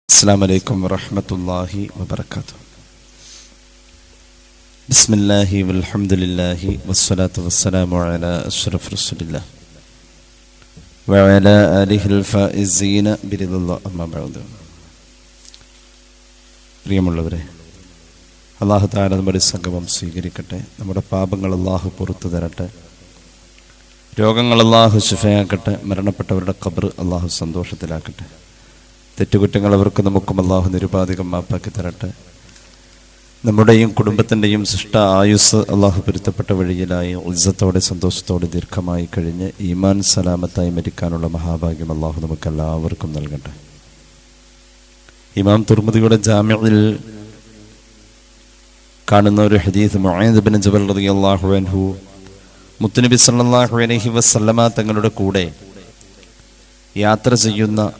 السلام عليكم ورحمة الله وبركاته. بسم الله والحمد لله والصلاة والسلام على أشرف رسول الله وعلى آله الفائزين برضا الله أما بعد. പ്രിയമുള്ളവരെ, അല്ലാഹു തആല നമ്മുടെ സംഗമം സ്വീകരിക്കട്ടെ. നമ്മുടെ പാപങ്ങൾ അല്ലാഹു പുറത്തു തരട്ടെ. രോഗങ്ങൾ അല്ലാഹു ശിഫയാക്കട്ടെ. മരണപ്പെട്ടവരുടെ ഖബർ അല്ലാഹു സന്തോഷത്തിലാക്കട്ടെ. തെറ്റുകുറ്റങ്ങൾ അവർക്ക് നമുക്കും അല്ലാഹു നിരുപാധികം മാപ്പാക്കി തരട്ടെ. നമ്മുടെയും കുടുംബത്തിൻ്റെയും ശിഷ്ട ആയുസ് അല്ലാഹു പൊരുത്തപ്പെട്ട വഴിയിലായി ഉജ്ജത്തോടെ സന്തോഷത്തോടെ ദീർഘമായി കഴിഞ്ഞ് ഈമാൻ സലാമത്തായി മരിക്കാനുള്ള മഹാഭാഗ്യം അല്ലാഹു നമുക്കെല്ലാവർക്കും നൽകട്ടെ. ഇമാം തുർമുദിയുടെ ജാമിഉൽ കാണുന്ന ഒരു ഹദീസ്, മുആദ് ഇബ്നു ജബൽ റളിയല്ലാഹു അൻഹു മുത്തുനബി സല്ലല്ലാഹു അലൈഹി വസല്ലമ തങ്ങളുടെ കൂടെ യാത്ര ചെയ്യുന്ന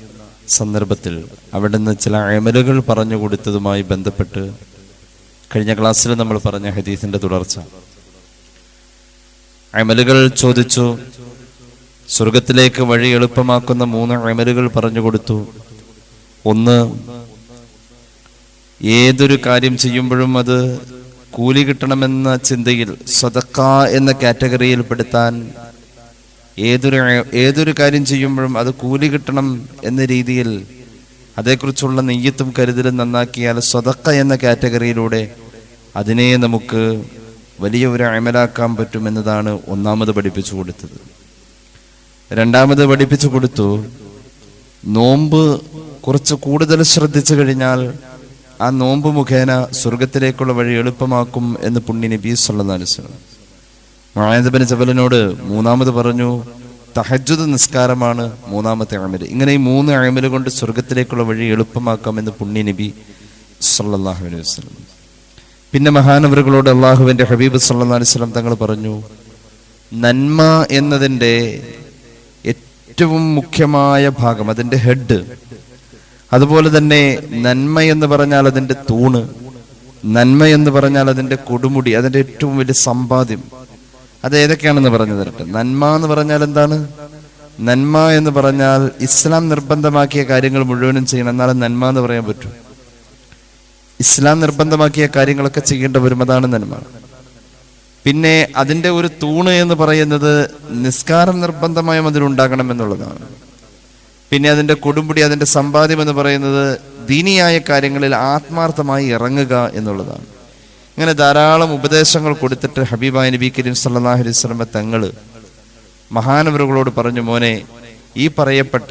സന്ദർഭത്തിൽ അവിടുന്ന് ചില അമലുകൾ പറഞ്ഞു കൊടുത്തതുമായി ബന്ധപ്പെട്ട് കഴിഞ്ഞ ക്ലാസ്സിൽ നമ്മൾ പറഞ്ഞ ഹദീസിന്റെ തുടർച്ച. അമലുകൾ ചോദിച്ചു. സ്വർഗത്തിലേക്ക് വഴി എളുപ്പമാക്കുന്ന 3 അമലുകൾ പറഞ്ഞു കൊടുത്തു. ഒന്ന്, ഏതൊരു കാര്യം ചെയ്യുമ്പോഴും അത് കൂലി കിട്ടണമെന്ന ചിന്തയിൽ സദഖ എന്ന കാറ്റഗറിയിൽ പെടുത്താൻ, ഏതൊരു കാര്യം ചെയ്യുമ്പോഴും അത് കൂലി കിട്ടണം എന്ന രീതിയിൽ അതേക്കുറിച്ചുള്ള നെയ്യത്തും കരുതലും നന്നാക്കിയാൽ സദഖ എന്ന കാറ്റഗറിയിലൂടെ അതിനെ നമുക്ക് വലിയ ഒരു അമലാക്കാൻ പറ്റുമെന്നതാണ് ഒന്നാമത് പഠിപ്പിച്ചു കൊടുത്തത്. രണ്ടാമത് പഠിപ്പിച്ചു കൊടുത്തു, നോമ്പ് കുറച്ച് കൂടുതൽ ശ്രദ്ധിച്ചു കഴിഞ്ഞാൽ ആ നോമ്പ് മുഖേന സ്വർഗത്തിലേക്കുള്ള വഴി എളുപ്പമാക്കും എന്ന് പുണ്യ നബി സല്ലല്ലാഹു അലൈഹി വസല്ലം. മുആദ് ഇബ്നു ജബലിനോട് മൂന്നാമത് പറഞ്ഞു, തഹജ്ജുദ് നിസ്കാരമാണ് മൂന്നാമത്തെ അമൽ. ഇങ്ങനെ ഈ 3 അമൽ കൊണ്ട് സ്വർഗത്തിലേക്കുള്ള വഴി എളുപ്പമാക്കാമെന്ന് പുണ്യ നബി സല്ലല്ലാഹു അലൈഹി വസല്ലം. പിന്നെ മഹാനവറുകളോട് അള്ളാഹുവിന്റെ ഹബീബ് സല്ലല്ലാഹു അലൈഹി വസല്ലം തങ്ങൾ പറഞ്ഞു, നന്മ എന്നതിൻ്റെ ഏറ്റവും മുഖ്യമായ ഭാഗം, അതിൻ്റെ ഹെഡ്, അതുപോലെ തന്നെ നന്മ എന്ന് പറഞ്ഞാൽ അതിൻ്റെ തൂണ്, നന്മ എന്ന് പറഞ്ഞാൽ അതിൻ്റെ കൊടുമുടി, അതിൻ്റെ ഏറ്റവും വലിയ സമ്പാദ്യം, അത് ഏതൊക്കെയാണെന്ന് പറഞ്ഞു തരട്ടെ. നന്മ എന്ന് പറഞ്ഞാൽ എന്താണ്? നന്മ എന്ന് പറഞ്ഞാൽ ഇസ്ലാം നിർബന്ധമാക്കിയ കാര്യങ്ങൾ മുഴുവനും ചെയ്യണം, എന്നാലും നന്മ എന്ന് പറയാൻ പറ്റൂ. ഇസ്ലാം നിർബന്ധമാക്കിയ കാര്യങ്ങളൊക്കെ ചെയ്യേണ്ടി വരും, അതാണ് നന്മ. പിന്നെ അതിൻ്റെ ഒരു തൂണ് എന്ന് പറയുന്നത് നിസ്കാരം നിർബന്ധമായും അതിലുണ്ടാകണം എന്നുള്ളതാണ്. പിന്നെ അതിൻ്റെ കൊടുമുടി, അതിൻ്റെ സമ്പാദ്യം എന്ന് പറയുന്നത് ദീനിയായ കാര്യങ്ങളിൽ ആത്മാർത്ഥമായി ഇറങ്ങുക എന്നുള്ളതാണ്. ഇങ്ങനെ ധാരാളം ഉപദേശങ്ങൾ കൊടുത്തിട്ട് ഹബീബായ നബി കരീം സല്ലല്ലാഹു അലൈഹി വസല്ലം തങ്ങൾ മഹാനവറുകളോട് പറഞ്ഞു, മോനെ, ഈ പറയപ്പെട്ട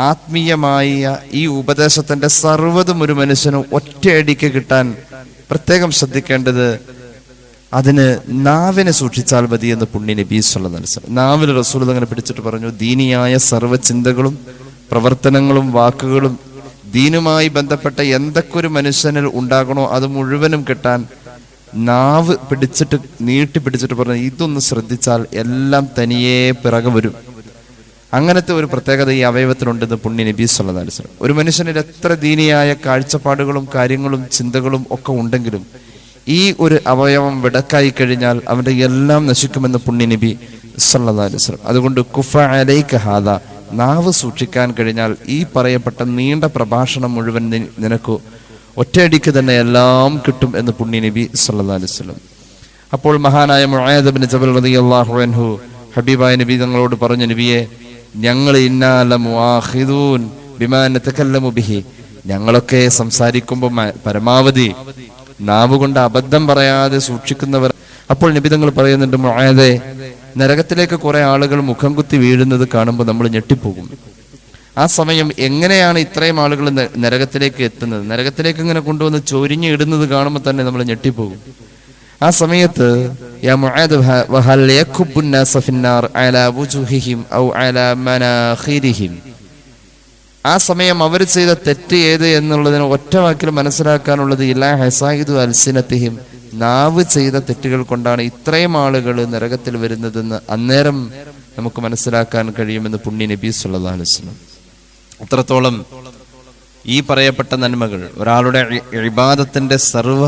ആത്മീയമായ ഈ ഉപദേശത്തിന്റെ സർവ്വതും ഒരു മനുഷ്യന് ഒറ്റയടിക്ക് കിട്ടാൻ പ്രത്യേകം ശ്രദ്ധിക്കേണ്ടത് അതിന് നാവിനെ സൂക്ഷിച്ചാൽ മതി എന്ന് പുണ്യ നബി സല്ലല്ലാഹു അലൈഹി വസല്ലം. നാവിൽ റസൂൽ അങ്ങനെ പിടിച്ചിട്ട് പറഞ്ഞു, ദീനിയായ സർവ്വ ചിന്തകളും പ്രവർത്തനങ്ങളും വാക്കുകളും ദീനുമായി ബന്ധപ്പെട്ട എന്തൊക്കെ ഒരു മനുഷ്യനിൽ ഉണ്ടാകണോ അത് മുഴുവനും കിട്ടാൻ നാവ് പിടിച്ചിട്ട് നീട്ടി പിടിച്ചിട്ട് പറഞ്ഞു, ഇതൊന്ന് ശ്രദ്ധിച്ചാൽ എല്ലാം തനിയെ പിറകെ വരും. അങ്ങനത്തെ ഒരു പ്രത്യേകത ഈ അവയവത്തിലുണ്ടെന്ന് പുണ്യ നബി സല്ലല്ലാഹു അലൈഹി വസല്ലം. ഒരു മനുഷ്യനിൽ എത്ര ദീനിയായ കാഴ്ചപ്പാടുകളും കാര്യങ്ങളും ചിന്തകളും ഒക്കെ ഉണ്ടെങ്കിലും ഈ ഒരു അവയവം വിടക്കായി കഴിഞ്ഞാൽ അവന്റെ എല്ലാം നശിക്കുമെന്ന് പുണ്യ നബി സല്ലല്ലാഹു അലൈഹി വസല്ലം. അതുകൊണ്ട് കുഫ അലൈക ഹാദാ, നാവ് സൂക്ഷിക്കാൻ കഴിഞ്ഞാൽ ഈ പറയപ്പെട്ട നീണ്ട പ്രഭാഷണം മുഴുവൻ നിനക്ക് ഒറ്റയടിക്ക് തന്നെ എല്ലാം കിട്ടും എന്ന് പുണ്യ നബി സല്ലല്ലാഹു അലൈഹി വസല്ലം. അപ്പോൾ മഹാനായ മുആദ് ഇബ്നു ജബൽ റളിയല്ലാഹു അൻഹു ഹബീബായ നബി തങ്ങളോട് പറഞ്ഞു, നബിയെ, ഞങ്ങൾ ഇന്നാ ലമുആഖിദൂൻ ബിമാ നതകല്ലമു ബിഹി, ഞങ്ങളൊക്കെ സംസാരിക്കുമ്പോൾ പരമാവധി നാവ് കൊണ്ട് അബദ്ധം പറയാതെ സൂക്ഷിക്കുന്നവർ. അപ്പോൾ നബി തങ്ങൾ പറയുന്നുണ്ട്, മുആദേ, നരകത്തിലേക്ക് കുറെ ആളുകൾ മുഖം കുത്തി വീഴുന്നത് കാണുമ്പോൾ നമ്മൾ ഞെട്ടിപ്പോകും. ആ സമയം എങ്ങനെയാണ് ഇത്രയും ആളുകൾ നരകത്തിലേക്ക് എത്തുന്നത്? നരകത്തിലേക്ക് ഇങ്ങനെ കൊണ്ടുവന്ന് ചൊരിഞ്ഞ് ഇടുന്നത് കാണുമ്പോൾ തന്നെ നമ്മൾ ഞെട്ടിപ്പോകും. ആ സമയത്ത് യാ മുആദ് വഹൽ യകുബ്ബുൻ നാസ ഫിന്നാർ അലാ വുജൂഹിഹിം ഔ അലാ മനാഖിരിഹിം, ആ സമയം അവർ ചെയ്ത തെറ്റ് ഏത് എന്നുള്ളതിന് ഒറ്റ വാക്കിൽ മനസ്സിലാക്കാനുള്ളത് ഇലാ ഹസായിദു അൽസിനത്തിഹിം, നാവ് ചെയ്ത തെറ്റുകൾ കൊണ്ടാണ് ഇത്രയും ആളുകൾ നരകത്തിൽ വരുന്നതെന്ന് അന്നേരം നമുക്ക് മനസ്സിലാക്കാൻ കഴിയുമെന്ന് പുണ്യ നബി സല്ലല്ലാഹു അലൈഹി വസല്ലം. അത്രത്തോളം ഈ പറയപ്പെട്ട നന്മകൾ ഒരാളുടെ ഇബാദത്തിന്റെ സർവ്വ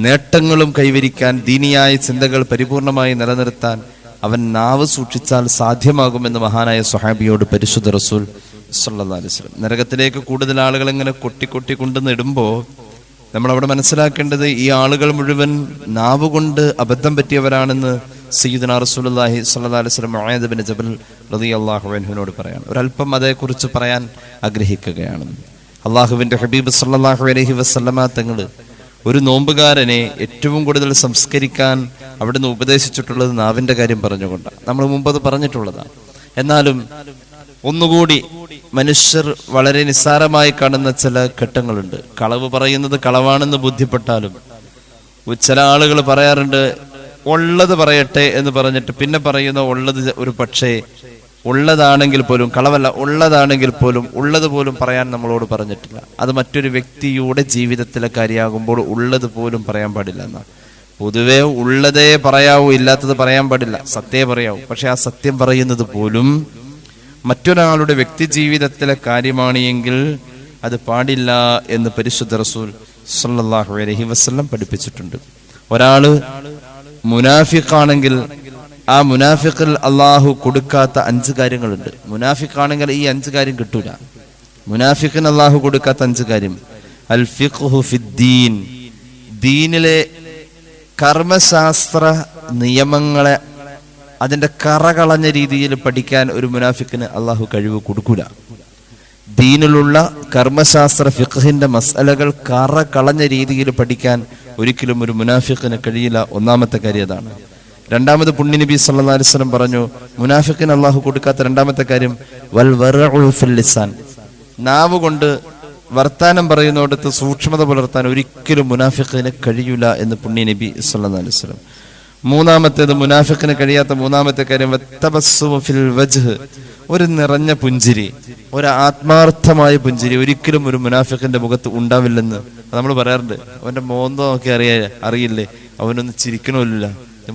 നേട്ടങ്ങളും കൈവരിക്കാൻ, ദീനിയായ ചിന്തകൾ പരിപൂർണമായി നിലനിർത്താൻ അവൻ നാവ് സൂക്ഷിച്ചാൽ സാധ്യമാകുമെന്ന് മഹാനായ സ്വഹാബിയോട് പരിശുദ്ധ റസൂൽ സല്ലല്ലാഹു അലൈഹി വസല്ലം. നരകത്തിലേക്ക് കൂടുതൽ ആളുകൾ ഇങ്ങനെ കൊട്ടി കൊണ്ടുവന്നിടുമ്പോൾ നമ്മളവിടെ മനസ്സിലാക്കേണ്ടത് ഈ ആളുകൾ മുഴുവൻ നാവുകൊണ്ട് അബദ്ധം പറ്റിയവരാണെന്ന് സയ്യിദുനാ റസൂലുള്ളാഹി സ്വല്ലല്ലാഹു അലൈഹി വസല്ലം മുആദ് ബിൻ ജബൽ റളിയല്ലാഹു അൻഹുവിനോട് പറയാണ്. ഒരല്പം അതേക്കുറിച്ച് പറയാൻ ആഗ്രഹിക്കുകയാണ്. അള്ളാഹുവിന്റെ ഹബീബ് സല്ലല്ലാഹു അലൈഹി വസല്ലമ തങ്ങൾ ഒരു നോമ്പുകാരനെ ഏറ്റവും കൂടുതൽ സംസ്കരിക്കാൻ അവിടുന്ന് ഉപദേശിച്ചിട്ടുള്ളത് നാവിന്റെ കാര്യം പറഞ്ഞുകൊണ്ടാണ്. നമ്മൾ മുമ്പ് അത് പറഞ്ഞിട്ടുള്ളതാണ്. എന്നാലും ഒന്നുകൂടി മനുഷ്യർ വളരെ നിസ്സാരമായി കാണുന്ന ചില ഘട്ടങ്ങളുണ്ട്. കളവ് പറയുന്നത് കളവാണെന്ന് ബോധ്യപ്പെട്ടാലും ചില ആളുകൾ പറയാറുണ്ട്, ഉള്ളത് പറയട്ടെ എന്ന് പറഞ്ഞിട്ട് പിന്നെ പറയുന്ന ഉള്ളത് ഒരു പക്ഷേ ഉള്ളതാണെങ്കിൽ പോലും, കളവല്ല ഉള്ളതാണെങ്കിൽ പോലും ഉള്ളത് പോലും പറയാൻ നമ്മളോട് പറഞ്ഞിട്ടില്ല. അത് മറ്റൊരു വ്യക്തിയുടെ ജീവിതത്തിലെ കാര്യമാകുമ്പോൾ ഉള്ളത് പോലും പറയാൻ പാടില്ല എന്നാണ്. പൊതുവെ ഉള്ളതേ പറയാവൂ, ഇല്ലാത്തത് പറയാൻ പാടില്ല, സത്യമേ പറയാവൂ. പക്ഷെ ആ സത്യം പറയുന്നത് പോലും മറ്റൊരാളുടെ വ്യക്തി ജീവിതത്തിലെ കാര്യമാണ് എങ്കിൽ അത് പാടില്ല എന്ന് പരിശുദ്ധ റസൂൽ സല്ലല്ലാഹു അലൈഹി വസല്ലം പഠിപ്പിച്ചിട്ടുണ്ട്. ഒരാള് മുനാഫിഖാണെങ്കിൽ ആ മുനാഫിഖിൽ അള്ളാഹു കൊടുക്കാത്ത 5 കാര്യങ്ങളുണ്ട്. മുനാഫിഖാണെങ്കിൽ ഈ 5 കാര്യം കിട്ടൂല. മുനാഫിഖിന് അള്ളാഹു കൊടുക്കാത്ത 5 കാര്യം: അൽ ഫിഖ്ഹു ഫിദ്ദീൻ, ദീനിലെ കർമ്മശാസ്ത്ര നിയമങ്ങളെ അതിന്റെ കറകളഞ്ഞ രീതിയിൽ പഠിക്കാൻ ഒരു മുനാഫിക്കിന് അള്ളാഹു കഴിവ് കൊടുക്കൂല. ദീനിലുള്ള കർമ്മശാസ്ത്ര ഫിഖ്ഹിന്റെ മസലകൾ കറകളഞ്ഞ രീതിയിൽ പഠിക്കാൻ ഒരിക്കലും ഒരു മുനാഫിക്കിന് കഴിയില്ല. ഒന്നാമത്തെ കാര്യം അതാണ്. രണ്ടാമത് പുണ്യനബി സല്ലല്ലാഹു അലൈഹി വസല്ലം പറഞ്ഞു, മുനാഫിക്കിന് അള്ളാഹു കൊടുക്കാത്ത രണ്ടാമത്തെ കാര്യം വൽ വറഉ ഫിൽ ലിസാൻ, നാവ് കൊണ്ട് വർത്താനം പറയുന്നിടത്ത് സൂക്ഷ്മത പുലർത്താൻ ഒരിക്കലും മുനാഫിക്കിന് കഴിയൂല എന്ന് പുണ്യനബി സല്ലല്ലാഹു അലൈഹി വസല്ലം. മൂന്നാമത്തേത് മുനാഫിക്കിന് കഴിയാത്ത മൂന്നാമത്തെ കാര്യം വത്തബസ്സുമു ഫിൽ വജ്ഹ്, ഒരു നിറഞ്ഞ പുഞ്ചിരി, ഒരു ആത്മാർത്ഥമായ പുഞ്ചിരി ഒരിക്കലും ഒരു മുനാഫിക്കിന്റെ മുഖത്ത് ഉണ്ടാവില്ലെന്ന് നമ്മൾ പറയാറുണ്ട്. അവന്റെ മോന്തോ നോക്കി അറിയില്ലേ, അവനൊന്ന് ചിരിക്കണമില്ല,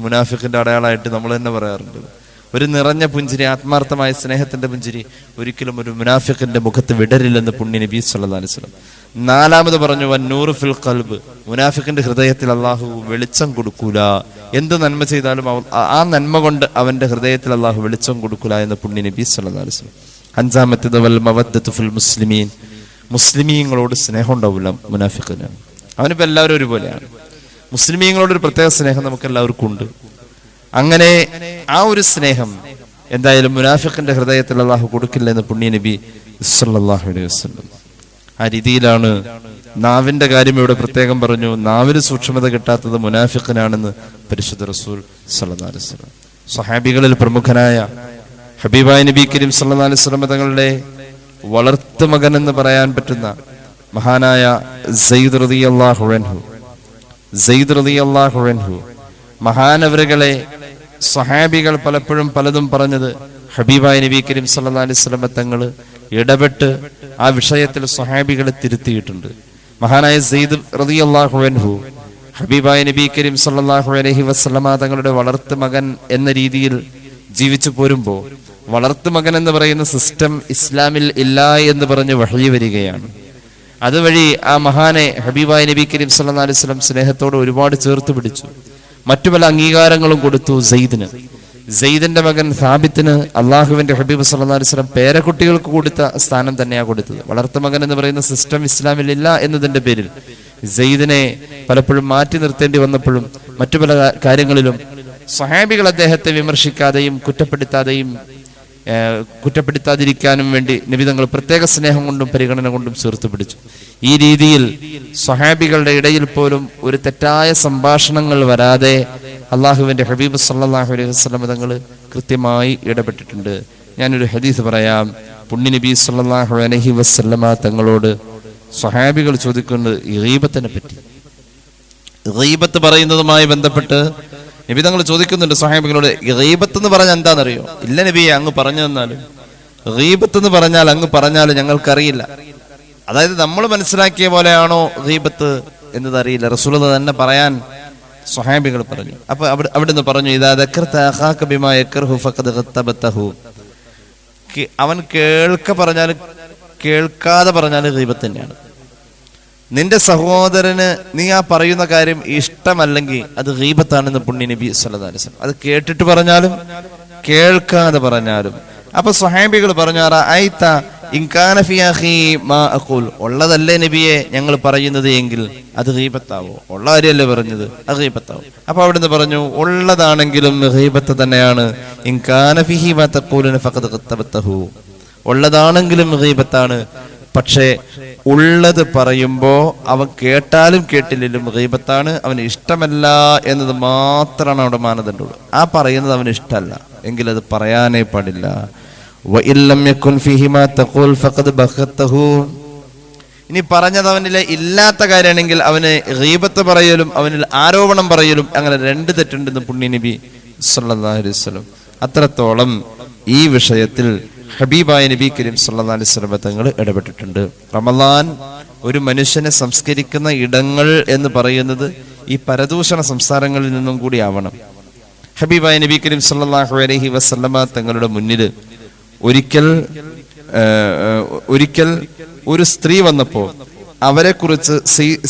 മുനാഫിക്കിന്റെ അടയാളമായിട്ട് നമ്മൾ തന്നെ പറയാറുണ്ട്. ഒരു നിറഞ്ഞ പുഞ്ചിരി, ആത്മാർത്ഥമായ സ്നേഹത്തിന്റെ പുഞ്ചിരി ഒരിക്കലും ഒരു മുനാഫിക്കിന്റെ മുഖത്ത് വിടരില്ലെന്ന് പുണ്യ നബി സല്ലല്ലാഹു അലൈഹി വസല്ലം. നാലാമത് പറഞ്ഞു വന്നൂറ് ഫിൽ ഖൽബ്, മുനാഫിക്കിന്റെ ഹൃദയത്തിൽ അള്ളാഹു വെളിച്ചം കൊടുക്കൂല. എന്ത് നന്മ ചെയ്താലും ആ നന്മ കൊണ്ട് അവന്റെ ഹൃദയത്തിൽ അള്ളാഹു വെളിച്ചം കൊടുക്കൂല എന്ന് പുണ്യ നബി സല്ലല്ലാഹു അലൈഹി വസല്ലം. അഞ്ചാമത്തേത് വൽ മവദ്ദത്തു ഫിൽ മുസ്ലിമീൻ, മുസ്ലിമീങ്ങളോട് സ്നേഹം ഉണ്ടാവില്ല മുനാഫിക്കിന്. അവനിപ്പോ എല്ലാവരും ഒരുപോലെയാണ്. മുസ്ലിമീങ്ങളോട് ഒരു പ്രത്യേക സ്നേഹം നമുക്ക് എല്ലാവർക്കും ഉണ്ട്. അങ്ങനെ ആ ഒരു സ്നേഹം എന്തായാലും മുനാഫിക്കിന്റെ ഹൃദയത്തിൽ അള്ളാഹു കൊടുക്കില്ല എന്ന് പുണ്യ നബി സല്ലല്ലാഹു അലൈഹി വസല്ലം. ആ രീതിയിലാണ് നാവിന്റെ കാര്യം ഇവിടെ പ്രത്യേകം പറഞ്ഞു. നാവിന് സൂക്ഷ്മത കിട്ടാത്തത് മുനാഫിക്കിനാണെന്ന് പരിശുദ്ധ റസൂൽ സല്ലല്ലാഹു അലൈഹി വസല്ലം. സ്വഹാബികളിൽ പ്രമുഖനായ ഹബീബായ നബി കരീം സല്ലല്ലാഹു അലൈഹി വസല്ലം തങ്ങളുടെ വളർത്തു മകൻ എന്ന് പറയാൻ പറ്റുന്ന മഹാനായ സയ്യിദ് റളിയല്ലാഹു അൻഹു മഹാനവറുകളെ സ്വഹാബികൾ പലപ്പോഴും പലതും പറഞ്ഞത് ഹബീബായ നബി കരീം സല്ലല്ലാഹു അലൈഹി വസല്ലം തങ്ങൾ ഇടപെട്ട് ആ വിഷയത്തിൽ സ്വഹാബികളെ തിരുത്തിയിട്ടുണ്ട്. മഹാനായ സയ്യിദ് റളിയല്ലാഹു അൻഹു ഹബീബായ നബി കരീം സല്ലല്ലാഹു അലൈഹി വസല്ലം തങ്ങളുടെ വളർത്തു മകൻ എന്ന രീതിയിൽ ജീവിച്ചു പോരുമ്പോൾ വളർത്തു മകൻ എന്ന് പറയുന്ന സിസ്റ്റം ഇസ്ലാമിൽ ഇല്ല എന്ന് പറഞ്ഞ് വഹി വരികയാണ്. അതുവഴി ആ മഹാനെ ഹബീബായ നബി കരീം സല്ലല്ലാഹു അലൈഹി വസല്ലം സ്നേഹത്തോട് ഒരുപാട് ചേർത്ത് പിടിച്ചു. മറ്റു പല അംഗീകാരങ്ങളും കൊടുത്തു സെയ്ദിന്. സെയ്ദിന്റെ മകൻ സാബിത്തിന് അള്ളാഹുവിന്റെ ഹബീബ് സല്ലല്ലാഹു അലൈഹി വസല്ലം പേരക്കുട്ടികൾക്ക് കൊടുത്ത സ്ഥാനം തന്നെയാണ് കൊടുത്തത്. വളർത്തു മകൻ എന്ന് പറയുന്ന സിസ്റ്റം ഇസ്ലാമിൽ ഇല്ല എന്നതിന്റെ പേരിൽ സെയ്ദിനെ പലപ്പോഴും മാറ്റി നിർത്തേണ്ടി വന്നപ്പോഴും മറ്റു പല കാര്യങ്ങളിലും സ്വഹാബികൾ അദ്ദേഹത്തെ വിമർശിക്കാതെയും കുറ്റപ്പെടുത്താതിരിക്കാനും വേണ്ടി നബി തങ്ങൾ പ്രത്യേക സ്നേഹം കൊണ്ടും പരിഗണന കൊണ്ടും ചേർത്ത് പിടിച്ചു. ഈ രീതിയിൽ സ്വഹാബികളുടെ ഇടയിൽ പോലും ഒരു തെറ്റായ സംഭാഷണങ്ങൾ വരാതെ അള്ളാഹുവിന്റെ ഹബീബ് സല്ലല്ലാഹു അലൈഹി വസല്ലം തങ്ങൾ കൃത്യമായി ഇടപെട്ടിട്ടുണ്ട്. ഞാനൊരു ഹദീസ് പറയാം. പുണ്യ നബി സല്ലല്ലാഹു അലൈഹി വസല്ലമ തങ്ങളോട് സ്വഹാബികൾ ചോദിക്കുന്നത് ഗീബത്തിനെ പറ്റി. ഗീബത്ത് പറയുന്നതുമായി ബന്ധപ്പെട്ട് നബി തങ്ങൾ ചോദിക്കുന്നുണ്ട് സ്വഹാബികളോട്, ഗീബത്ത് എന്ന് പറഞ്ഞാൽ എന്താണെന്നറിയോ? ഇല്ല നബിയെ, അങ്ങ് പറഞ്ഞു തന്നാലും. ഗീബത്ത് എന്ന് പറഞ്ഞാൽ അങ്ങ് പറഞ്ഞാലും ഞങ്ങൾക്കറിയില്ല. അതായത് നമ്മൾ മനസ്സിലാക്കിയ പോലെയാണോ ഗീബത്ത് എന്നത് അറിയില്ല. റസൂലുള്ളാഹി തന്നെ പറയാൻ സ്വഹാബികൾ പറഞ്ഞു. അപ്പൊ അവിടുന്ന് പറഞ്ഞു, ഇദാ ദക്കർത അഖാക ബിമാ യക്റഹു ഫഖദ് ഗത്തബതഹു. അവൻ പറഞ്ഞാലും കേൾക്കാതെ പറഞ്ഞാലും ഗീബത്ത് തന്നെയാണ്. നിന്റെ സഹോദരന് നീ ആ പറയുന്ന കാര്യം ഇഷ്ടമല്ലെങ്കിൽ അത് ഗീബത്താണെന്ന് പുണ്യ നബി സല്ലല്ലാഹു അലൈഹി വസല്ലം. അത് കേട്ടിട്ട് പറഞ്ഞാലും കേൾക്കാതെ പറഞ്ഞാലും. അപ്പൊ സ്വഹാബികൾ പറഞ്ഞു, റഅയ്ത ഇൻകാന ഫി അഖീ മാ അഖൂൽ, ഉള്ളതല്ലേ നബിയെ ഞങ്ങൾ പറയുന്നത് എങ്കിൽ അത് ഗീബത്താവോ? ഉള്ള കാര്യമല്ലേ പറഞ്ഞത്, അത് ഗീബത്താവോ? അപ്പൊ അവിടുന്ന് പറഞ്ഞു ഉള്ളതാണെങ്കിലും ഗീബത്ത് തന്നെയാണ്. ഇൻകാന ഫിഹി മാ തഖൂലുന ഫഖദ് ഖത്തബതഹു, ഉള്ളതാണെങ്കിലും ഗീബത്താണ്. പക്ഷേ ഉള്ളത് പറയുമ്പോ അവൻ കേട്ടാലും കേട്ടില്ലെങ്കിലും ഗീബത്താണ്. അവന് ഇഷ്ടമല്ല എന്നത് മാത്രമാണ് അവിടെ മാനദണ്ഡമുള്ളൂ. ആ പറയുന്നത് അവന് ഇഷ്ടമല്ല എങ്കിൽ അത് പറയാനേ പാടില്ല. വഇല്ലം യകുൻ ഫീഹി മാ തഖൂൽ ഫഖദ് ബഖതഹു, ഇനി പറഞ്ഞത് അവനിലെ ഇല്ലാത്ത കാര്യമാണെങ്കിൽ അവന് ഗീബത്ത് പറയലും അവനിൽ ആരോപണം പറയലും, അങ്ങനെ രണ്ട് തെറ്റുണ്ടെന്ന് പുണ്യ നബി സല്ലല്ലാഹു അലൈഹി വസല്ലം. അത്രത്തോളം ഈ വിഷയത്തിൽ ഹബീബായ നബി കരീം സല്ലല്ലാഹു അലൈഹി വസല്ലം തങ്ങൾ ഇടപെട്ടിട്ടുണ്ട്. റമളാൻ ഒരു മനുഷ്യനെ സംസ്കരിക്കുന്ന ഇടങ്ങൾ എന്ന് പറയുന്നത് ഈ പരദൂഷണ സംസാരങ്ങളിൽ നിന്നും കൂടി ആവണം. ഹബീബായ നബി കരീം സല്ലല്ലാഹു അലൈഹി വസല്ലം തങ്ങളുടെ മുന്നിൽ ഒരിക്കൽ ഒരു സ്ത്രീ വന്നപ്പോൾ അവരെ കുറിച്ച്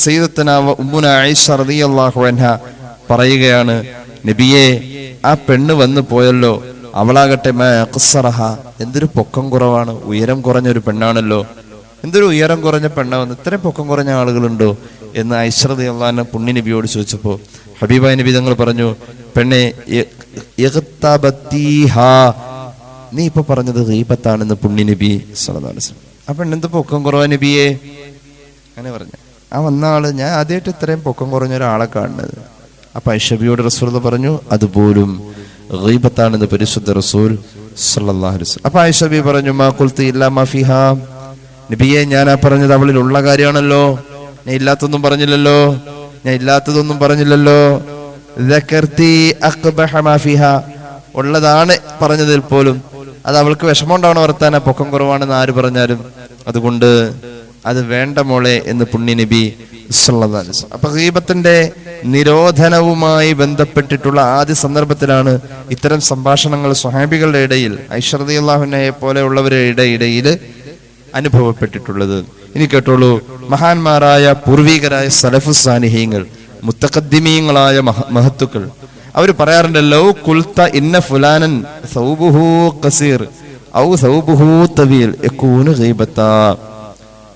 സയ്യിദത്തുന ഉമ്മുന ആയിഷ റളിയല്ലാഹു അൻഹ പറയുകയാണ്, നബിയെ ആ പെണ്ണ് വന്നു പോയല്ലോ, അവളാകട്ടെ എന്തൊരു പൊക്കം കുറവാണ്, ഉയരം കുറഞ്ഞൊരു പെണ്ണാണല്ലോ, എന്തൊരു ഉയരം കുറഞ്ഞ പെണ്ണാവുന്നു, ഇത്രയും പൊക്കം കുറഞ്ഞ ആളുകളുണ്ടോ എന്ന് ആയിഷ റളിയല്ലാഹു അൻഹ പുണ്യ നബിയോട് ചോദിച്ചപ്പോൾ ഹബീബായ നബി തങ്ങൾ പറഞ്ഞു, പെണ്ണെ നീ ഇപ്പൊ പറഞ്ഞത് ഗീബത്താണെന്ന് പുണ്യ നബി സല്ലല്ലാഹു അലൈഹി വസല്ലം. ആ പെണ്ണെന്ത് പൊക്കം കുറവാ നബിയെ? അങ്ങനെ പറഞ്ഞു. ആ വന്ന ആള് ഞാൻ ആദ്യമായിട്ട് ഇത്രയും പൊക്കം കുറഞ്ഞ ഒരാളെ കാണുന്നത്. അപ്പൊ ഐഷബിയോട് റസൂൽ പറഞ്ഞു അതുപോലും ഗീബത്താണെന്ന് പരിശുദ്ധ റസൂൽ സല്ലല്ലാഹു അലൈഹി വസല്ലം. അപ്പൊ ഐഷബി പറഞ്ഞു, മാ ഖുൽതു ഇല്ലാ മാ ഫിഹാ, നബിയെ ഞാൻ ആ പറഞ്ഞത് അവളിൽ ഉള്ള കാര്യമാണല്ലോ, ഞാൻ ഇല്ലാത്തതൊന്നും പറഞ്ഞില്ലല്ലോ, ഞാൻ ഇല്ലാത്തതൊന്നും പറഞ്ഞില്ലല്ലോ. ദക്കർതി അഖ്ബഹ മാ ഫിഹാ, ഉള്ളതാണ് പറഞ്ഞതിൽ പോലും അത് അവൾക്ക് വിഷമം ഉണ്ടാവണ വർത്താന പൊക്കം കുറവാണെന്ന് ആര് പറഞ്ഞാലും, അതുകൊണ്ട് അത് വേണ്ട മോളെ എന്ന് പുണ്യ നബി സല്ലല്ലാഹു അലൈഹി വസല്ലം. അപ്പൊ ഗീബത്തിന്റെ നിരോധനവുമായി ബന്ധപ്പെട്ടിട്ടുള്ള ആദ്യ സന്ദർഭത്തിലാണ് ഇത്തരം സംഭാഷണങ്ങൾ സ്വഹാബികളുടെ ഇടയിൽ ആയിഷ റളിയല്ലാഹു അൻഹയെ പോലെയുള്ളവരുടെ ഇടയിൽ അനുഭവപ്പെട്ടിട്ടുള്ളത്. ഇനി കേട്ടോളൂ, മഹാന്മാരായ പൂർവികരായ സലഫുസ് സാലിഹീങ്ങൾ, മുത്തഖദ്ദിമീങ്ങളായ മഹത്തുക്കൾ അവർ പറയാറുണ്ട്, ലൗ ഖുൽത ഇന്ന ഫുലാനൻ സൗബുഹു ഖസീർ ഔ സൗബുഹു തവീൽ യകൂനു ഗീബത്താ.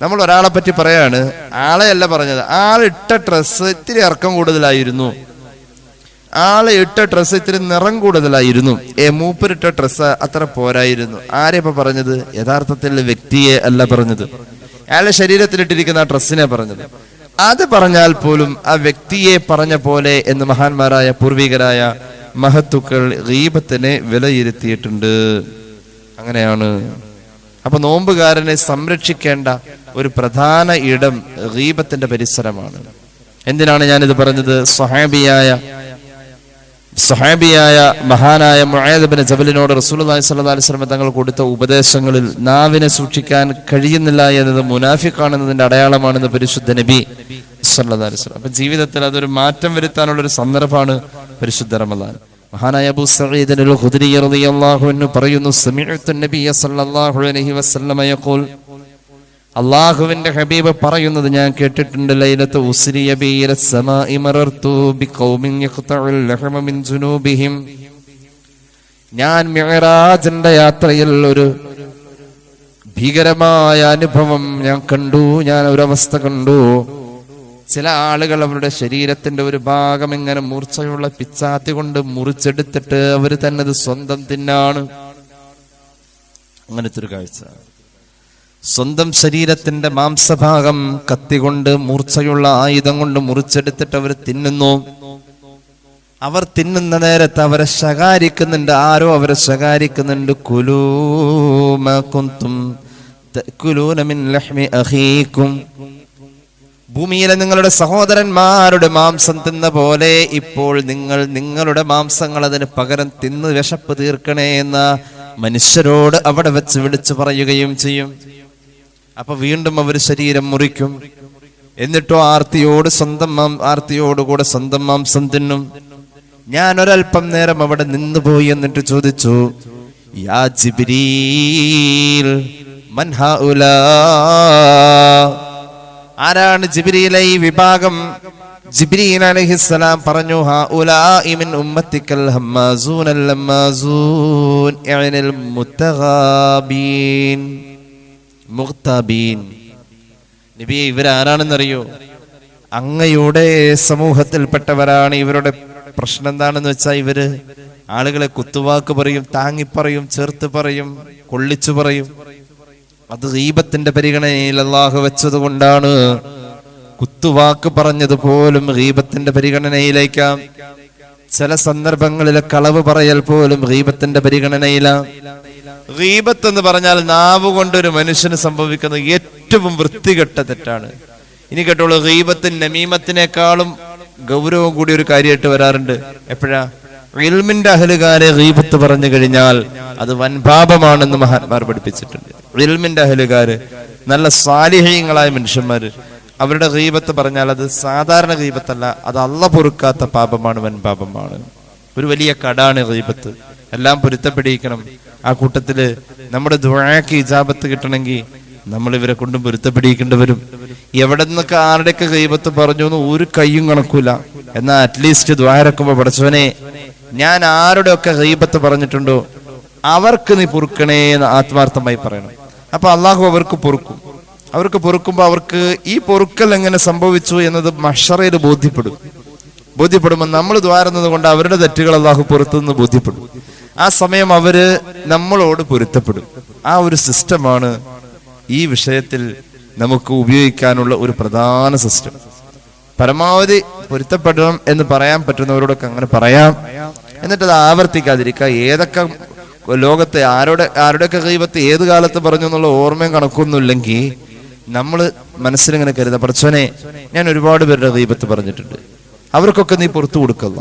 നമ്മൾ ഒരാളെ പറ്റി പറയാണ്, ആളെയല്ല പറഞ്ഞത്, ആളിട്ട ഡ്രസ്സ് ഇത്തിരി ഇറക്കം കൂടുതലായിരുന്നു, ആള് ഇട്ട ഡ്രസ്സ് ഇത്തിരി നിറം കൂടുതലായിരുന്നു, മൂപ്പരിട്ട ഡ്രസ്സ് അത്ര പോരായിരുന്നു. ആരെ ഇപ്പൊ പറഞ്ഞത്? യഥാർത്ഥത്തിൽ വ്യക്തിയെ അല്ല പറഞ്ഞത്, അയാളുടെ ശരീരത്തിലിട്ടിരിക്കുന്ന ആ ഡ്രസ്സിനെ പറഞ്ഞത്. അത് പറഞ്ഞാൽ പോലും ആ വ്യക്തിയെ പറഞ്ഞ പോലെ എന്ന് മഹാന്മാരായ പൂർവികരായ മഹത്തുക്കൾ ഗീബത്തിനെ വിലയിരുത്തിയിട്ടുണ്ട്. അങ്ങനെയാണ്. അപ്പൊ നോമ്പുകാരനെ സംരക്ഷിക്കേണ്ട ഒരു പ്രധാന ഇടം ഗീബത്തിന്റെ പരിസരമാണ്. എന്തിനാണ് ഞാനിത് പറഞ്ഞത്? സഹാബിയായ മഹാനായ മുആദ് ഇബ്നു ജബലിനോട് റസൂലുള്ളാഹി സ്വല്ലല്ലാഹു അലൈഹി വസല്ലം തങ്ങൾ കൊടുത്ത ഉപദേശങ്ങളിൽ നാവിനെ സൂക്ഷിക്കാൻ കഴിയുന്നില്ല എന്നത് മുനാഫിഖാണെന്നതിന്റെ അടയാളമാണെന്ന് പരിശുദ്ധ നബി സ്വല്ലല്ലാഹു അലൈഹി വസല്ലം. അപ്പൊ ജീവിതത്തിൽ അതൊരു മാറ്റം വരുത്താനുള്ള ഒരു സന്ദർഭമാണ് പരിശുദ്ധ റമളാൻ. മഹാനായ അബൂ സഈദ് അൽ ഖുദ്രി റളിയല്ലാഹു അൻഹു പറയുന്നു, സമിഅ്തു നബിയ സ്വല്ലല്ലാഹു അലൈഹി വസല്ലം യഖൂൽ, അല്ലാഹുവിന്റെ ഹബീബ് പറയുന്നത് ഞാൻ കേട്ടിട്ടുണ്ട്, ലൈലത്തു ഉസ്രിയ ബി ഇല സമാഇ മറർതു ബിഖൗമിൻ യഖ്തഉൽ ലഹമ മിൻ ജുനൂബിഹിം. ഞാൻ മിഅ്റാജിന്റെ യാത്രയിൽ ഒരു ഭീകരമായ അനുഭവം ഞാൻ കണ്ടു, ഞാൻ ഒരു അവസ്ഥ കണ്ടു. ചില ആളുകൾ അവരുടെ ശരീരത്തിന്റെ ഒരു ഭാഗം ഇങ്ങനെ മൂർച്ചയുള്ള പിച്ചാത്തി കൊണ്ട് മുറിച്ചെടുത്തിട്ട് അവർ തന്നെ അത് സ്വന്തം തിന്നാണ്. അങ്ങനത്തെ ഒരു കാഴ്ച. സ്വന്തം ശരീരത്തിന്റെ മാംസഭാഗം കത്തികൊണ്ട്, മൂർച്ചയുള്ള ആയുധം കൊണ്ട് മുറിച്ചെടുത്തിട്ട് അവർ തിന്നുന്നു. അവർ തിന്നുന്ന നേരത്ത് അവരെ ശകാരിക്കുന്നുണ്ട്, ആരോ അവരെ ശകാരിക്കുന്നുണ്ട്. കുലൂ മാ കുന്തും തഅകുലൂന മിൻ ലഹ്മി അഖീകും, ഭൂമിയിലെ നിങ്ങളുടെ സഹോദരന്മാരുടെ മാംസം തിന്ന പോലെ ഇപ്പോൾ നിങ്ങൾ നിങ്ങളുടെ മാംസങ്ങൾ അതിന് പകരം തിന്ന് വിശപ്പ് തീർക്കണേ എന്ന മനുഷ്യരോട് അവിടെ വെച്ച് വിളിച്ചു പറയുകയും ചെയ്യും. അപ്പൊ വീണ്ടും അവർ ശരീരം മുറിക്കും, എന്നിട്ടോ ആർത്തിയോടുകൂടെ സ്വന്തം മാംസം തിന്നും. ഞാൻ ഒരൽപ്പം നേരം അവിടെ നിന്നുപോയി, എന്നിട്ട് ചോദിച്ചു, യാ ജിബ്രീൽ മൻ ഹൗലാ, ആരാണ് ജിബ്രീലെ ഈ വിഭാഗം? ജിബ്രീൽ അലൈഹിസ്സലാം പറഞ്ഞു, ഹൗലാഇ മിൻ ഉമ്മത്തിക്കൽ ഹമ്മാസൂനൽ ലമ്മാസൂൻ യഅനിൽ മുത്തഗാബീൻ. മുഖ്താബീൻ. നബിയെ, ഇവരാരാണെന്നറിയോ? അങ്ങയുടെ സമൂഹത്തിൽപ്പെട്ടവരാണ്. ഇവരുടെ പ്രശ്നം എന്താണെന്ന് വെച്ചാൽ ഇവര് ആളുകളെ കുത്തുവാക്ക് പറയും, താങ്ങിപ്പറയും, ചേർത്ത് പറയും, കൊള്ളിച്ചു പറയും. അത് ഗീബത്തിന്റെ പരിഗണനയിൽ അല്ലാഹു വെച്ചത് കൊണ്ടാണ്. കുത്തുവാക്ക് പറഞ്ഞത് പോലും ഗീബത്തിന്റെ പരിഗണനയിലേക്കാം. ചില സന്ദർഭങ്ങളിലെ കളവ് പറയൽ പോലും ഗീബത്തിന്റെ പരിഗണനയിലാണ്. ഗീബത്ത് എന്ന് പറഞ്ഞാൽ നാവ് കൊണ്ടൊരു മനുഷ്യന് സംഭവിക്കുന്ന ഏറ്റവും വൃത്തികെട്ട തെറ്റാണ്. ഇനി കേട്ടോളൂ, ഗീബത്തിന് നമീമത്തിനേക്കാളും ഗൗരവം കൂടി ഒരു കാര്യമായിട്ട് വരാറുണ്ട്. എപ്പോഴാ? ഇൽമിന്റെ അഹലുകാരെ ഗീബത്ത് പറഞ്ഞു കഴിഞ്ഞാൽ അത് വൻപാപമാണെന്ന് മഹാന്മാർ പഠിപ്പിച്ചിട്ടുണ്ട്. ഇൽമിന്റെ അഹലുകാര്, നല്ല സാലിഹീങ്ങളായ മനുഷ്യന്മാര്, അവരുടെ ഗീബത്ത് പറഞ്ഞാൽ അത് സാധാരണ ഗീബത്തല്ല, അത് അള്ളാഹ് പൊറുക്കാത്ത പാപമാണ്, വൻപാപമാണ്. ഒരു വലിയ കടാണ് ഗീബത്ത്. എല്ലാം പൊരുത്തപ്പെടിയിക്കണം. ആ കൂട്ടത്തില് നമ്മുടെ ദുആക്ക് ഇജാബത്ത് കിട്ടണമെങ്കിൽ നമ്മൾ ഇവരെ കൊണ്ടും പൊരുത്തപ്പെടിയിക്കേണ്ടി വരും. എവിടെ നിന്നൊക്കെ ആരുടെയൊക്കെ ഗീബത്ത് പറഞ്ഞു എന്ന് ഒരു കയ്യും കണക്കൂല. എന്നാൽ അറ്റ്ലീസ്റ്റ് ദുആ ഇറക്കുമ്പോ, പടച്ചവനെ, ഞാൻ ആരുടെയൊക്കെ ഗീബത്ത് പറഞ്ഞിട്ടുണ്ടോ അവർക്ക് നീ പൊറുക്കണേ എന്ന് ആത്മാർത്ഥമായി പറയണം. അപ്പൊ അള്ളാഹു അവർക്ക് പൊറുക്കും. അവർക്ക് പൊറുക്കുമ്പോൾ അവർക്ക് ഈ പൊറുക്കൽ എങ്ങനെ സംഭവിച്ചു എന്നത് മഹ്ശറയിൽ ബോധ്യപ്പെടുമ്പോൾ നമ്മൾ ദ്വാരുന്നത് കൊണ്ട് അവരുടെ തെറ്റുകൾ അള്ളാഹു പുറത്തുനിന്ന് ബോധ്യപ്പെടും. ആ സമയം അവര് നമ്മളോട് പൊരുത്തപ്പെടും. ആ ഒരു സിസ്റ്റമാണ് ഈ വിഷയത്തിൽ നമുക്ക് ഉപയോഗിക്കാനുള്ള ഒരു പ്രധാന സിസ്റ്റം. പരമാവധി പൊരുത്തപ്പെടണം എന്ന് പറയാൻ പറ്റുന്നവരോടൊക്കെ അങ്ങനെ പറയാം. എന്നിട്ടത് ആവർത്തിക്കാതിരിക്കുക. ഏതൊക്കെ ലോകത്തെ ആരുടെയൊക്കെ ഗീബത്ത് ഏത് കാലത്ത് പറഞ്ഞു എന്നുള്ള ഓർമ്മയും കണക്കൊന്നുമില്ലെങ്കിൽ നമ്മൾ മനസ്സിലിങ്ങനെ കരുതാം, പടച്ചോനെ, ഞാൻ ഒരുപാട് പേരുടെ ഗീബത്ത് പറഞ്ഞിട്ടുണ്ട്, അവർക്കൊക്കെ നീ പുറത്തു കൊടുക്കല്ല,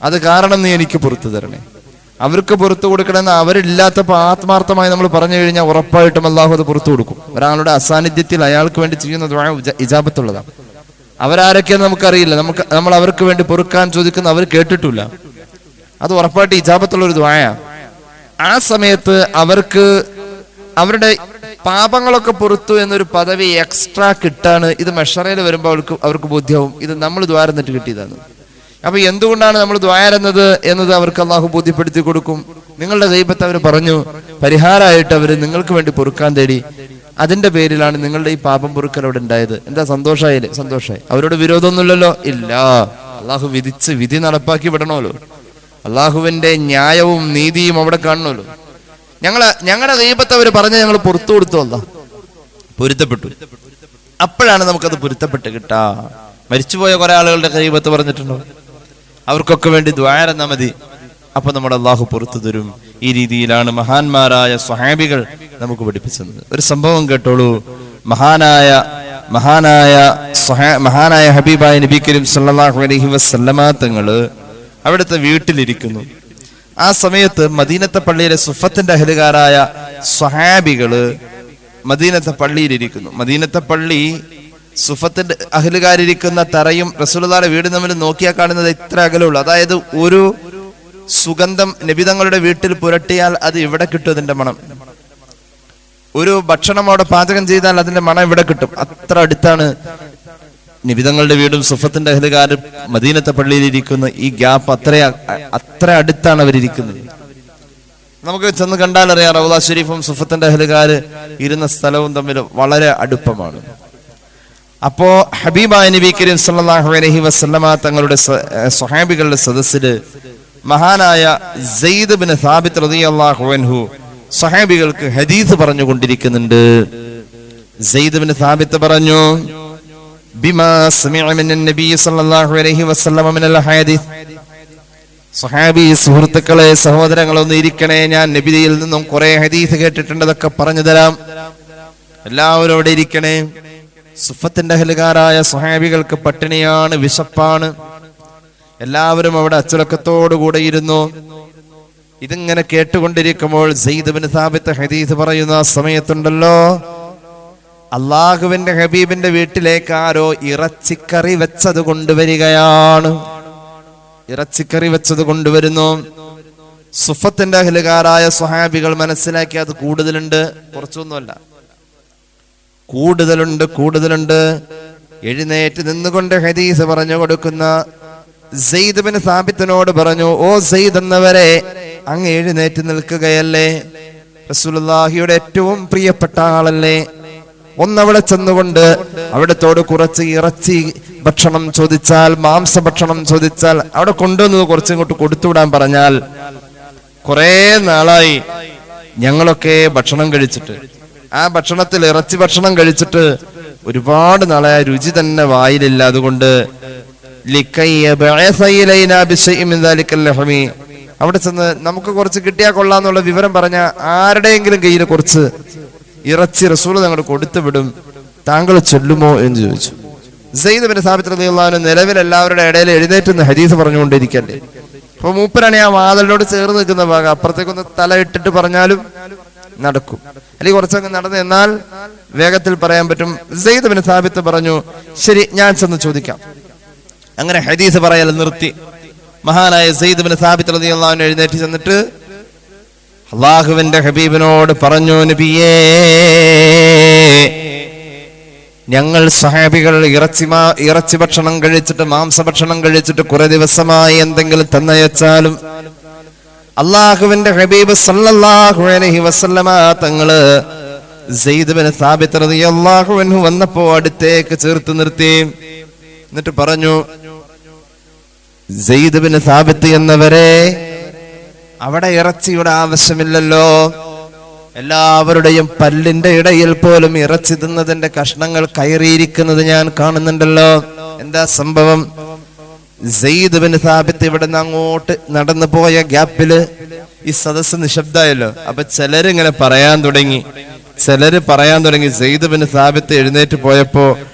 അത് കാരണം നീ എനിക്ക് പുറത്തു തരണേ. അവർക്ക് പുറത്തു കൊടുക്കണമെന്ന് അവരില്ലാത്തപ്പോൾ ആത്മാർത്ഥമായി നമ്മൾ പറഞ്ഞു കഴിഞ്ഞാൽ ഉറപ്പായിട്ടും അല്ലാഹു അത് പുറത്തു കൊടുക്കും. ഒരാളുടെ അസാന്നിധ്യത്തിൽ അയാൾക്ക് വേണ്ടി ചെയ്യുന്ന ദുആ ഇജാബത്തുള്ളതാണ്. അവരാരൊക്കെയെന്ന് നമുക്കറിയില്ല. നമ്മൾ അവർക്ക് വേണ്ടി പൊറുക്കാൻ ചോദിക്കുന്ന അവർ കേട്ടിട്ടില്ല. അത് ഉറപ്പായിട്ട് ഇജാബത്തുള്ള ഒരു ദുആയാണ്. ആ സമയത്ത് അവർക്ക് അവരുടെ പാപങ്ങളൊക്കെ പുറത്തു എന്നൊരു പദവി എക്സ്ട്രാ കിട്ടാണ്. ഇത് മഹ്ശറയിൽ വരുമ്പോൾ അവർക്ക് ബോധ്യവും ഇത് നമ്മൾ ദ്വാരന്നിട്ട് കിട്ടിയതാണ്. അപ്പൊ എന്തുകൊണ്ടാണ് നമ്മൾ ദ്വാരുന്നത് എന്നത് അവർക്ക് അല്ലാഹു ബോധ്യപ്പെടുത്തി കൊടുക്കും. നിങ്ങളുടെ ഗീബത്ത് അവർ പറഞ്ഞു, പരിഹാരമായിട്ട് അവർ നിങ്ങൾക്ക് വേണ്ടി പൊറുക്കാൻ തേടി. അതിന്റെ പേരിലാണ് നിങ്ങളുടെ ഈ പാപം പൊറുക്കൽ അവിടെ ഉണ്ടായത്. എന്താ, സന്തോഷമായില്ലേ? സന്തോഷമായി. അവരോട് വിരോധമൊന്നുമില്ലല്ലോ? ഇല്ല. അല്ലാഹു വിധിച്ച് വിധി നടപ്പാക്കി വിടണമല്ലോ. അള്ളാഹുവിന്റെ ന്യായവും നീതിയും അവിടെ കാണണമല്ലോ. ഞങ്ങളുടെ ഗീബത്ത് അവർ പറഞ്ഞ് ഞങ്ങൾ പുറത്തു കൊടുത്തു, അല്ലാ പൊരുത്തപ്പെട്ടു. അപ്പോഴാണ് നമുക്കത് പൊരുത്തപ്പെട്ട് കിട്ടാ. മരിച്ചുപോയ കുറെ ആളുകളുടെ ഗീബത്ത് പറഞ്ഞിട്ടുണ്ടോ? അവർക്കൊക്കെ വേണ്ടി ദുആ മതി, അപ്പൊ നമ്മുടെ അള്ളാഹു പുറത്തു തരും. ഈ രീതിയിലാണ് മഹാന്മാരായ സ്വഹാബികൾ നമുക്ക് പഠിപ്പിച്ചത്. ഒരു സംഭവം കേട്ടോളൂ. മഹാനായ ഹബീബായ നബി കരീം സല്ലല്ലാഹു അലൈഹി വസല്ലമ തങ്ങള് അവിടുത്തെ വീട്ടിലിരിക്കുന്നു. ആ സമയത്ത് മദീനത്തെ പള്ളിയിലെ സുഫത്തിന്റെ അഹലുകാരായ സ്വഹാബികള് മദീനത്തെ പള്ളിയിലിരിക്കുന്നു. മദീനത്തെ പള്ളി സുഫത്തിന്റെ അഹലുകാരിരിക്കുന്ന തറയും റസൂലുള്ളാഹിയുടെ വീട് തമ്മിൽ നോക്കിയാൽ കാണുന്നത് ഇത്ര അകലുള്ളൂ. അതായത് ഒരു സുഗന്ധം നബിതങ്ങളുടെ വീട്ടിൽ പുരട്ടിയാൽ അത് ഇവിടെ കിട്ടും. അതിന്റെ മണം, ഒരു ഭക്ഷണം അവിടെ പാചകം ചെയ്താൽ അതിന്റെ മണം ഇവിടെ കിട്ടും. അത്ര അടുത്താണ് നിബിതങ്ങളുടെ വീടും സുഫത്തിന്റെ അഹലുകാരും മദീനത്തെ പള്ളിയിലിരിക്കുന്ന ഈ ഗ്യാപ്പ് അത്ര അടുത്താണ് അവരിയ്ക്കുന്നത്. നമുക്ക് ചെന്ന് കണ്ടാൽ അറിയാം, റൗള ഷരീഫും സുഫത്തിന്റെ അഹലുകാര് ഇരുന്ന സ്ഥലവും തമ്മിൽ വളരെ അടുപ്പമാണ്. അപ്പോ ഹബീബായ നബി കരീം സല്ലല്ലാഹു അലൈഹി വസല്ലമ തങ്ങളുടെ സ്വഹാബികളുടെ സദസ്സില് മഹാനായ സെയ്ദ് ബിൻ സാബിത്ത് റളിയല്ലാഹു അൻഹു സ്വഹാബികൾക്ക് ഹദീസ് പറഞ്ഞുകൊണ്ടിരിക്കുന്നുണ്ട്. സെയ്ദ് ബിൻ സാബിത്ത് പറഞ്ഞു, ബിമാ സമിഅ മിനൻ നബി സല്ലല്ലാഹു അലൈഹി വസല്ലമ മിനൽ ഹദീസ്. സ്വഹാബി സുഹൃത്തുക്കളെ, സഹോദരങ്ങളൊന്ന് ഇരിക്കണേ, ഞാൻ നബിയിൽ നിന്നും കുറെ ഹദീസ് കേട്ടിട്ടുണ്ട്, അതൊക്കെ പറഞ്ഞു തരാം. എല്ലാവരും അവിടെ ഇരിക്കണേ. സുഫത്തിന്റെ അഹലുകാരായ സ്വഹാബികൾക്ക് പട്ടിണിയാണ്, വിശപ്പാണ്. എല്ലാവരും അവിടെ അച്ചടക്കത്തോടുകൂടെ ഇരുന്നു. ഇതിങ്ങനെ കേട്ടുകൊണ്ടിരിക്കുമ്പോൾ സെയ്ദ് ബിൻ സാബിത്ത് ഹദീസ് പറയുന്ന സമയത്തുണ്ടല്ലോ, അള്ളാഹുവിന്റെ ഹബീബിന്റെ വീട്ടിലേക്ക് ആരോ ഇറച്ചിക്കറി വെച്ചത് കൊണ്ടുവരികയാണ്. ഇറച്ചിക്കറി വെച്ചത് കൊണ്ടുവരുന്നു. സുഫത്തിന്റെ അഹലുകാരായ സ്വഹാബികൾ മനസ്സിലാക്കി അത് കൂടുതലുണ്ട്, കുറച്ചൊന്നുമല്ല, കൂടുതലുണ്ട്. എഴുന്നേറ്റ് നിന്നുകൊണ്ട് ഹദീസ് പറഞ്ഞു കൊടുക്കുന്ന സെയ്ദ് ബിൻ സാബിത്തിനോട് പറഞ്ഞു, ഓ സെയ്ദ് എന്നവരെ, അങ്ങ് എഴുന്നേറ്റ് നിൽക്കുകയല്ലേ? റസൂലുള്ളാഹിയുടെ ഏറ്റവും പ്രിയപ്പെട്ട ആളല്ലേ? ഒന്നവിടെ ചെന്നുകൊണ്ട് അവിടത്തോട് കുറച്ച് ഇറച്ചി ഭക്ഷണം ചോദിച്ചാൽ, മാംസഭക്ഷണം ചോദിച്ചാൽ അവിടെ കൊണ്ടുവന്നത് കുറച്ചിങ്ങോട്ട് കൊടുത്തുവിടാൻ പറഞ്ഞാൽ, കുറെ നാളായി ഞങ്ങളൊക്കെ ഭക്ഷണം കഴിച്ചിട്ട്, ആ ഭക്ഷണത്തിൽ ഇറച്ചി ഭക്ഷണം കഴിച്ചിട്ട് ഒരുപാട് നാളായ രുചി തന്നെ വായിലില്ല, അതുകൊണ്ട് അവിടെ ചെന്ന് നമുക്ക് കുറച്ച് കിട്ടിയാൽ കൊള്ളാന്നുള്ള വിവരം പറഞ്ഞ ആരുടെയെങ്കിലും കയ്യിൽ കുറച്ച് ഇറച്ചി റസൂൽ ഞങ്ങൾ കൊടുത്തു വിടും, താങ്കൾ ചൊല്ലുമോ എന്ന് ചോദിച്ചു. സെയ്ദ് ബിൻ സാബിത്ത് റളിയല്ലാഹു അൻഹു നിലവിൽ എല്ലാവരുടെ ഇടയിൽ എഴുന്നേറ്റ് ഹദീസ് പറഞ്ഞുകൊണ്ടിരിക്കല്ലേ. അപ്പൊ മൂപ്പരാണ് ആ വാതിലിനോട് ചേർന്ന് നിൽക്കുന്ന ഭാഗം, അപ്പുറത്തേക്കൊന്ന് തല ഇട്ടിട്ട് പറഞ്ഞാലും നടക്കും, അല്ലെങ്കിൽ കുറച്ചങ്ങ് നടന്ന് എന്നാൽ വേഗത്തിൽ പറയാൻ പറ്റും. സെയ്ദ് ബിൻ സാബിത്ത് പറഞ്ഞു, ശരി ഞാൻ ചെന്ന് ചോദിക്കാം. അങ്ങനെ ഹദീസ് പറയൽ നിർത്തി. മഹാനായ സെയ്ദ് ബിൻ സാബിത്ത് റളിയല്ലാഹു അൻഹു എഴുന്നേറ്റ് ചെന്നിട്ട് അള്ളാഹുവിന്റെ ഹബീബിനോട് പറഞ്ഞു, നബിയേ, ഞങ്ങൾ സ്വഹാബികൾ ഇറച്ചി ഭക്ഷണം കഴിച്ചിട്ട്, മാംസഭക്ഷണം കഴിച്ചിട്ട് കുറെ ദിവസമായി എന്തെങ്കിലും തന്നയച്ചാലും അള്ളാഹുവിന്റെ ഹബീബ് സല്ലല്ലാഹു അലൈഹി വസല്ലമ തങ്ങള് സെയ്ദ് ബിൻ സാബിത്ത് റളിയല്ലാഹു അൻഹു വന്നപ്പോ അടുത്തേക്ക് ചേർത്ത് നിർത്തി. എന്നിട്ട് പറഞ്ഞു, സെയ്ദ് ബിൻ സാബിത്ത് എന്നവരെ, അവിടെ ഇറച്ചിയുടെ ആവശ്യമില്ലല്ലോ, എല്ലാവരുടെയും പല്ലിന്റെ ഇടയിൽ പോലും ഇറച്ചി തിന്നതിന്റെ കഷ്ണങ്ങൾ കയറിയിരിക്കുന്നത് ഞാൻ കാണുന്നുണ്ടല്ലോ. എന്താ സംഭവം? സെയ്ദ് ബിൻ സാബിത്ത് ഇവിടെ നിന്ന് അങ്ങോട്ട് നടന്നു പോയ ഗ്യാപ്പില് ഈ സദസ്സ് നിശബ്ദമായല്ലോ. അപ്പൊ ചിലരിങ്ങനെ പറയാൻ തുടങ്ങി. സെയ്ദ് ബിൻ സാബിത്ത് എഴുന്നേറ്റ് പോയപ്പോ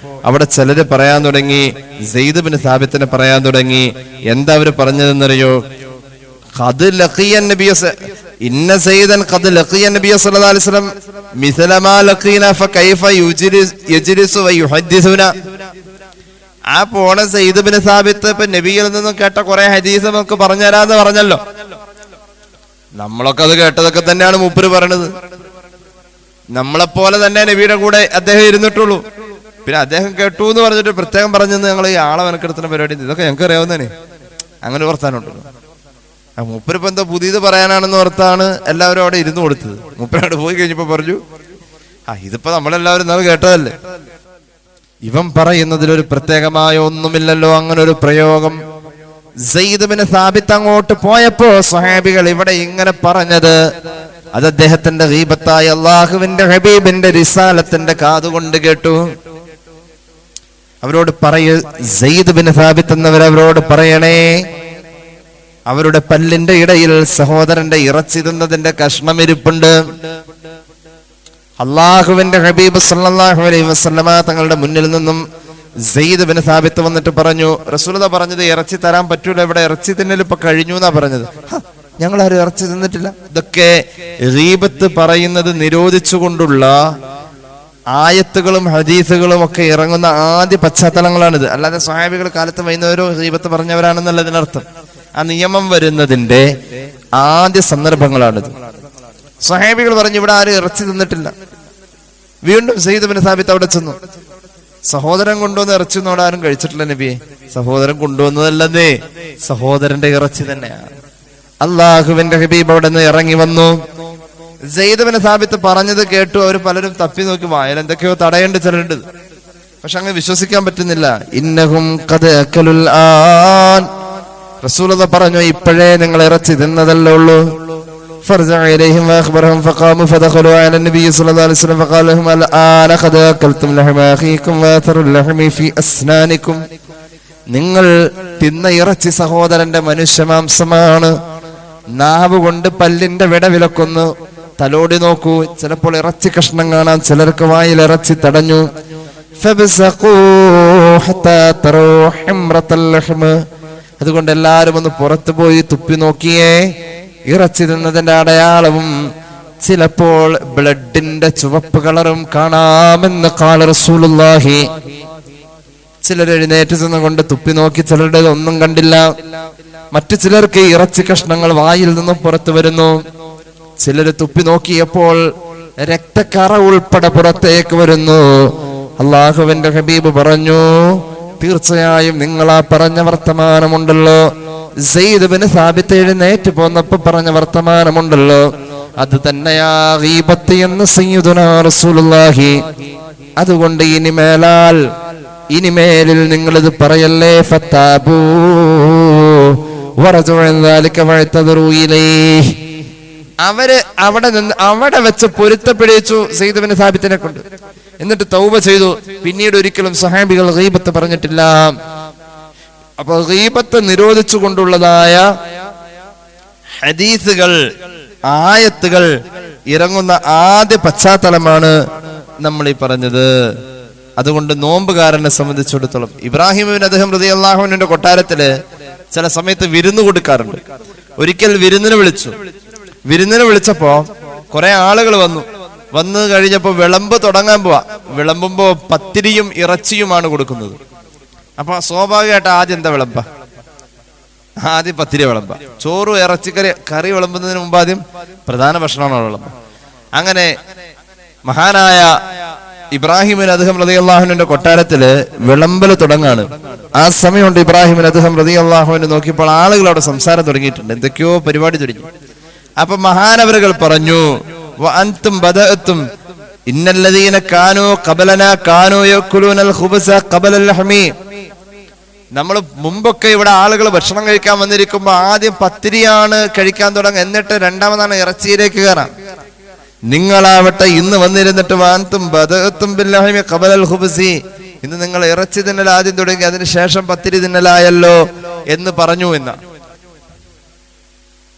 അവിടെ ചിലര് പറയാൻ തുടങ്ങി, സെയ്ദ് ബിൻ സാബിത്തിനെ പറയാൻ തുടങ്ങി. എന്താ അവര് പറഞ്ഞതെന്നറിയോ? ഇന്ന സയ്യിദൻ ഖദ് ലഖിയ നബിയ സല്ലല്ലാഹു അലൈഹി വസല്ലം മിസ്ല മാ ലഖീന ഫകൈഫ യജ്ലിസു വയുഹദ്ദിസുന. ആ പോണ സെയ്ദ് ബിൻ സാബിത്ത് ഇപ്പൊ നബിയിൽ നിന്നും കേട്ട കുറെ ഹദീസ് നമുക്ക് പറഞ്ഞു തരാന്ന് പറഞ്ഞല്ലോ. നമ്മളൊക്കെ അത് കേട്ടതൊക്കെ തന്നെയാണ് മൂപ്പര് പറയണത്. നമ്മളെപ്പോലെ തന്നെ നബിയുടെ കൂടെ അദ്ദേഹം ഇരുന്നിട്ടുള്ളൂ. പിന്നെ അദ്ദേഹം കേട്ടു എന്ന് പറഞ്ഞിട്ട് പ്രത്യേകം പറഞ്ഞെന്ന് ഞങ്ങൾ ഈ ആളെ മെനക്കെടുത്തുന്ന പരിപാടി, ഇതൊക്കെ ഞങ്ങൾക്ക് അറിയാവുന്നതന്നെ. അങ്ങനെ വർത്താനുണ്ടല്ലോ. മൂപ്പരിപ്പോ എന്തോ പുതിയത് പറയാനാണെന്ന് ഓർത്താണ് എല്ലാവരും അവിടെ ഇരുന്ന് കൊടുത്തത്. മൂപ്പരവിടെ പോയി കഴിഞ്ഞപ്പോ പറഞ്ഞു, ഇതിപ്പോ നമ്മളെല്ലാവരും നാളെ കേട്ടതല്ലേ. ഇവൻ പറയുന്നതിലൊരു പ്രത്യേകമായ ഒന്നുമില്ലല്ലോ, അങ്ങനെ ഒരു പ്രയോഗം. സെയ്ദ് ബിൻ സാബിത്ത് അങ്ങോട്ട് പോയപ്പോ സ്വഹാബികൾ ഇവിടെ ഇങ്ങനെ പറഞ്ഞത് അത് അദ്ദേഹത്തിന്റെ ഗീബത്തായ അള്ളാഹുവിന്റെ ഹബീബിന്റെ റിസാലത്തിന്റെ കാതുകൊണ്ട് കേട്ടു. അവരോട് സെയ്ദ് ബിൻ സാബിത്ത് എന്നവരവരോട് പറയണേ, അവരുടെ പല്ലിന്റെ ഇടയിൽ സഹോദരന്റെ ഇറച്ചി തിന്നതിന്റെ കഷ്ണം ഇരിപ്പുണ്ട്. അള്ളാഹുവിന്റെ ഹബീബ് സല്ലല്ലാഹു അലൈഹി വസല്ലമ തങ്ങളുടെ മുന്നിൽ നിന്നും സെയ്ദ് ബിൻ സാബിത്ത് വന്നിട്ട് പറഞ്ഞു, റസൂലുള്ളാഹി പറഞ്ഞത് ഇറച്ചി തരാൻ പറ്റൂല, ഇവിടെ ഇറച്ചി തിന്നൽ ഇപ്പൊ കഴിഞ്ഞു എന്നാ പറഞ്ഞത്. ഞങ്ങൾ ആരും ഇറച്ചി തിന്നിട്ടില്ല. ഇതൊക്കെ ഗീബത്ത് പറയുന്നത് നിരോധിച്ചുകൊണ്ടുള്ള ആയത്തുകളും ഹദീസുകളും ഒക്കെ ഇറങ്ങുന്ന ആദ്യ പശ്ചാത്തലങ്ങളാണിത്. അല്ലാതെ സ്വഹാബികൾ കാലത്ത് വൈകുന്നവരോ ഗീബത്ത് പറഞ്ഞവരാണെന്നുള്ളതിനർത്ഥം. ആ നിയമം വരുന്നതിന്റെ ആദ്യ സന്ദർഭങ്ങളാണിത്. സ്വഹാബികൾ പറഞ്ഞു, ഇവിടെ ആരും ഇറച്ചി തിന്നിട്ടില്ല. വീണ്ടും സെയ്ദ് ബിൻ സാബിത്ത് അവിടെ ചെന്നു. സഹോദരൻ കൊണ്ടുവന്ന ഇറച്ചി ഒന്നും അവിടെ ആരും കഴിച്ചിട്ടില്ല നബിയെ. സഹോദരൻ കൊണ്ടുവന്നതല്ലേ, സഹോദരന്റെ ഇറച്ചി തന്നെയാണ്. അള്ളാഹുവിന്റെ ഹബീബ് അവിടെ നിന്ന് ഇറങ്ങി വന്നു. സെയ്ദ് ബിൻ സാബിത്ത് പറഞ്ഞത് കേട്ടു. അവർ പലരും തപ്പി നോക്കി, വായന എന്തൊക്കെയോ തടയേണ്ട ചിലരുണ്ട്. പക്ഷെ അങ്ങ് വിശ്വസിക്കാൻ പറ്റുന്നില്ല. ഇന്നഹും ഖദ് അകലുൽ ആൻ, റസൂലുള്ളാഹി പറഞ്ഞു, ഇപ്പോഴേ നിങ്ങൾ ഇറച്ചി തിന്നതല്ലേ ഉള്ളൂ. فرجع إليهم وأخبرهم فقاموا فدخلوا على النبي صلى الله عليه وسلم فقال لهم الآن قد أكلتم لحم أخيكم وأثر اللحم في أسنانكم. നിങ്ങൾ തിന്ന ഇറച്ചി സഹോദരന്റെ മനുഷ്യമാംസമാണ്. നാവ് കൊണ്ട് പല്ലിന്റെ വിടവിലക്കൊന്ന് തലോടി നോക്കൂ, ചിലപ്പോൾ ഇറച്ചി കഷ്ണം കാണാം. ചിലർക്ക് വായിൽ ഇറച്ചി തടഞ്ഞു. അതുകൊണ്ട് എല്ലാരും ഒന്ന് പുറത്തു പോയി തുപ്പി നോക്കിയേ. ഇറച്ചി തിന്നതിന്റെ അടയാളവും ചിലപ്പോൾ ബ്ലഡിന്റെ ചുവപ്പ് കളറും കാണാമെന്ന് ഖാല റസൂലുള്ളാഹി. ചിലർ എഴുന്നേറ്റ് നിന്നുകൊണ്ട് തുപ്പി നോക്കി, ചിലരുടെ ഒന്നും കണ്ടില്ല. മറ്റു ചിലർക്ക് ഇറച്ചി കഷ്ണങ്ങൾ വായിൽ നിന്നും പുറത്തു വരുന്നു. ചിലര് തുപ്പി നോക്കിയപ്പോൾ രക്തക്കറ ഉൾപ്പെടെ പുറത്തേക്ക് വരുന്നു. അള്ളാഹുവിന്റെ ഹബീബ് പറഞ്ഞു, തീർച്ചയായും നിങ്ങൾ ആ പറഞ്ഞ വർത്തമാനമുണ്ടല്ലോ, സെയ്ദ് ബിൻ സാബിത്ത് എഴുന്നേറ്റ് പോന്നപ്പോ പറഞ്ഞ വർത്തമാനമുണ്ടല്ലോ, അത് തന്നെയാ ഗീബത്ത് എന്ന് സയ്യിദുനാ റസൂലുള്ളാഹി. അതുകൊണ്ട് ഇനിമേലിൽ നിങ്ങളിത് പറയല്ലേ. ഫത്താബൂ വറജു അൻ ദാലിക വഅതദറു ഇലൈഹി. അവര് അവിടെ വെച്ച് പൊരുത്തപ്പെടിച്ചു സെയ്ദ് ഇബ്നു സാബിത്തിനെ കൊണ്ട്. എന്നിട്ട് തൗബ ചെയ്തു. പിന്നീട് ഒരിക്കലും സ്വഹാബികൾ ഗീബത്ത് പറഞ്ഞിട്ടില്ല. അപ്പോൾ ഗീബത്ത് നിരോധിച്ചു കൊണ്ടുള്ളതായ ഹദീസുകൾ, ആയത്തുകൾ ഇറങ്ങുന്ന ആദ്യ പശ്ചാത്തലമാണ് നമ്മൾ ഈ പറഞ്ഞത്. അതുകൊണ്ട് നോമ്പുകാരനെ സംബന്ധിച്ചിടത്തോളം ഇബ്രാഹിം ഇബ്നു അദ്ഹം റളിയല്ലാഹു അൻഹുവിന്റെ കൊട്ടാരത്തില് ചില സമയത്ത് വിരുന്ന് കൊടുക്കാറുണ്ട്. ഒരിക്കൽ വിരുന്നിന് വിളിച്ചപ്പോ കുറെ ആളുകൾ വന്നു കഴിഞ്ഞപ്പോ വിളമ്പ് തുടങ്ങാൻ പോവാ. വിളമ്പുമ്പോ പത്തിരിയും ഇറച്ചിയുമാണ് കൊടുക്കുന്നത്. അപ്പൊ സ്വാഭാവികമായിട്ട് ആദ്യം എന്താ വിളമ്പ? ആദ്യം പത്തിരി വിളമ്പ. ചോറും കറി വിളമ്പുന്നതിന് മുമ്പ് ആദ്യം പ്രധാന ഭക്ഷണമാണ് വിളമ്പ. അങ്ങനെ മഹാനായ ഇബ്രാഹിം ഇബ്നു അദ്ഹം റളിയല്ലാഹു അൻഹുവിന്റെ കൊട്ടാരത്തില് വിളമ്പല് തുടങ്ങാണ്. ആ സമയം കൊണ്ട് ഇബ്രാഹിം ഇബ്നു അദ്ഹം റളിയല്ലാഹു അൻഹു നോക്കിയപ്പോൾ ആളുകൾ അവിടെ സംസാരം തുടങ്ങിയിട്ടുണ്ട്. എന്തൊക്കെയോ പരിപാടി തുടങ്ങി. അപ്പൊ മഹാനവറുകൾ പറഞ്ഞു, വഅൻതും ബദഅതും ഇന്നല്ലദീന കാനൂ ഖബലനാ കാനൂ യഅകുലൂനൽ ഖുബ്സ ഖബലൽ ലഹ്മി. നമ്മൾ മുമ്പൊക്കെ ഇവിടെ ആളുകൾ ഭക്ഷണം കഴിക്കാൻ വന്നിരിക്കുമ്പോ ആദ്യം പത്തിരിയാണ് കഴിക്കാൻ തുടങ്ങുക, എന്നിട്ട് രണ്ടാമതാണ് ഇറച്ചിയിലേക്ക് കയറാം. നിങ്ങളാവട്ടെ ഇന്ന് വന്നിരുന്നിട്ട് വഅൻതും ബദഅതും ബിൽ ലഹ്മി ഖബലൽ ഖുബ്സി, ഇന്ന് നിങ്ങൾ ഇറച്ചി തിന്നൽ ആദ്യം തുടങ്ങി, അതിനുശേഷം പത്തിരി തിന്നലായല്ലോ എന്ന് പറഞ്ഞു എന്നാ.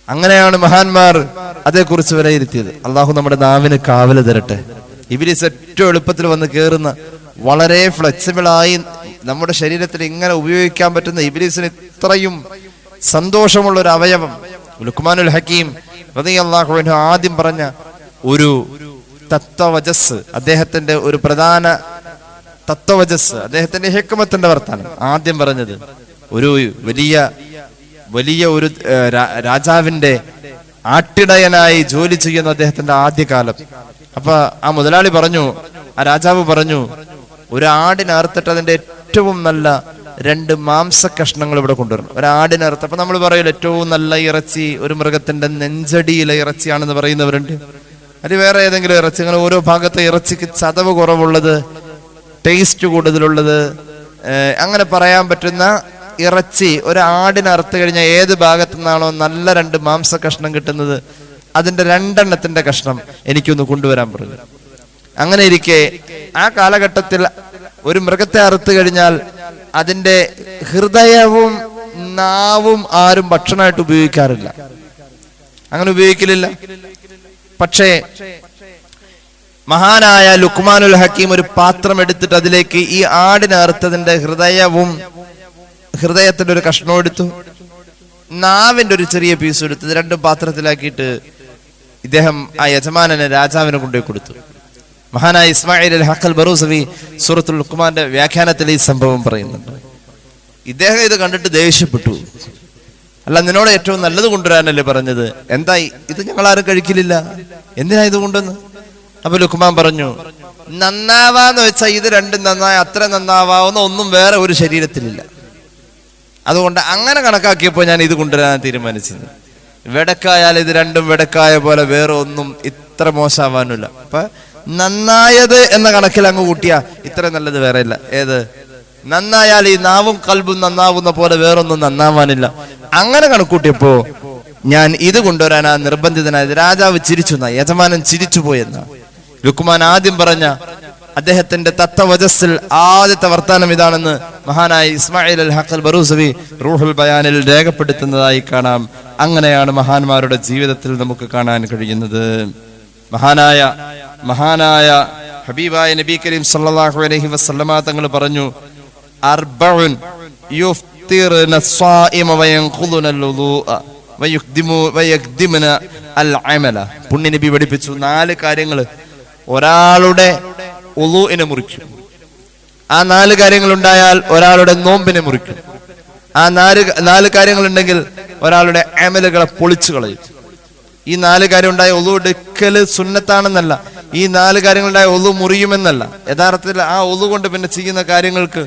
അങ്ങനെയാണ് മഹാന്മാർ അതേക്കുറിച്ച് വിലയിരുത്തിയത്. അള്ളാഹു നമ്മുടെ നാവിന് കാവല് തരട്ടെ. ഇബ്ലീസ് ഏറ്റവും എളുപ്പത്തിൽ വന്ന് കയറുന്ന, വളരെ ഫ്ലെക്സിബിൾ ആയി നമ്മുടെ ശരീരത്തിൽ ഇങ്ങനെ ഉപയോഗിക്കാൻ പറ്റുന്ന, ഇബ്ലീസിന് ഇത്രയും സന്തോഷമുള്ള ഒരു അവയവം ലുക്മാനുൽ ഹക്കീം റളിയല്ലാഹു അൻഹു ആദ്യം പറഞ്ഞ ഒരു തത്വവജസ്, അദ്ദേഹത്തിന്റെ ഒരു പ്രധാന തത്വവജസ്, അദ്ദേഹത്തിന്റെ ഹിക്മത്തിന്റെ വർത്താനം ആദ്യം പറഞ്ഞത് ഒരു വലിയ ഒരു രാജാവിന്റെ ആട്ടിടയനായി ജോലി ചെയ്യുന്ന അദ്ദേഹത്തിന്റെ ആദ്യകാലം. അപ്പൊ ആ മുതലാളി പറഞ്ഞു, ആ രാജാവ് പറഞ്ഞു, ഒരു ആടിനെ അറുത്തിട്ട് അതിന്റെ ഏറ്റവും നല്ല 2 മാംസ കഷ്ണങ്ങൾ ഇവിടെ കൊണ്ടുവരണം. ഒരു ആടിനെ അറുത്ത്, അപ്പൊ നമ്മൾ പറയില്ല ഏറ്റവും നല്ല ഇറച്ചി ഒരു മൃഗത്തിന്റെ നെഞ്ചടിയിലെ ഇറച്ചിയാണെന്ന് പറയുന്നവരുണ്ട്. അത് വേറെ ഏതെങ്കിലും ഇറച്ചി, അങ്ങനെ ഓരോ ഭാഗത്തെ ഇറച്ചിക്ക് ചതവ് കുറവുള്ളത്, ടേസ്റ്റ് കൂടുതലുള്ളത്, അങ്ങനെ പറയാൻ പറ്റുന്ന ഇറച്ചി ഒരു ആടിനെ അറുത്ത് കഴിഞ്ഞാൽ ഏത് ഭാഗത്തു നിന്നാണോ നല്ല 2 മാംസ കഷ്ണം കിട്ടുന്നത്, അതിന്റെ 2 എണ്ണത്തിന്റെ കഷ്ണം എനിക്കൊന്ന് കൊണ്ടുവരാൻ പറഞ്ഞു. അങ്ങനെ ഇരിക്കെ ആ കാലഘട്ടത്തിൽ ഒരു മൃഗത്തെ അറുത്ത് കഴിഞ്ഞാൽ അതിന്റെ ഹൃദയവും നാവും ആരും ഭക്ഷണമായിട്ട് ഉപയോഗിക്കാറില്ല, അങ്ങനെ ഉപയോഗിക്കലില്ല. പക്ഷേ മഹാനായ ലുക്മാനുൽ ഹക്കീം ഒരു പാത്രം എടുത്തിട്ട് അതിലേക്ക് ഈ ആടിനെ അറുത്തതിന്റെ ഹൃദയത്തിന്റെ ഒരു കഷ്ണം എടുത്തു, നാവിന്റെ ഒരു ചെറിയ പീസ് എടുത്ത് 2 പാത്രത്തിലാക്കിയിട്ട് ഇദ്ദേഹം ആ യജമാനനെ രാജാവിനെ കൊണ്ടുപോയി കൊടുത്തു. മഹാനായ ഇസ്മായിൽ അൽ ഹഖൽ ബറൂസവി സൂറത്തുൽ ലുഖ്മാന്റെ വ്യാഖ്യാനത്തിൽ ഈ സംഭവം പറയുന്നുണ്ട്. ഇദ്ദേഹം ഇത് കണ്ടിട്ട് ദേഷ്യപ്പെട്ടു. അല്ല, നിന്നോട് ഏറ്റവും നല്ലത് കൊണ്ടുവരാനല്ലേ പറഞ്ഞത്, എന്തായി ഇത് ഞങ്ങൾ ആരും കഴിക്കലില്ല, എന്തിനാ ഇത് കൊണ്ടുവന്ന്? അപ്പൊ ലുഖ്മാൻ പറഞ്ഞു, നന്നാവാന്ന് വെച്ചാൽ ഇത് 2 നന്നായി അത്ര നന്നാവാവുന്ന ഒന്നും വേറെ ഒരു ശരീരത്തിലില്ല, അതുകൊണ്ട് അങ്ങനെ കണക്കാക്കിയപ്പോ ഞാൻ ഇത് കൊണ്ടുവരാൻ തീരുമാനിച്ചത്. വെടക്കായാൽ ഇത് 2ഉം വെടക്കായ പോലെ വേറെ ഒന്നും ഇത്ര മോശമാവാനില്ല. അപ്പൊ നന്നായത് എന്ന കണക്കിൽ അങ്ങ് കൂട്ടിയാ ഇത്ര നല്ലത് വേറെ ഇല്ല. ഏത് നന്നായാൽ ഈ നാവും കൽബും നന്നാവുന്ന പോലെ വേറൊന്നും നന്നാവാനില്ല. അങ്ങനെ കണക്കൂട്ടിയപ്പോ ഞാൻ ഇത് കൊണ്ടുവരാനാ നിർബന്ധിതനായത്. രാജാവ് ചിരിച്ചു, യജമാനൻ ചിരിച്ചു പോയെന്ന ലുക്മാൻ ആദ്യം പറഞ്ഞ അദ്ദേഹത്തിന്റെ തത്വവജസ്സിൽ ആദ്യത്തെ വർത്താനം ഇതാണെന്ന് മഹാനായ ഇസ്മായിൽ അൽ ഹഖൽ ബറൂസവി റൂഹുൽ ബയാനിൽ രേഖപ്പെടുത്തുന്നതായി കാണാം. അങ്ങനെയാണ് മഹാന്മാരുടെ ജീവിതത്തിൽ നമുക്ക് കാണാൻ കഴിയുന്നത്. മഹാനായ ഹബീബായ നബി കരീം സല്ലല്ലാഹു അലൈഹി വസല്ലമ തങ്ങൾ പറഞ്ഞു, അർബഉൻ യുഫ്തിറുന സ്വായിമ വയൻഖുദുന അൽവുദൂഅ വയഖ്ദിമുന അൽ അമല. പുണ്യ നബി പഠിപ്പിച്ചു 4 കാര്യങ്ങൾ ഒരാളുടെ ഉളൂഇനെ മുറിക്കും. ആ 4 കാര്യങ്ങൾ ഉണ്ടായാൽ ഒരാളുടെ നോമ്പിനെ മുറിക്കും. ആ 4 കാര്യങ്ങൾ ഉണ്ടെങ്കിൽ ഒരാളുടെ അമലുകളെ പൊളിച്ചു കളയും. ഈ 4 കാര്യം ഉണ്ടായ ഒളു എടുക്കല് സുന്നത്താണെന്നല്ല, ഈ 4 കാര്യങ്ങളുണ്ടായ ഒളു മുറിയുമെന്നല്ല. യഥാർത്ഥത്തിൽ ആ ഒളു കൊണ്ട് പിന്നെ ചെയ്യുന്ന കാര്യങ്ങൾക്ക്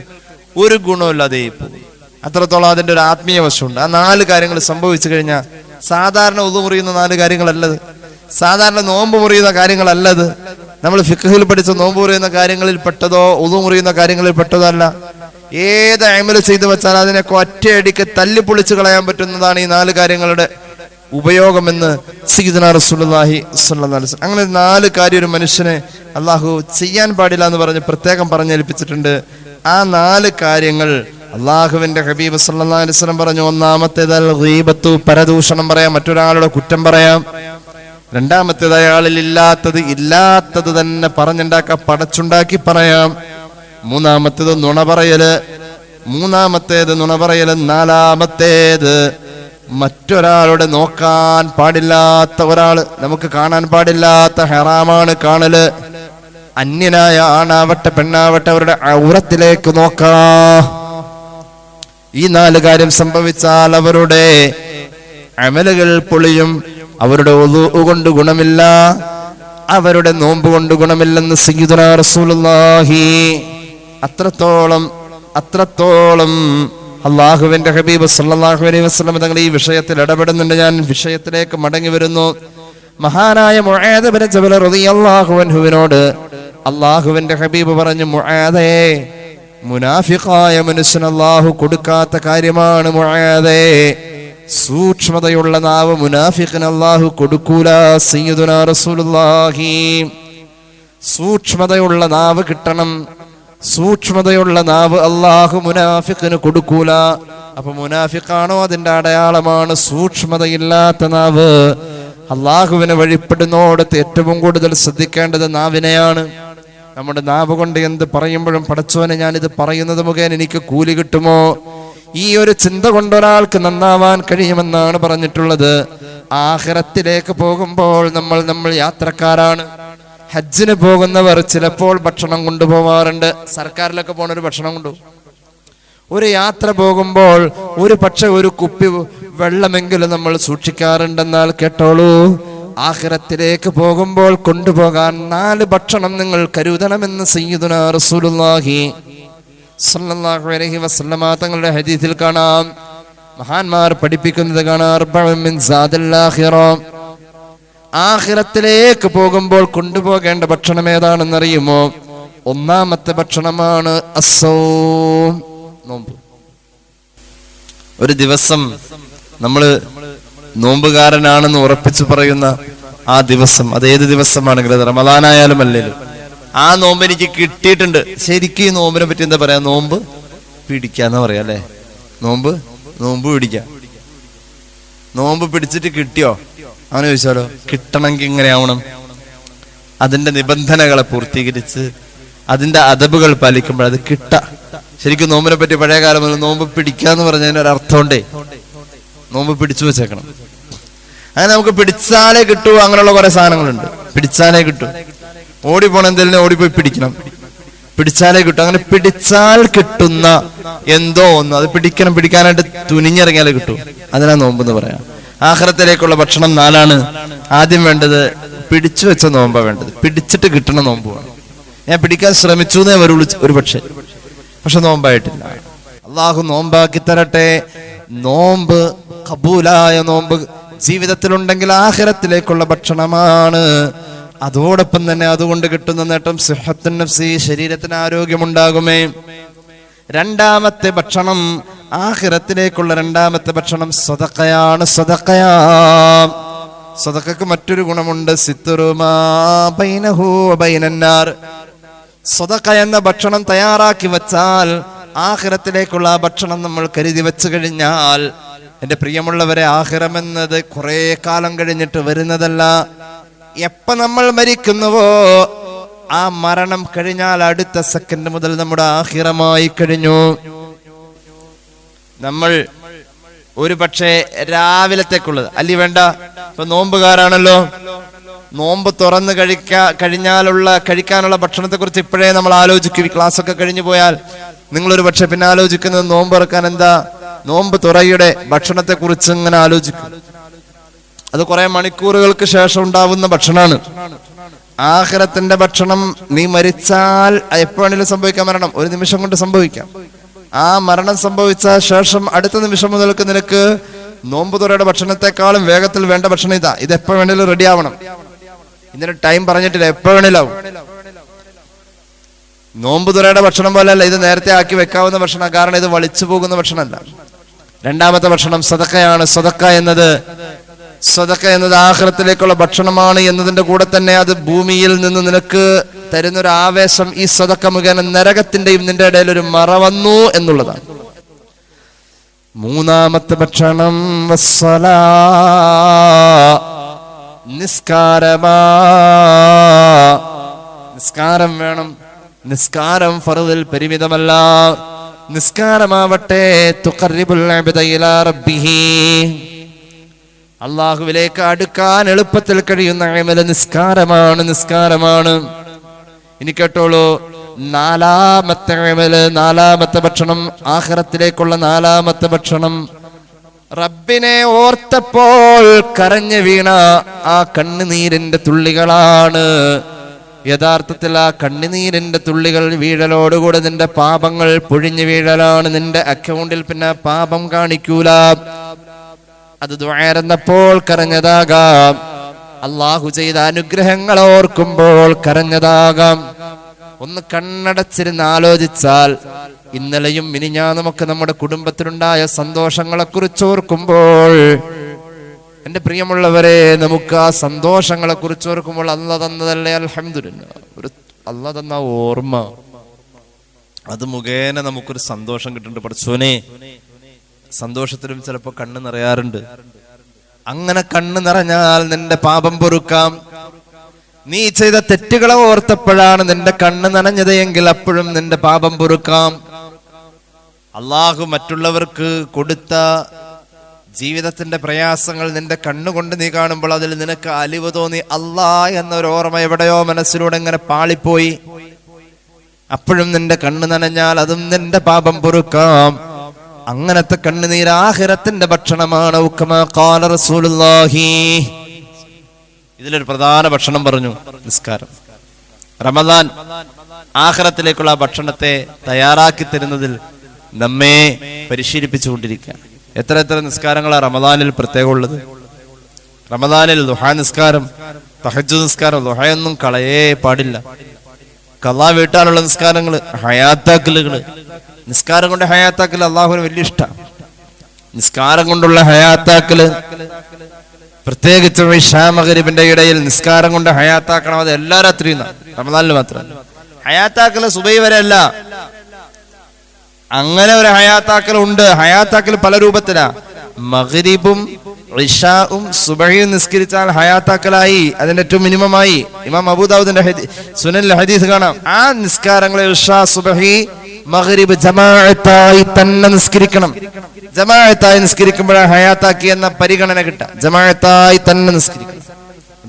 ഒരു ഗുണമില്ലാതെ പോകും. അത്രത്തോളം അതിന്റെ ഒരു ആത്മീയ വശമുണ്ട്. ആ 4 കാര്യങ്ങൾ സംഭവിച്ചു കഴിഞ്ഞാൽ സാധാരണ ഒളു മുറിയുന്ന 4 കാര്യങ്ങളല്ലത്. സാധാരണ നോമ്പ് മുറിയുന്ന കാര്യങ്ങളല്ലത്. നമ്മൾ ഫിഖ്ഹിൽ പഠിച്ച നോമ്പ് മുറിയുന്ന കാര്യങ്ങളിൽ പെട്ടതോ ഉളു മുറിയുന്ന കാര്യങ്ങളിൽ പെട്ടതോ അല്ല. ഏത് അമല് ചെയ്തു വെച്ചാൽ അതിനൊക്കെ ഒറ്റയടിക്ക് തല്ലിപ്പൊളിച്ച് കളയാൻ പറ്റുന്നതാണ് ഈ 4 കാര്യങ്ങളുടെ ഉപയോഗമെന്ന് സയ്യിദുനാ റസൂലുള്ളാഹി സ്വല്ലല്ലാഹു അലൈഹി വസല്ലം. അങ്ങനെ 4 കാര്യം ഒരു മനുഷ്യനെ അള്ളാഹു ചെയ്യാൻ പാടില്ല എന്ന് പറഞ്ഞ് പ്രത്യേകം പറഞ്ഞേൽപ്പിച്ചിട്ടുണ്ട്. ആ 4 കാര്യങ്ങൾ അള്ളാഹുവിന്റെ ഹബീബ് സല്ലല്ലാഹു അലൈഹി വസല്ലം പറഞ്ഞു. ഒന്നാമത്തേത് അൽ ഗീബത്തു, പരദൂഷണം പറയാം, മറ്റൊരാളുടെ കുറ്റം പറയാം. രണ്ടാമത്തേത് അയാളിൽ ഇല്ലാത്തത് തന്നെ പറഞ്ഞുണ്ടാക്കാം, പടച്ചുണ്ടാക്കി പറയാം. മൂന്നാമത്തേത് നുണ പറയല്. നാലാമത്തേത് മറ്റൊരാളുടെ നോക്കാൻ പാടില്ലാത്ത ഒരാള്, നമുക്ക് കാണാൻ പാടില്ലാത്ത ഹറാമാണ് കാണല്. അന്യനായ ആണാവട്ടെ പെണ്ണാവട്ടെ അവരുടെ ഔറത്തിലേക്ക് നോക്കാ. ഈ 4 കാര്യം സംഭവിച്ചാൽ അവരുടെ അമലുകൾ പൊളിയും. അവരുടെ വുളൂ കൊണ്ട് ഗുണമില്ല, അവരുടെ നോമ്പ് കൊണ്ട് ഗുണമില്ലെന്ന് സയ്യിദുനാ റസൂലുള്ളാഹി. അത്രത്തോളം അള്ളാഹുവിന്റെ ഹബീബ് സല്ലല്ലാഹു അലൈഹി വസല്ലം തങ്ങൾ ഈ വിഷയത്തിൽ ഇടപെടുന്നുണ്ട്. ഞാൻ വിഷയത്തിലേക്ക് മടങ്ങി വരുന്നു. മഹാനായ മുആദ് ഇബ്നു ജബൽ റളിയല്ലാഹു അൻഹുവിനോട് അള്ളാഹുവിന്റെ ഹബീബ് പറഞ്ഞു, മുആദേ, മുനാഫിഖായ മനുഷ്യന് അള്ളാഹു കൊടുക്കാത്ത കാര്യമാണ് മുആദേ. സൂക്ഷ്മതയുള്ള നാവ് മുനാഫിഖിന് അള്ളാഹു കൊടുക്കൂല. സയ്യിദുനാ റസൂലുള്ളാഹി. സൂക്ഷ്മതയുള്ള നാവ് കിട്ടണം. സൂക്ഷ്മതയുള്ള നാവ് അള്ളാഹു മുനാഫിഖിന് കൊടുക്കൂല. അപ്പൊ മുനാഫിഖാണോ അതിന്റെ അടയാളമാണ് സൂക്ഷ്മതയില്ലാത്ത നാവ്. അള്ളാഹുവിനെ വഴിപ്പെടുന്നോടത്ത് ഏറ്റവും കൂടുതൽ ശ്രദ്ധിക്കേണ്ടത് നാവിനെയാണ്. നമ്മുടെ നാവ് കൊണ്ട് എന്ത് പറയുമ്പോഴും പടച്ചോനെ ഞാനിത് പറയുന്നത് മുഖേന എനിക്ക് കൂലി കിട്ടുമോ, ഈ ഒരു ചിന്ത കൊണ്ടൊരാൾക്ക് നന്നാവാൻ കഴിയുമെന്നാണ് പറഞ്ഞിട്ടുള്ളത്. ആഖിറത്തിലേക്ക് പോകുമ്പോൾ നമ്മൾ യാത്രക്കാരാണ്. ഹജ്ജിന് പോകുന്നവർ ചിലപ്പോൾ ഭക്ഷണം കൊണ്ടുപോവാറുണ്ട്. സർക്കാരിലൊക്കെ പോണ ഒരു ഭക്ഷണം കൊണ്ടുപോകും. ഒരു യാത്ര പോകുമ്പോൾ ഒരു കുപ്പി വെള്ളമെങ്കിലും നമ്മൾ സൂക്ഷിക്കാറുണ്ടെന്നാൽ കേട്ടോളൂ, ആഖിറത്തിലേക്ക് പോകുമ്പോൾ കൊണ്ടുപോകാൻ 4 ഭക്ഷണം നിങ്ങൾ കരുതണമെന്ന് സയ്യിദുനാ റസൂലുള്ളാഹി സല്ലല്ലാഹു അലൈഹി വസല്ലമ തങ്ങളുടെ ഹദീസിൽ കാണാം. മഹാന്മാർ പഠിപ്പിക്കുന്നത് കാണാം, അർബഉൻ മിൻ സാദിൽ ആഖിറ. ആഖിറത്തിലേക്ക് പോകുമ്പോൾ കൊണ്ടുപോകേണ്ട ഭക്ഷണം ഏതാണെന്നറിയുമോ? ഒന്നാമത്തെ ഭക്ഷണമാണ് അസ്സൗം, നോമ്പ്. ഒരു ദിവസം നമ്മള് നോമ്പുകാരനാണെന്ന് ഉറപ്പിച്ചു പറയുന്ന ആ ദിവസം, അതേത് ദിവസമാണെങ്കിലും റമദാനായാലും അല്ലേലും, ആ നോമ്പ് എനിക്ക് കിട്ടിയിട്ടുണ്ട്. ശരിക്കും ഈ നോമ്പിനെ പറ്റി എന്താ പറയാ? നോമ്പ് പിടിക്കാന്ന് പറയാ അല്ലെ? നോമ്പ് പിടിക്കാം. നോമ്പ് പിടിച്ചിട്ട് കിട്ടിയോ അങ്ങനെ ചോദിച്ചാലോ? കിട്ടണമെങ്കിൽ ഇങ്ങനെയാവണം. അതിന്റെ നിബന്ധനകളെ പൂർത്തീകരിച്ച് അതിന്റെ അദബുകൾ പാലിക്കുമ്പോൾ അത് ശരിക്കും നോമ്പിനെ പറ്റി പഴയ കാലം മുതൽ നോമ്പ് പിടിക്കാന്ന് പറഞ്ഞതിന് ഒരു അർത്ഥമുണ്ടേ. നോമ്പ് പിടിച്ചു വെച്ചേക്കണം. അങ്ങനെ നമുക്ക് പിടിച്ചാലേ കിട്ടൂ. അങ്ങനെയുള്ള കുറെ സാധനങ്ങളുണ്ട്. പിടിച്ചാലേ കിട്ടൂ. ഓടിപ്പോണ എന്തെങ്കിലും ഓടിപ്പോയി പിടിക്കണം, പിടിച്ചാലേ കിട്ടും. അങ്ങനെ പിടിച്ചാൽ കിട്ടുന്ന എന്തോ ഒന്ന്, അത് പിടിക്കാനായിട്ട് തുനിഞ്ഞിറങ്ങിയാലേ കിട്ടൂ. അതിനാ നോമ്പെന്ന് പറയാം. ആഖിറത്തിലേക്കുള്ള ഭക്ഷണം 4ആണ്. ആദ്യം വേണ്ടത് പിടിച്ചു വെച്ച നോമ്പാ വേണ്ടത്. പിടിച്ചിട്ട് കിട്ടണ നോമ്പുമാണ്. ഞാൻ പിടിക്കാൻ ശ്രമിച്ചു എന്നേ വരുള്ളൂ ഒരു പക്ഷെ നോമ്പായിട്ടില്ല. അള്ളാഹു നോമ്പാക്കി തരട്ടെ. നോമ്പ്, ഖബൂലായ നോമ്പ് ജീവിതത്തിലുണ്ടെങ്കിൽ ആഖിറത്തിലേക്കുള്ള ഭക്ഷണമാണ്. അതോടൊപ്പം തന്നെ അതുകൊണ്ട് കിട്ടുന്ന നേട്ടം സിഹത്തുൻ നഫ്സി, ശരീരത്തിന് ആരോഗ്യമുണ്ടാകുമേ. രണ്ടാമത്തെ ഭക്ഷണം, ആഖിറത്തിലേക്കുള്ള രണ്ടാമത്തെ ഭക്ഷണം സദഖയാണ്. സദഖക്ക് മറ്റൊരു ഗുണമുണ്ട്, സിത്റുമാ ബൈനഹു വബൈനന്നാർ. സദഖ എന്ന ഭക്ഷണം തയ്യാറാക്കി വെച്ചാൽ, ആഖിറത്തിലേക്കുള്ള ആ ഭക്ഷണം നമ്മൾ കരുതി വെച്ചു കഴിഞ്ഞാൽ, എന്റെ പ്രിയമുള്ളവരെ, ആഖിറം എന്നത് കുറെ കാലം കഴിഞ്ഞിട്ട് വരുന്നതല്ല. എപ്പ നമ്മൾ മരിക്കുന്നുവോ ആ മരണം കഴിഞ്ഞാൽ അടുത്ത സെക്കൻഡ് മുതൽ നമ്മുടെ ആഖിറമായി കഴിഞ്ഞു. നമ്മൾ ഒരു പക്ഷേ രാവിലത്തേക്കുള്ളത് അല്ലി വേണ്ട. ഇപ്പൊ നോമ്പുകാരാണല്ലോ, നോമ്പ് തുറന്ന് കഴിക്കാനുള്ള ഭക്ഷണത്തെ കുറിച്ച് ഇപ്പോഴേ നമ്മൾ ആലോചിക്കും. ഈ ക്ലാസ് ഒക്കെ കഴിഞ്ഞു പോയാൽ നിങ്ങളൊരു പക്ഷെ പിന്നെ ആലോചിക്കുന്നത് നോമ്പ് തുറക്കാൻ എന്താ, നോമ്പ് തുറയുടെ ഭക്ഷണത്തെ കുറിച്ച് ഇങ്ങനെ ആലോചിക്കും. അത് കുറെ മണിക്കൂറുകൾക്ക് ശേഷം ഉണ്ടാവുന്ന ഭക്ഷണമാണ്. ആഖിറത്തിന്റെ ഭക്ഷണം നീ മരിച്ചാൽ എപ്പോഴെങ്കിലും സംഭവിക്കാം. മരണം ഒരു നിമിഷം കൊണ്ട് സംഭവിക്കാം. ആ മരണം സംഭവിച്ച ശേഷം അടുത്ത നിമിഷം മുതൽക്ക് നിനക്ക് നോമ്പ് തുറയുടെ ഭക്ഷണത്തെക്കാളും വേഗത്തിൽ വേണ്ട ഭക്ഷണം ഇതാ. ഇത് എപ്പോ വേണേലും റെഡി ആവണം. ഇതിന് ടൈം പറഞ്ഞിട്ടില്ല, എപ്പോ വേണേലാവും. നോമ്പ് തുറയുടെ ഭക്ഷണം പോലെയല്ല ഇത്, നേരത്തെ ആക്കി വെക്കാവുന്ന ഭക്ഷണം. കാരണം ഇത് വളിച്ചു പോകുന്ന ഭക്ഷണമല്ല. രണ്ടാമത്തെ ഭക്ഷണം സദഖയാണ്. സദഖ എന്നത് ആഖിറത്തിലേക്കുള്ള ഭക്ഷണമാണ് എന്നതിന്റെ കൂടെ തന്നെ അത് ഭൂമിയിൽ നിന്ന് നിനക്ക് തരുന്നൊരു ആവേശം. ഈ സദഖ മുഖേന നരകത്തിന്റെയും നിന്റെ ഇടയിൽ ഒരു മറ വന്നു എന്നുള്ളതാണ്. മൂന്നാമത്തെ ഭക്ഷണം നിസ്കാരം വേണം. നിസ്കാരം ഫർദിൽ പരിമിതമല്ല. നിസ്കാരമാവട്ടെ തുഖർരിബുൽ അബ്ദ ഇലാ റബ്ബിഹി, അല്ലാഹുവിലേക്ക് അടുക്കാൻ എളുപ്പത്തിൽ കഴിയുന്ന അമൽ നിസ്കാരമാണ്. ഇനി കേട്ടോളൂ, നാലാമത്തെ അമല്, നാലാമത്തെ ഭക്ഷണം, ആഖിറത്തിലേക്കുള്ള നാലാമത്തെ ഭക്ഷണം, റബ്ബിനെ ഓർത്തപ്പോൾ കരഞ്ഞു വീണ ആ കണ്ണുനീരിന്റെ തുള്ളികളാണ്. യഥാർത്ഥത്തിൽ ആ കണ്ണുനീരിന്റെ തുള്ളികൾ വീഴലോടുകൂടെ നിന്റെ പാപങ്ങൾ പൊഴിഞ്ഞു വീഴലാണ്. നിന്റെ അക്കൗണ്ടിൽ പിന്നെ പാപം കാണിക്കൂല. അത് ദുആയിരുന്നപ്പോൾ കരഞ്ഞതാകാം, അള്ളാഹു ചെയ്ത അനുഗ്രഹങ്ങൾ ഓർക്കുമ്പോൾ കരഞ്ഞതാകാം. ഒന്ന് കണ്ണടച്ചിരുന്ന് ആലോചിച്ചാൽ ഇന്നലെയും മിനിഞ്ഞാന്നുമൊക്കെ നമ്മുടെ കുടുംബത്തിലുണ്ടായ സന്തോഷങ്ങളെ കുറിച്ച് ഓർക്കുമ്പോൾ, എന്റെ പ്രിയമുള്ളവരെ, നമുക്ക് ആ സന്തോഷങ്ങളെ കുറിച്ച് ഓർക്കുമ്പോൾ അല്ലാഹ് തന്നതല്ലേ അൽഹംദുലില്ലാഹ്, ഒരു അല്ലാഹ് തന്ന ഓർമ്മ, അത് മുഖേന നമുക്കൊരു സന്തോഷം കിട്ടുന്നുണ്ട്. പടച്ചോനെ, സന്തോഷത്തിലും ചിലപ്പോ കണ്ണ് നിറയാറുണ്ട്. അങ്ങനെ കണ്ണ് നിറഞ്ഞാൽ നിന്റെ പാപം പൊറുക്കാം. നീ ചെയ്ത തെറ്റുകളെ ഓർത്തപ്പോഴാണ് നിന്റെ കണ്ണ് നനഞ്ഞത് എങ്കിൽ അപ്പോഴും നിന്റെ പാപം പൊറുക്കാം. അള്ളാഹു മറ്റുള്ളവർക്ക് കൊടുത്ത ജീവിതത്തിന്റെ പ്രയാസങ്ങൾ നിന്റെ കണ്ണുകൊണ്ട് നീ കാണുമ്പോൾ അതിൽ നിനക്ക് അലിവ് തോന്നി. അല്ലാഹ് എന്നൊരു ഓർമ്മ എവിടെയോ മനസ്സിലൂടെ ഇങ്ങനെ പാളിപ്പോയി. അപ്പോഴും നിന്റെ കണ്ണ് നനഞ്ഞാൽ അതും നിന്റെ പാപം പൊറുക്കാം. അങ്ങനത്തെ കണ്ണുനീർ ആഖിറത്തിന്റെ ഭക്ഷണമാണ്. ഉക്കമാ ഖാല റസൂലുള്ളാഹി, ഇതിലൊരു പ്രധാന ഭക്ഷണം പറഞ്ഞു, നിസ്കാരം. റമദാൻ ആഖിറത്തിലേക്കുള്ള ഭക്ഷണത്തെ തയ്യാറാക്കി തരുന്നതിൽ നമ്മെ പരിശീലിപ്പിച്ചുകൊണ്ടിരിക്കുക. എത്ര നിസ്കാരങ്ങളാണ് റമദാനിൽ പ്രത്യേകം ഉള്ളത്. റമദാനിൽ ദുഹാ നിസ്കാരം, തഹജ്ജുദ് നിസ്കാരം, ദുഹയൊന്നും കളയേ പാടില്ല. ഖളാ വീട്ടാനുള്ള നിസ്കാരങ്ങള്, ഹയാത്താക്കലുകള്. നിസ്കാരം കൊണ്ട് ഹയാത്താക്കൽ അള്ളാഹുവിന് വലിയ ഇഷ്ടം. നിസ്കാരം കൊണ്ടുള്ള ഹയാത്താക്കല്, പ്രത്യേകിച്ച് ഇശാ മഗ്രിബിന്റെ ഇടയിൽ നിസ്കാരം കൊണ്ട് ഹയാത്താക്കണം. അത് എല്ലാ രാത്രിയും, റമദാനിൽ മാത്രം. ഹയാത്താക്കല് സുബൈ വരെ അല്ല, അങ്ങനെ ഒരു ഹയാത്താക്കൽ ഉണ്ട്. ഹയാത്താക്കൽ പല രൂപത്തിലാ. മഗ്രിബും ഇശാഉം സുബഹിയും നിസ്കരിച്ചാൽ ഹയാത്താക്കലായി, അതിന്റെ ഏറ്റവും മിനിമമായി. ഇമാം അബൂദാവൂദിന്റെ സുനനിൽ ഹദീസ് കാണാം. ആ നിസ്കാരങ്ങളെ ഇശാ, സുബഹി, മഗ്രിബ് ജമാഅത്തായി തന്നെ നിസ്കരിക്കണം. ജമാഅത്തായി നിസ്കരിക്കുമ്പോഴാണ് ഹയാത്താക്കി എന്ന പരിഗണന കിട്ടുക. ജമാഅത്തായി തന്നെ നിസ്കരിക്കണം,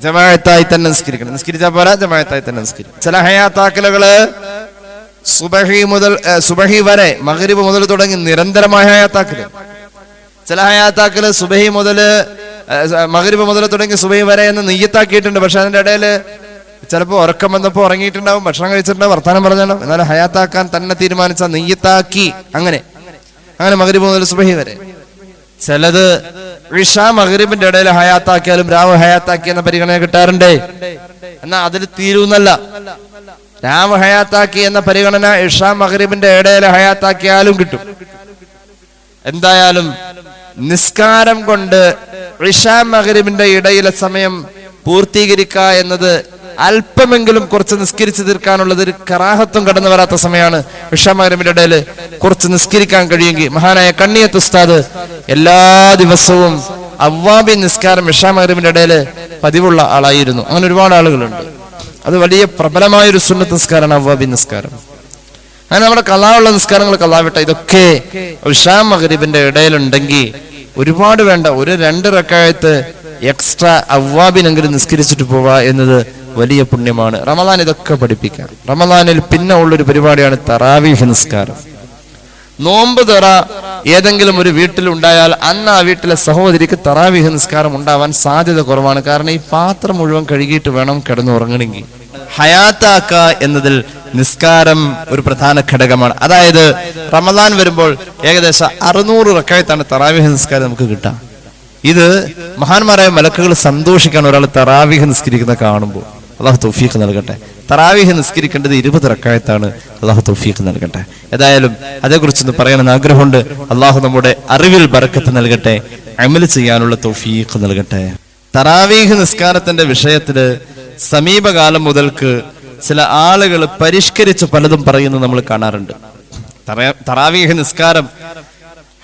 ജമാഅത്തായി തന്നെ നിസ്കരിക്കണം. നിസ്കരിച്ചാൽ പോരാ, ജമാഅത്തായി തന്നെ നിസ്കരിക്കണം. ചില ഹയാത്താക്കലുകള് സുബഹി വരെ, മഗ്രിബ് മുതൽ തുടങ്ങി നിരന്തരമായ ഹയാത്താക്കല്. ചില ഹയാത്താക്കല് സുബഹി മുതൽ, മഗ്രിബ് മുതൽ തുടങ്ങി സുബഹി വരെ എന്ന് നിയ്യത്താക്കിയിട്ടുണ്ട്. പക്ഷെ അതിന്റെ ഇടയില് ചിലപ്പോൾ ഉറക്കം വന്നപ്പോൾ ഉറങ്ങിയിട്ടുണ്ടാവും, ഭക്ഷണം കഴിച്ചിട്ടുണ്ടാവും, വർത്താനം പറഞ്ഞാലും, എന്നാലും ഹയാത്താക്കാൻ തന്നെ തീരുമാനിച്ച നിയ്യത്താക്കി. അങ്ങനെ മഗ്രിബ് മുതൽ സുബഹി വരെ. ചിലത് ഇശാ മഗ്രിബിന്റെ ഇടയിൽ ഹയാത്താക്കിയാലും രാവ് ഹയാത്താക്കി എന്ന പരിഗണന കിട്ടാറുണ്ട്. എന്നാ അതിൽ തീരുന്നല്ല. രാവ് ഹയാത്താക്കി എന്ന പരിഗണന ഇശാ മഗ്രിബിന്റെ ഇടയിൽ ഹയാത്താക്കിയാലും കിട്ടും. എന്തായാലും നിസ്കാരം കൊണ്ട് ഇശാ മഗ്രിബിന്റെ ഇടയിലെ സമയം പൂർത്തീകരിക്കുക എന്നത് അല്പമെങ്കിലും കുറച്ച് നിസ്കരിച്ചു തീർക്കാനുള്ളത് ഒരു കറാഹത്തും കടന്നു വരാത്ത സമയമാണ്. ഇശാ മഗ്രിബിന്റെ ഇടയിൽ കുറച്ച് നിസ്കരിക്കാൻ കഴിയുമെങ്കിൽ, മഹാനായ കണ്ണിയത്ത് ഉസ്താദ് എല്ലാ ദിവസവും അവ്വാബി നിസ്കാരം ഇശാ മഗ്രിബിന്റെ ഇടയിൽ പതിവുള്ള ആളായിരുന്നു. അങ്ങനെ ഒരുപാട് ആളുകളുണ്ട്. അത് വലിയ പ്രബലമായൊരു സുന്നത്ത് നിസ്കാരമാണ് അവ്വാബി നിസ്കാരം. അങ്ങനെ നമ്മുടെ കലാവുള്ള നിസ്കാരങ്ങൾ, കലാവിട്ട ഇതൊക്കെ ഇശാ മഗ്രിബിന്റെ ഇടയിലുണ്ടെങ്കിൽ ഒരുപാട് വേണ്ട, ഒരു 2 റക്അത്ത് എക്സ്ട്രാ അവ്വാബിനെങ്കിലും നിസ്കരിച്ചിട്ട് പോവുക എന്നത് വലിയ പുണ്യമാണ്. റമദാൻ ഇതൊക്കെ പഠിപ്പിക്കാം. റമദാനിൽ പിന്നെ ഉള്ളൊരു പരിപാടിയാണ് തറാവീഹ് നിസ്കാരം. നോമ്പ് തുറ ഏതെങ്കിലും ഒരു വീട്ടിൽ ഉണ്ടായാൽ അന്ന് ആ വീട്ടിലെ സഹോദരിക്ക് തറാവീഹ് നിസ്കാരം ഉണ്ടാവാൻ സാധ്യത കുറവാണ്. കാരണം ഈ പാത്രം മുഴുവൻ കഴുകിയിട്ട് വേണം കിടന്നുറങ്ങണമെങ്കിൽ. ഹയാത്താക്ക എന്നതിൽ നിസ്കാരം ഒരു പ്രധാന ഘടകമാണ്. അതായത് റമദാൻ വരുമ്പോൾ ഏകദേശം 600 റക്അത്താണ് തറാവീഹ് നിസ്കാരം നമുക്ക് കിട്ടാം. ഇത് മഹാന്മാരായ മലക്കുകൾ സന്തോഷിക്കാൻ ഒരാൾ തറാവീഹ് നിസ്കരിക്കുന്ന കാണുമ്പോൾ. അള്ളാഹു തൗഫീഖ് നൽകട്ടെ. തറാവീഹ് നിസ്കരിക്കേണ്ടത് 20 റക്അത്താണ്. അള്ളാഹു തൗഫീഖ് നൽകട്ടെ. ഏതായാലും അതേക്കുറിച്ചൊന്ന് പറയാനെന്ന് ആഗ്രഹമുണ്ട്. അള്ളാഹു നമ്മുടെ അറിവിൽ ബറക്കത്ത് നൽകട്ടെ, അമൽ ചെയ്യാനുള്ള തൗഫീഖ് നൽകട്ടെ. തറാവീഹ് നിസ്കാരത്തിന്റെ വിഷയത്തില് സമീപകാലം മുതൽക്ക് ചില ആളുകൾ പരിഷ്കരിച്ച് പലതും പറയുന്നത് നമ്മൾ കാണാറുണ്ട്. തറാവീഹ് നിസ്കാരം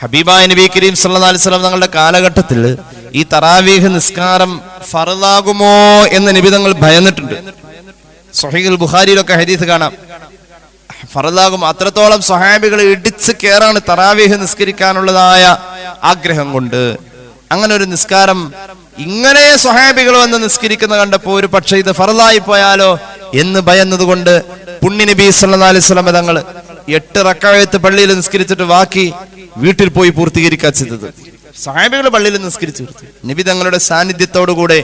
ഹബീബായ നബി കരീം സല്ലല്ലാഹു അലൈഹി വസല്ലം തങ്ങളുടെ കാലഘട്ടത്തിൽ ഈ തറാവീഹ് നിസ്കാരം ഫർളാകുമോ എന്ന് നബി തങ്ങൾ ഭയന്നിട്ടുണ്ട്. സ്വഹീഹുൽ ബുഖാരിയിലൊക്കെ ഹദീസ് കാണാം, ഫർളാകും. അത്രത്തോളം സ്വഹാബികൾ ഇടിച്ച് കയറാണ് തറാവീഹ് നിസ്കരിക്കാനുള്ളതായ ആഗ്രഹം കൊണ്ട്. അങ്ങനെ ഒരു നിസ്കാരം ഇങ്ങനെ സ്വഹാബികൾ വന്ന് നിസ്കരിക്കുന്ന കണ്ടപ്പോ ഒരു പക്ഷേ ഇത് ഫർളായി പോയാലോ എന്ന് ഭയന്നത് കൊണ്ട് പുണ്യ നബി സല്ലല്ലാഹു അലൈഹി വസല്ലം തങ്ങൾ 8 റക്അത്ത് പള്ളിയിൽ നിസ്കരിച്ചിട്ട് ബാക്കി വീട്ടിൽ പോയി പൂർത്തീകരിക്കാൻ ചെയ്തത്. സ്വഹാബികൾ പള്ളിയിൽ നിസ്കരിച്ചു. നബി തങ്ങളുടെ സാന്നിധ്യത്തോടുകൂടെ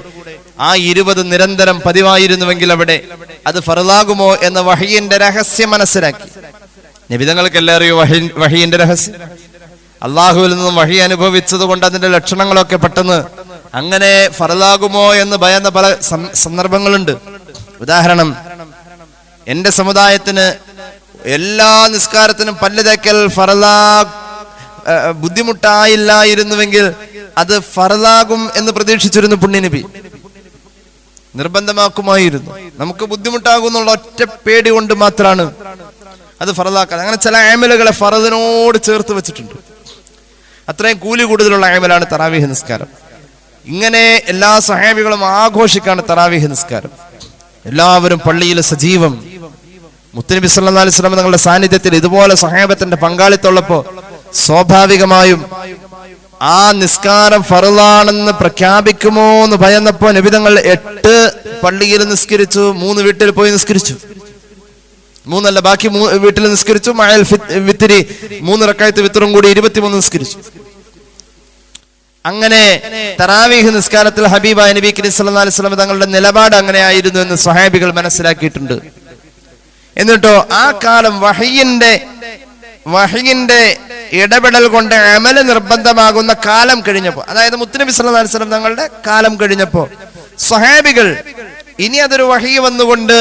ആ 20 നിരന്തരം പതിവായിരുന്നുവെങ്കിൽ അവിടെ അത് ഫർളാകുമോ എന്ന വഹയിന്റെ രഹസ്യം മനസ്സിലാക്കി. നബി തങ്ങൾക്ക് എല്ലാം അറിയോ വഹയിന്റെ രഹസ്യം. അള്ളാഹുവിൽ നിന്നും വഹി അനുഭവിച്ചത് കൊണ്ട് അതിന്റെ ലക്ഷണങ്ങളൊക്കെ പെട്ടെന്ന് അങ്ങനെ ഫർളാകുമോ എന്ന് ഭയന്ന പല സന്ദർഭങ്ങളുണ്ട്. ഉദാഹരണം, എന്റെ സമുദായത്തിന് എല്ലാ നിസ്കാരത്തിനും പല്ല് തേക്കൽ ബുദ്ധിമുട്ടായില്ലായിരുന്നുവെങ്കിൽ അത് ഫർളാകും എന്ന് പ്രതീക്ഷിച്ചിരുന്നു പുണ്യനബി. നിർബന്ധമാക്കുമായിരുന്നു. നമുക്ക് ബുദ്ധിമുട്ടാകുന്നുള്ള ഒറ്റ പേടി കൊണ്ട് മാത്രമാണ് അത് ഫർളാക്കാതെ. അങ്ങനെ ചില അമലുകളെ ഫർദിനോട് ചേർത്ത് വെച്ചിട്ടുണ്ട്. അത്രയും കൂലി കൂടുതലുള്ള അമലാണ് തറാവീഹ് നിസ്കാരം. ഇങ്ങനെ എല്ലാ സ്വഹാബികളും ആഘോഷിക്കാണ് തറാവീഹ് നിസ്കാരം. എല്ലാവരും പള്ളിയിൽ സജീവം. മുത്തുനബി സല്ലല്ലാഹു അലൈഹി വസല്ലം തങ്ങളുടെ സാന്നിധ്യത്തിൽ ഇതുപോലെ സ്വഹാബത്തിന്റെ പങ്കാളിത്തമുള്ളപ്പോ സ്വാഭാവികമായും ആ നിസ്കാരം ഫർളാണെന്ന് പ്രഖ്യാപിക്കുമോ എന്ന് ഭയന്നപ്പോ നബി തങ്ങൾ 8 പള്ളിയിൽ നിസ്കരിച്ചു, 3 വീട്ടിൽ പോയി നിസ്കരിച്ചു. 3 അല്ല, ബാക്കി വീട്ടിൽ നിസ്കരിച്ചു. മഅൽ വിത്രി 3 റക്അത്ത് വിത്റും കൂടി 23 നിസ്കരിച്ചു. അങ്ങനെ തറാവീഹ് നിസ്കാരത്തിൽ ഹബീബായ നബി കരീം സല്ലല്ലാഹു അലൈഹി വസല്ലം തങ്ങളുടെ നിലപാട് അങ്ങനെയായിരുന്നു എന്ന് സ്വഹാബികൾ മനസ്സിലാക്കിയിട്ടുണ്ട്. എന്നിട്ടോ ആ കാലം വഹയിന്റെ ഇടപെടൽ കൊണ്ട് അമല് നിർബന്ധമാകുന്ന കാലം കഴിഞ്ഞപ്പോ, അതായത് മുത്തുനബി സല്ലല്ലാഹു അലൈഹി വസല്ലം തങ്ങളുടെ കാലം കഴിഞ്ഞപ്പോ സ്വഹാബികൾ ഇനി അതൊരു വഹി വന്നുകൊണ്ട്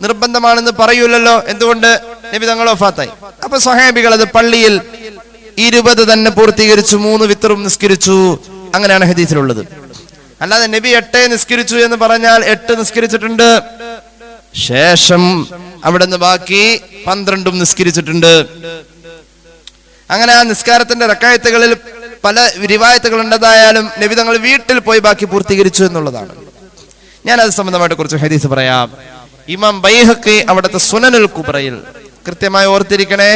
നിർബന്ധമാണെന്ന് പറയൂലല്ലോ. എന്തുകൊണ്ട്? നബി തങ്ങൾ വഫാത്തായി. അപ്പൊ സ്വഹാബികൾ അത് പള്ളിയിൽ 20 തന്നെ പൂർത്തീകരിച്ചു, 3 വിത്റും നിസ്കരിച്ചു. അങ്ങനെയാണ് ഹദീസിലുള്ളത്. അല്ലാതെ നബി 8 നിസ്കരിച്ചു എന്ന് പറഞ്ഞാൽ 8 നിസ്കരിച്ചിട്ടുണ്ട്, ശേഷം അവിടെ നിന്ന് ബാക്കി 12 നിസ്കരിച്ചിട്ടുണ്ട്. അങ്ങനെ ആ നിസ്കാരത്തിന്റെ റക്അത്തുകളിൽ പല റിവായത്തുകൾ ഉണ്ടതായാലും നബി തങ്ങൾ വീട്ടിൽ പോയി ബാക്കി പൂർത്തീകരിച്ചു എന്നുള്ളതാണ്. ഞാൻ അത് സംബന്ധമായിട്ട് കുറച്ച് ഹദീസ് പറയാം. ഇമാം ബൈഹഖി അവിടുത്തെ സുനനുൽ കുബ്രയിൽ കൃത്യമായി ഓർത്തിരിക്കണേ,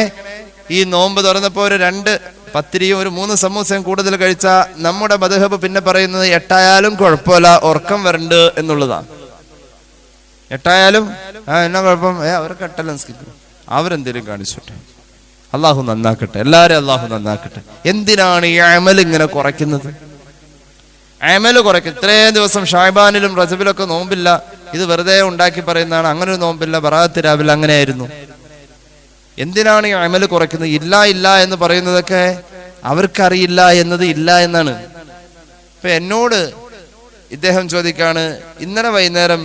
ഈ നോമ്പ് തുറന്നപ്പോ ഒരു 2 പത്തിരിയും ഒരു 3 സമൂസയും കൂടുതൽ കഴിച്ചാൽ നമ്മുടെ മദ്ഹബ് പിന്നെ പറയുന്നത് 8 ആയാലും കുഴപ്പമില്ല, ഉറക്കം വരണ്ട് എന്നുള്ളതാണ്. 8 ആയാലും എന്നാ കുഴപ്പം, അവർക്ക് 8 നിസ്കരിക്കും, അവരെന്തേലും കാണിച്ചോട്ടെ. അള്ളാഹു നന്നാക്കട്ടെ, എല്ലാരും അള്ളാഹു നന്നാക്കട്ടെ. എന്തിനാണ് ഈ അമൽ ഇങ്ങനെ കുറയ്ക്കുന്നത്? അമല് കുറയ്ക്കും. ഇത്രയും ദിവസം ഷാബാനിലും റജബിലൊക്കെ നോമ്പില്ല, ഇത് വെറുതെ ഉണ്ടാക്കി പറയുന്നതാണ്. അങ്ങനെ ഒരു നോമ്പില്ല, ബറാഅത്ത് രാവിലെ അങ്ങനെയായിരുന്നു. എന്തിനാണ് ഈ അമല് കുറയ്ക്കുന്നത്? ഇല്ല എന്ന് പറയുന്നതൊക്കെ അവർക്കറിയില്ല എന്നത് ഇല്ല എന്നാണ്. ഇപ്പൊ എന്നോട് ഇദ്ദേഹം ചോദിക്കാണ്, ഇന്നലെ വൈകുന്നേരം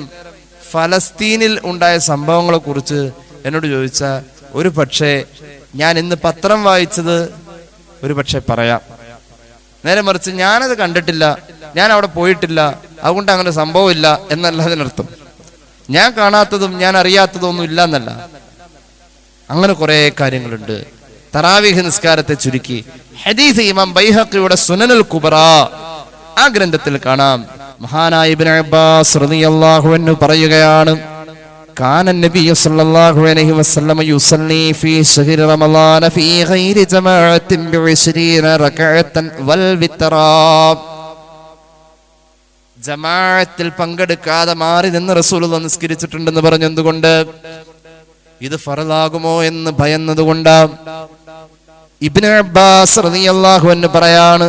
ഫലസ്തീനിൽ ഉണ്ടായ സംഭവങ്ങളെ കുറിച്ച് എന്നോട് ചോദിച്ച ഒരു പക്ഷേ ഞാൻ ഇന്ന് പത്രം വായിച്ചത് ഒരു പക്ഷെ പറയാം, നേരെ മറിച്ച് ഞാനത് കണ്ടിട്ടില്ല, ഞാൻ അവിടെ പോയിട്ടില്ല, അതുകൊണ്ട് അങ്ങനെ സംഭവമില്ല എന്നല്ല അതിനർത്ഥം. ഞാൻ കാണാത്തതും ഞാൻ അറിയാത്തതും ഒന്നും ഇല്ല എന്നല്ല. അങ്ങനെ കുറെ കാര്യങ്ങളുണ്ട്. തറാവീഹ് നിസ്കാരത്തെ ചുരുക്കി ഹദീസ് ഇമാം ബൈഹഖിയുടെ സുനനുൽ കുബ്ര ആ ഗ്രന്ഥത്തിൽ കാണാം. മഹാനായ ഇബ്നു അബ്ബാസ് റളിയല്ലാഹു അൻഹു പറയുകയാണ്, കാന നബിയ്യു സല്ലല്ലാഹു അലൈഹി വസല്ലം യുസല്ലി ഫീ ശഹ്രി റമളാന ഫീ ഗൈരി ജമാഅത്തിൻ ബി20 റക്അത്തൻ വൽ വിത്റാ. ജമാഅത്തിൽ പങ്കെടുക്കാതെ മാറി നിന്ന് റസൂലുള്ളാഹി നിസ്കരിച്ചിട്ടുണ്ടെന്ന് പറഞ്ഞു. എന്തുകൊണ്ട്? ഇത് ഫർളാകുമോ എന്ന് ഭയന്നതുകൊണ്ടാണ്. ഇബ്നു അബ്ബാസ് റളിയല്ലാഹു അൻഹു പറയാണ്,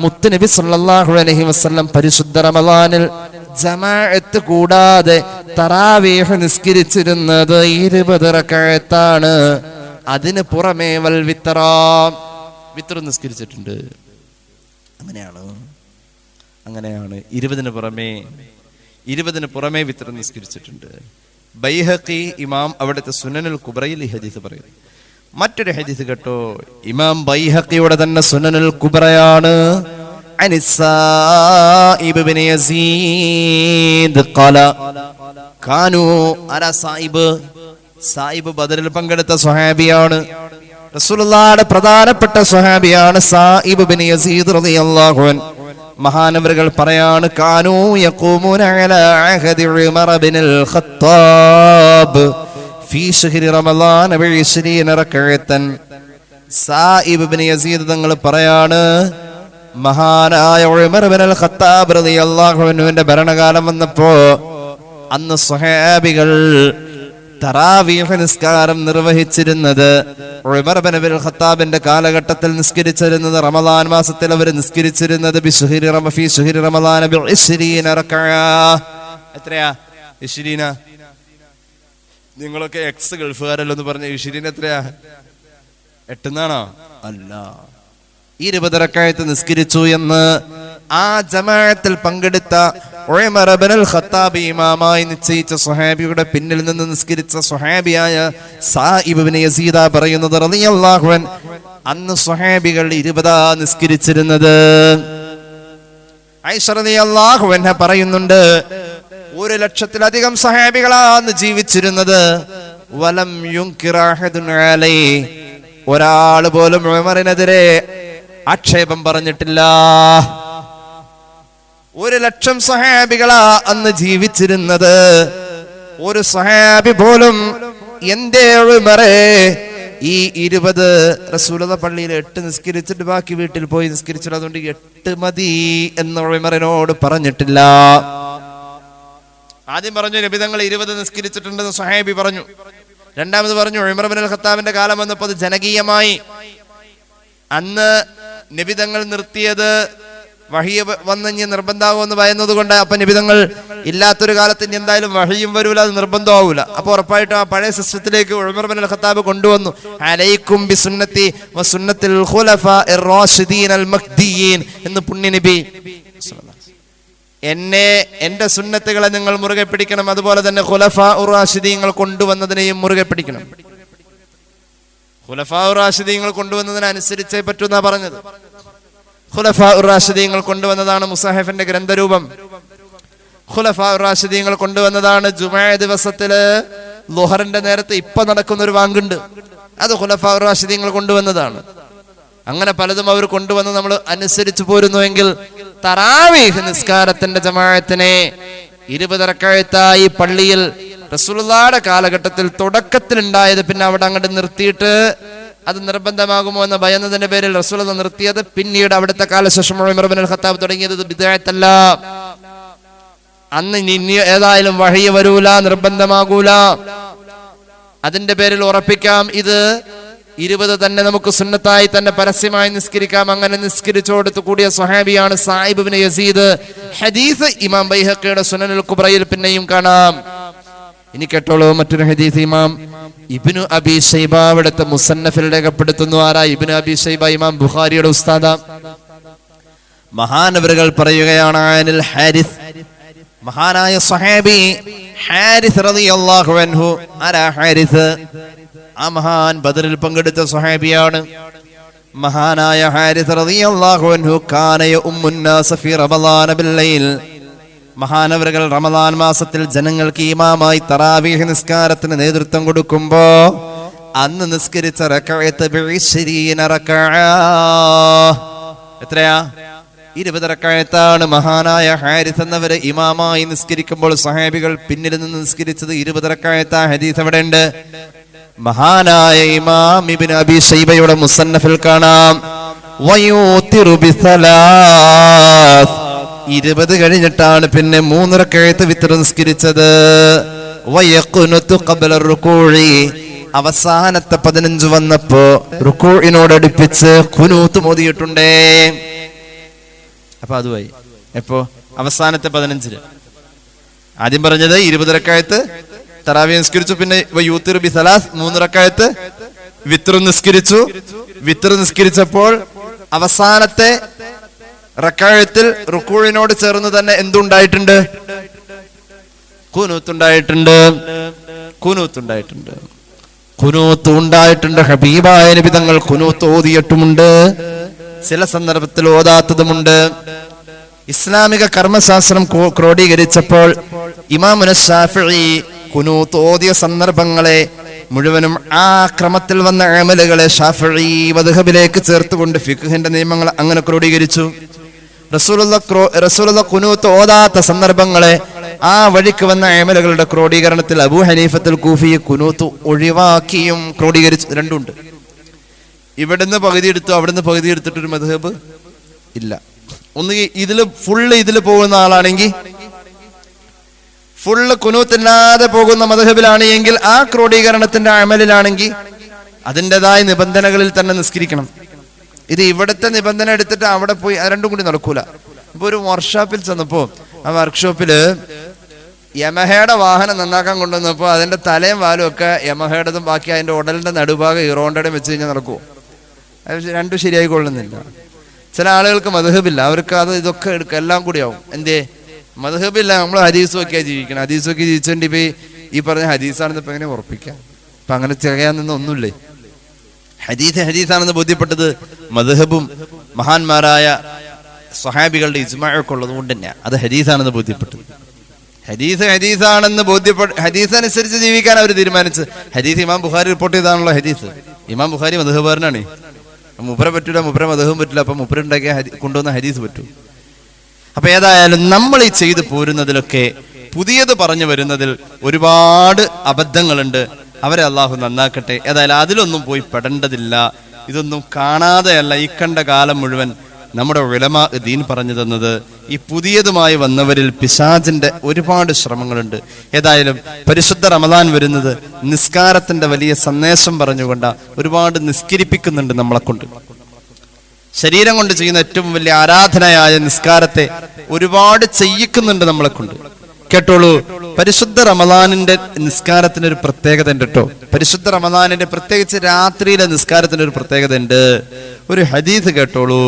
മുത്തുനബി സല്ലല്ലാഹു അലൈഹി വസല്ലം പരിശുദ്ധ റമളാനിൽ ജമാഅത്ത് കൂടാതെ തറാവീഹ് നിസ്കരിച്ചിരുന്നത് 20 റക്അത്താണ്. അതിന് പുറമേ വൽ വിത്ർ നിസ്കരിച്ചിട്ടുണ്ട്. അങ്ങനെയാണ്. അങ്ങനെയാണ് 20 പുറമേ വിത്ർ നിസ്കരിച്ചിട്ടുണ്ട്. ബൈഹഖി ഇമാം അവിടുത്തെ സുനനുൽ കുബ്രയിൽ ഈ ഹദീസ് പറയുന്നു. മറ്റൊരു ഹദീസ് കേട്ടോ, ഇമാം ബൈഹഖിയുടെ തന്നെ സുനനുൽ കുബ്രയാണ്. അനിസ്സായിബ് ഇബ്നു യസീദ് ഖാല കാനൂ അലാ സായിബ് ബദറിൽ പങ്കെടുത്ത സ്വഹാബിയാണ്. റസൂലുള്ളാഹിയുടെ പ്രധാനപ്പെട്ട സ്വഹാബിയാണ് സായിബ് ഇബ്നു യസീദ് റളിയല്ലാഹു അൻഹു. മഹാനവറുകൾ പറയാണ്, കാനൂ യഖൂമുന അലാ അഹദി ഉമർ ഇബ്നുൽ ഖത്താബ് ഫീ ശഹ്രി റമളാൻ ബ20 റകഅത്തൻ. സായിബ് ഇബ്നു യസീദ് തങ്ങൾ പറയാണ്, മഹാനായ ഉമർ ഇബ്നുൽ ഖത്താബ് റളിയല്ലാഹു അൻഹുവിന്റെ ഭരണകാലം വന്നപ്പോ അന്ന് സ്വഹാബികൾ തറാവീഹ് നിസ്കാരം നിർവഹിച്ചിരുന്നത് ഉമർ ഇബ്നുൽ ഖത്താബിന്റെ കാലഘട്ടത്തിൽ നിസ്കരിച്ചിരുന്നത് റമളാൻ മാസത്തിൽ അവർ നിസ്കരിച്ചിരുന്നത് ഫീ ശഹ്രി റമളാൻ ബ20 റകഅ. എത്രയാ 20? നിങ്ങളൊക്കെ എക്സ് ഗൾഫുകാരല്ലോ എന്ന് പറഞ്ഞ 20 എത്രയാ? 8 എന്നാണോ? അല്ല, 20 റകഅത്ത് നിസ്കരിച്ചു എന്ന് ആ ജമാഅത്തിൽ പങ്കെടുത്ത ഉമർ ഇബ്നുൽ ഖത്താബ് ഇമാമായി നിശ്ചയിച്ച സ്വഹാബിയുടെ പിന്നിൽ നിന്ന് നിസ്കരിച്ച സ്വഹാബിയായ സായിബ് ഇബ്നു യസീദ പറയുന്നത് റളിയല്ലാഹു അൻഹു, അന്ന് സ്വഹാബികൾ 20 നിസ്കരിച്ചിരുന്നത്. ആയിഷ റളിയല്ലാഹു അൻഹ പറയുന്നുണ്ട്, 1,00,000-ലധികം സ്വഹാബികളാണ് ജീവിച്ചിരുന്നത്. വലം യുൻകിറ അഹദുൻ അലൈഹി, ഒരാൾ പോലും ഉമറിനെതിരെ ആക്ഷേപം പറഞ്ഞിട്ടില്ല. 1,00,000 സ്വഹാബികളാ അന്ന് ജീവിച്ചിരുന്നത്. ഒരു സ്വഹാബി പോലും എന്തേ ഉമറേ ഈ 20 റസൂലുള്ളാഹി പള്ളിയിൽ 8 നിസ്കരിച്ചിട്ട് ബാക്കി വീട്ടിൽ പോയി നിസ്കരിച്ചിട്ട് അതുകൊണ്ട് 8 മതി എന്ന് ഉമറിനോട് പറഞ്ഞിട്ടില്ല. ആദ്യം പറഞ്ഞു നബി തങ്ങൾ 20 നിസ്കരിച്ചിട്ടുണ്ടെന്ന് സ്വഹാബി പറഞ്ഞു. രണ്ടാമത് പറഞ്ഞു ഉമർ ഇബ്നുൽ ഖത്താബിന്റെ കാലം വന്നപ്പോൾ അത് ജനകീയമായി. അന്ന് നബി തങ്ങൾ നിർത്തിയത് വഹി വന്നിഞ്ഞ് നിർബന്ധമാകുമെന്ന് ഭയന്നത് കൊണ്ട്. അപ്പൊ നിബിധങ്ങൾ ഇല്ലാത്തൊരു കാലത്ത് ഇനി എന്തായാലും വഹിയും വരൂല, അത് നിർബന്ധമാവൂല. അപ്പൊ ഉറപ്പായിട്ടും ആ പഴയ സിസ്റ്റത്തിലേക്ക് ഉമർ ഇബ്നുൽ ഖത്താബ് കൊണ്ടുവന്നു. അലൈക്കും ബിസുന്നത്തി വസുന്നത്തിൽ ഖുലഫാഇർ റാഷിദീൻ അൽ മഹ്ദിയീൻ എന്ന് പുണ്യ നബി എന്റെ സുന്നത്തുകളെ നിങ്ങൾ മുറുകെ പിടിക്കണം, അതുപോലെ തന്നെ ഖുലഫാഉർ റാഷിദീങ്ങൾ കൊണ്ടുവന്നതിനെയും മുറുകെ പിടിക്കണം. ഖുലഫാഉർ റാഷിദീങ്ങൾ കൊണ്ടുവന്നതിനനുസരിച്ചേ പറ്റൂന്നാ പറഞ്ഞത്. ഖുലഫാഉർ റാഷിദീങ്ങൾ കൊണ്ടുവന്നതാണ് മുസാഹിഫിന്റെ ഗ്രന്ഥരൂപം. ഖുലഫാഉർ റാഷിദീങ്ങൾ കൊണ്ടുവന്നതാണ് ജുമുഅ ദിവസത്തില് ളുഹറിന്റെ നേരത്തെ ഇപ്പൊ നടക്കുന്ന ഒരു വാങ്കുണ്ട്, അത് ഖുലഫാഉർ റാഷിദീങ്ങൾ കൊണ്ടുവന്നതാണ്. അങ്ങനെ പലതും അവർ കൊണ്ടുവന്ന് നമ്മൾ അനുസരിച്ചു പോരുന്നുവെങ്കിൽ തറാവീഹ് നിസ്കാരത്തിന്റെ ജമാഅത്തിനെ 20 റകഅത്തായി പള്ളിയിൽ റസൂലുള്ളാഹിയുടെ കാലഘട്ടത്തിൽ തുടക്കത്തിൽ ഉണ്ടായത്, പിന്നെ അവിടെ അങ്ങോട്ട് നിർത്തിയിട്ട് അത് നിർബന്ധമാകുമോ എന്ന ഭയന്നതിന്റെ പേരിൽ റസൂലുള്ളാഹി നിർത്തിയത്. പിന്നീട് അവിടുത്തെ കാലശേഷം ഉമർ ഇബ്നുൽ ഖത്താബ് തുടങ്ങിയത് ബിദ്അത്തല്ല. അന്ന് ഇനി ഏതായാലും വഹി വരൂല, നിർബന്ധമാകൂല. അതിന്റെ പേരിൽ ഉറപ്പിക്കാം ഇത് 20 തന്നെ നമുക്ക് സുന്നത്തായി തന്നെ പരസ്യമായി നിസ്കരിക്കാം. അങ്ങനെ നിസ്കരിച്ചോടുത്ത് കൂടിയ സ്വഹാബിയാണ് സായിബ് ഇബ്നു യസീദ്. ഹദീസ് ഇമാം ബൈഹഖിയുടെ സുനനുൽ കുബ്രയിൽ പിന്നെയും കാണാം. ഇനി കേട്ടോളൂ മറ്റൊരു ഹദീസ്. ഇമാം ഇബ്നു അബി ശൈബ അവിടുത്തെ മുസന്നഫിൽ രേഖപ്പെടുത്തുന്നു. ആരാ? ഇബ്നു അബി ശൈബ ഇമാം ബുഖാരിയുടെ ഉസ്താദ. മഹാനവറുകൾ പറയുകയാണ്, അനിൽ ഹാരിസ്, മഹാനായ സ്വഹാബി ഹാരിസ് റളിയല്ലാഹു അൻഹു. ആരാ ഹാരിസ്? ആ മഹാൻ ബദറിൽ പങ്കെടുത്ത സ്വഹാബിയാണ്. മഹാനായ ഹാരിസ് റളിയല്ലാഹു അൻഹു കാന യഉമ്മുൻ നാസ ഫീ റമളാന ബില്ലൈൽ. മഹാനവറുകൾ റമളാൻ മാസത്തിൽ ജനങ്ങൾക്ക് ഇമാമായി തറാവീഹ് നിസ്കാരത്തിന് നേതൃത്വം കൊടുക്കുമ്പോ അന്ന് നിസ്കരിച്ച റകഅത്ത് 20 റകഅ. എത്രയാ? 20 റകഅത്താണ് മഹാനായ ഹാരിസ് എന്നവര് ഇമാമായി നിസ്കരിക്കുമ്പോൾ സ്വഹാബികൾ പിന്നിൽ നിന്ന് നിസ്കരിച്ചത് 20 റകഅത്ത്. ഹദീസ് എവിടെ ഉണ്ട്? മഹാനായ ഇമാം ഇബ്നു അബി ശൈബയുടെ മുസന്നഫിൽ കാണാം. വയൂതിറു ബിസലാസ്, 20 കഴിഞ്ഞിട്ടാണ് പിന്നെ 3 റകഅത്ത് വിത്ർ നിസ്കരിച്ചത്. വയഖ്നുതു ഖബ്ല റുകൂഇ, അവസാനത്തെ 15 വന്നപ്പോ റുകൂഇനോട് അടുപ്പിച്ച് ഖുനൂത്ത് മോദിയിട്ടുണ്ടേ. അപ്പൊ അതുമായി എപ്പോ? അവസാനത്തെ 15. ആദ്യം പറഞ്ഞത് 20 റകഅത്ത് തറാവീഹ് നിസ്കരിച്ചു, പിന്നെ വയൂതിറു ബിസലാസ് 3 റകഅത്ത് വിത്ർ നിസ്കരിച്ചു. വിത്ർ നിസ്കരിച്ചപ്പോൾ അവസാനത്തെ റക്അത്തിൽ റുക്കൂഇനോട് ചേർന്ന് തന്നെ എന്തുണ്ടായിട്ടുണ്ട്? ഖുനൂത്തുണ്ടായിട്ടുണ്ട്. ഖുനൂത്ത് ഉണ്ടായിട്ടുണ്ട്. ഹബീബായ നബി തങ്ങൾ ഖുനൂത്ത് ഓതിയിട്ടുമുണ്ട്, ചില സന്ദർഭത്തിൽ ഓതാത്തതുമുണ്ട്. ഇസ്ലാമിക കർമ്മശാസ്ത്രം ക്രോഡീകരിച്ചപ്പോൾ ഇമാമുന ശാഫിഈ ഖുനൂത്ത് ഓതിയ സന്ദർഭങ്ങളെ മുഴുവനും ആ ക്രമത്തിൽ വന്ന അമലുകളെ ശാഫിഈ മദ്ഹബിലേക്ക് ചേർത്തുകൊണ്ട് ഫിഖ്ഹിന്റെ നിയമങ്ങൾ അങ്ങനെ ക്രോഡീകരിച്ചു. റസൂലുള്ളാഹി ഖുനൂത്ത് ഓതാത്ത സന്ദർഭങ്ങളെ ആ വഴിക്ക് വന്ന അമലുകളുടെ ക്രോഡീകരണത്തിൽ അബൂ ഹനീഫത്തുൽ കൂഫി ഖുനൂത്ത് ഒഴിവാക്കിയും ക്രോഡീകരിച്ചു. രണ്ടുണ്ട്. ഇവിടുന്ന് പകുതി എടുത്തു, അവിടുന്ന് പകുതി എടുത്തിട്ടൊരു മദ്ഹബ് ഇല്ല. ഒന്നുകിൽ ഇതില് പോകുന്ന ആളാണെങ്കിൽ, ഫുള്ള് ഖുനൂത്തില്ലാതെ പോകുന്ന മദ്ഹബിലാണ് എങ്കിൽ, ആ ക്രോഡീകരണത്തിന്റെ അമലിലാണെങ്കിൽ അതിൻ്റെതായ നിബന്ധനകളിൽ തന്നെ നിസ്കരിക്കണം. ഇത് ഇവിടുത്തെ നിബന്ധന എടുത്തിട്ട് അവിടെ പോയി രണ്ടും കൂടി നടക്കൂല. ഇപ്പൊ ഒരു വർക്ക്ഷോപ്പിൽ ചെന്നപ്പോ ആ വർക്ക്ഷോപ്പില് യമഹയുടെ വാഹനം നന്നാക്കാൻ കൊണ്ടുവന്നപ്പോ അതിന്റെ തലയും വാലും ഒക്കെ യമഹയുടേതും ബാക്കി അതിന്റെ ഉടലിന്റെ നടുഭാഗം ഹീറോണ്ടയും വെച്ച് കഴിഞ്ഞാൽ നടക്കുമോ? അത് രണ്ടും ശരിയായി കൊള്ളുന്നില്ല. ചില ആളുകൾക്ക് മദ്ഹബില്ല, അവർക്ക് അത് ഇതൊക്കെ എടുക്കുക, എല്ലാം കൂടിയാവും. എന്തേ? മദ്ഹബില്ല, നമ്മൾ ഹദീസ് നോക്കിയാൽ ജീവിക്കണം. ഹദീസ് നോക്കി ജീവിച്ചോണ്ട് ഇപ്പൊ ഈ പറഞ്ഞ ഹദീസാണെന്ന് ഇപ്പൊ എങ്ങനെ ഉറപ്പിക്കാം? ഇപ്പൊ അങ്ങനെ ചെയ്യാൻ നിന്ന് ഒന്നുമില്ലേ. ഹദീസാണെന്ന് ബോധ്യപ്പെട്ടത് മദ്ഹബും മഹാന്മാരായ സ്വഹാബികളുടെ ഇജ്മാഅൊക്കെ ഉള്ളത് കൊണ്ട് തന്നെയാണ് അത് ഹദീസാണെന്ന് ബോധ്യപ്പെട്ടത്. ഹദീസാണെന്ന് ഹദീസ് അനുസരിച്ച് ജീവിക്കാൻ അവർ തീരുമാനിച്ച്. ഹദീസ് ഇമാം ബുഖാരി റിപ്പോർട്ട് ചെയ്താണല്ലോ ഹദീസ്. ഇമാം ബുഖാരി മദ്ഹബുകാരനാണ്. മുപ്പര പറ്റൂല, മുപ്പര മദ്ഹബും പറ്റില്ല. അപ്പൊ മുപ്പരുണ്ടാക്കിയ കൊണ്ടുവന്ന ഹദീസ് പറ്റൂ. അപ്പൊ ഏതായാലും നമ്മൾ ഈ ചെയ്തു പോരുന്നതിലൊക്കെ പുതിയത് പറഞ്ഞു വരുന്നതിൽ ഒരുപാട് അബദ്ധങ്ങളുണ്ട്. അവരെ അള്ളാഹു നന്നാക്കട്ടെ. ഏതായാലും അതിലൊന്നും പോയി പെടേണ്ടതില്ല. ഇതൊന്നും കാണാതെയല്ല ഈ കണ്ട കാലം മുഴുവൻ നമ്മുടെ ഉലമാ ദീൻ പറഞ്ഞു തന്നത്. ഈ പുതിയതുമായി വന്നവരിൽ പിശാചിന്റെ ഒരുപാട് ശ്രമങ്ങളുണ്ട്. ഏതായാലും പരിശുദ്ധ റമദാൻ വരുന്നത് നിസ്കാരത്തിന്റെ വലിയ സന്ദേശം പറഞ്ഞുകൊണ്ട് ഒരുപാട് നിസ്കരിപ്പിക്കുന്നുണ്ട് നമ്മളെ കൊണ്ട്. ശരീരം കൊണ്ട് ചെയ്യുന്ന ഏറ്റവും വലിയ ആരാധനയായ നിസ്കാരത്തെ ഒരുപാട് ചെയ്യിക്കുന്നുണ്ട് നമ്മളെ കൊണ്ട്. കേട്ടോളൂ, പരിശുദ്ധ റമദാനിന്റെ നിസ്കാരത്തിന് ഒരു പ്രത്യേകത ഉണ്ട് കേട്ടോ. പരിശുദ്ധ റമദാനിന്റെ പ്രത്യേകിച്ച് രാത്രിയിലെ നിസ്കാരത്തിന് ഒരു പ്രത്യേകത ഉണ്ട്. ഒരു ഹദീസ് കേട്ടോളൂ.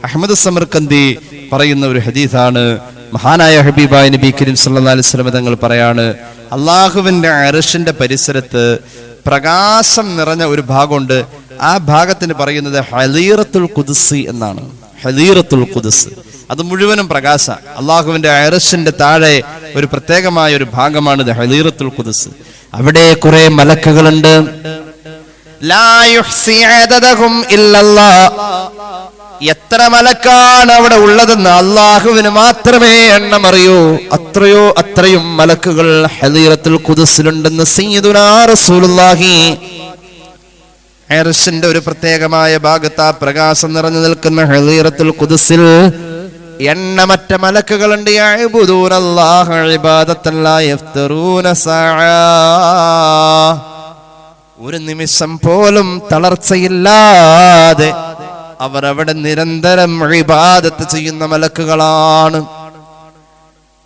അഹ്മദ് സമർകന്ദി പറയുന്ന ഒരു ഹദീസാണ്. മഹാനായ ഹബീബായ നബി കരീം സല്ലല്ലാഹു അലൈഹി വസല്ലം തങ്ങൾ പറയാണ്, അള്ളാഹുവിന്റെ അർശിന്റെ പരിസരത്ത് പ്രകാശം നിറഞ്ഞ ഒരു ഭാഗമുണ്ട്. ആ ഭാഗത്തിന് പറയുന്നത് ഹലീറത്തുൽ ഖുദ്സ് എന്നാണ്. ഹലീറത്തുൽ ഖുദ്സ്, അത് മുഴുവനും പ്രകാശ. അള്ളാഹുവിന്റെ അർശിന്റെ താഴെ ഒരു പ്രത്യേകമായ ഒരു ഭാഗമാണ് ഹലീറത്തുൽ ഖുദ്സ്. അവിടെ കുറെ മലക്കുകളുണ്ട്. ലാ യുഹ്സി അദദഹും ഇല്ലല്ലാഹ്. എത്ര മലക്കാണ് അവിടെ ഉള്ളതെന്ന് അള്ളാഹുവിന് മാത്രമേ എണ്ണം അറിയൂ. അത്രയും മലക്കുകൾ ഹലീറത്തുൽ ഖുദ്സിലുണ്ടെന്ന് സയ്യിദുനാ റസൂലുള്ളാഹി. അർശിന്റെ ഒരു പ്രത്യേകമായ ഭാഗത്ത് ആ പ്രകാശം നിറഞ്ഞു നിൽക്കുന്ന ഹലീറത്തുൽ ഖുദ്സിൽ എണ്ണമറ്റ മലക്കുകളുണ്ട്. യഅ്ബുദൂനല്ലാഹ ഇബാദത്തൻ ലാ യഫ്തറൂന സഅ. ഒരു നിമിഷം പോലും തളർച്ചയില്ലാതെ അവർ അവിടെ നിരന്തരം ഇബാദത്ത് ചെയ്യുന്ന മലക്കുകളാണ്.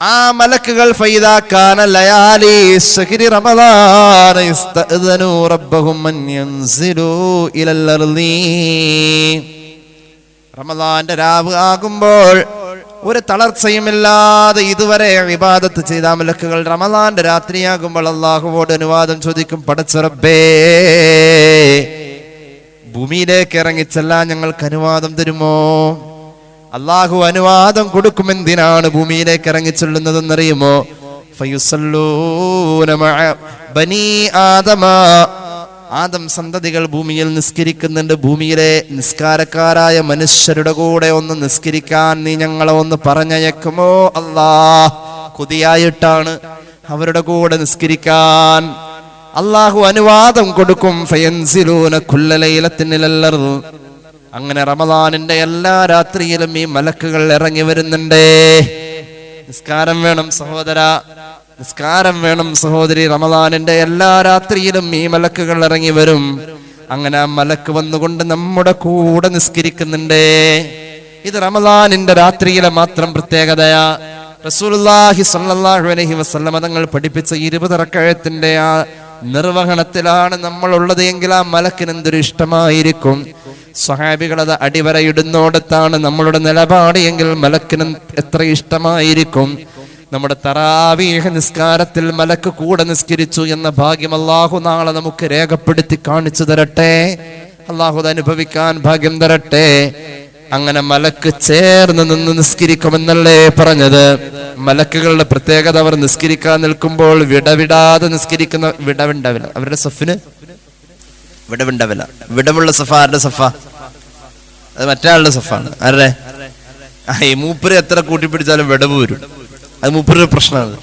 ആ മലക്കുകൾ ഫൈദാ കാന ലയാലി ശഹ്രി റമദാന ഇസ്തഅ്ദനു റബ്ബഹും അൻ യൻസിലു ഇലൽ അർളി. റമദാന്റെ രാവ് ആകുമ്പോൾ ഒരു തളർച്ചയുമില്ലാതെ ഇതുവരെ ഇബാദത്ത് ചെയ്ത മലക്കുകൾ റമദാന്റെ രാത്രിയാകുമ്പോൾ അള്ളാഹുവോട് അനുവാദം ചോദിക്കും, പടച്ച റബ്ബേ, ഭൂമിയിലേക്ക് ഇറങ്ങിച്ചെല്ലാൻ ഞങ്ങൾക്ക് അനുവാദം തരുമോ? അള്ളാഹു അനുവാദം കൊടുക്കും. എന്തിനാണ് ഭൂമിയിലേക്ക് ഇറങ്ങിച്ചെല്ലുന്നതെന്നറിയുമോ? ഫയുസല്ലൂന മഅ ബനീ ആദമ. ആദം സന്തതികൾ ഭൂമിയിൽ നിസ്കരിക്കുന്നുണ്ട്. ഭൂമിയിലെ നിസ്കാരക്കാരായ മനുഷ്യരുടെ കൂടെ ഒന്ന് നിസ്കരിക്കാൻ നീ ഞങ്ങളെ ഒന്ന് പറഞ്ഞയക്കുമോ അല്ലാഹ്? കൊതിയായിട്ടാണ് അവരുടെ കൂടെ നിസ്കരിക്കാൻ. അള്ളാഹു അനുവാദം കൊടുക്കും. ഫയൻസിലൂന കുല്ല ലൈലത്തിൻ ഇലൽ അർള്. അങ്ങനെ റമദാനിന്റെ എല്ലാ രാത്രിയിലും ഈ മലക്കുകൾ ഇറങ്ങി വരുന്നുണ്ട്. നിസ്കാരം വേണം സഹോദര, നിസ്കാരം വേണം സഹോദരി. റമദാനിന്റെ എല്ലാ രാത്രിയിലും ഈ മലക്കുകൾ ഇറങ്ങി വരും. അങ്ങനെ ആ മലക്ക് വന്നുകൊണ്ട് നമ്മുടെ കൂടെ നിസ്കരിക്കുന്നുണ്ട്. ഇത് റമദാനിന്റെ രാത്രിയിലെ മാത്രം പ്രത്യേകതയാ. റസൂലുള്ളാഹി സ്വല്ലല്ലാഹു അലൈഹി വസല്ലം തങ്ങൾ പഠിപ്പിച്ച 20 റക്അത്തിന്റെ ആ നിർവഹണത്തിലാണ് നമ്മളുള്ളത് എങ്കിൽ ആ മലക്കിന് എന്തൊരു ഇഷ്ടമായിരിക്കും. സ്വഹാബികൾ അത് അടിവരയിടുന്നോടത്താണ് നമ്മളുടെ നിലപാട് എങ്കിൽ മലക്കിന് എത്ര ഇഷ്ടമായിരിക്കും. നമ്മുടെ തറാവീഹ് നിസ്കാരത്തിൽ മലക്ക് കൂടെ നിസ്കരിച്ചു എന്ന ഭാഗ്യം അല്ലാഹു നാളെ നമുക്ക് രേഖപ്പെടുത്തി കാണിച്ചു തരട്ടെ. അല്ലാഹു അത് അനുഭവിക്കാൻ ഭാഗ്യം തരട്ടെ. അങ്ങനെ മലക്ക് ചേർന്ന് നിന്ന് നിസ്കരിക്കുമെന്നല്ലേ പറഞ്ഞത്. മലക്കുകളുടെ പ്രത്യേകത, അവർ നിസ്കരിക്കാൻ നിൽക്കുമ്പോൾ വിടവിടാതെ നിസ്കരിക്കുന്ന, വിടവുണ്ടാവില്ല അവരുടെ സഫിന്, വിടവുണ്ടാവില്ല. വിടവുള്ള സഫ ആരുടെ സഫ? അത് മറ്റേ ആളുടെ സഫാണ്. ആരുടെ? ഈ മൂപ്പര് എത്ര കൂട്ടിപ്പിടിച്ചാലും വിടവ് വരും. അത് മൂപ്പരുടെ പ്രശ്നമാണ്.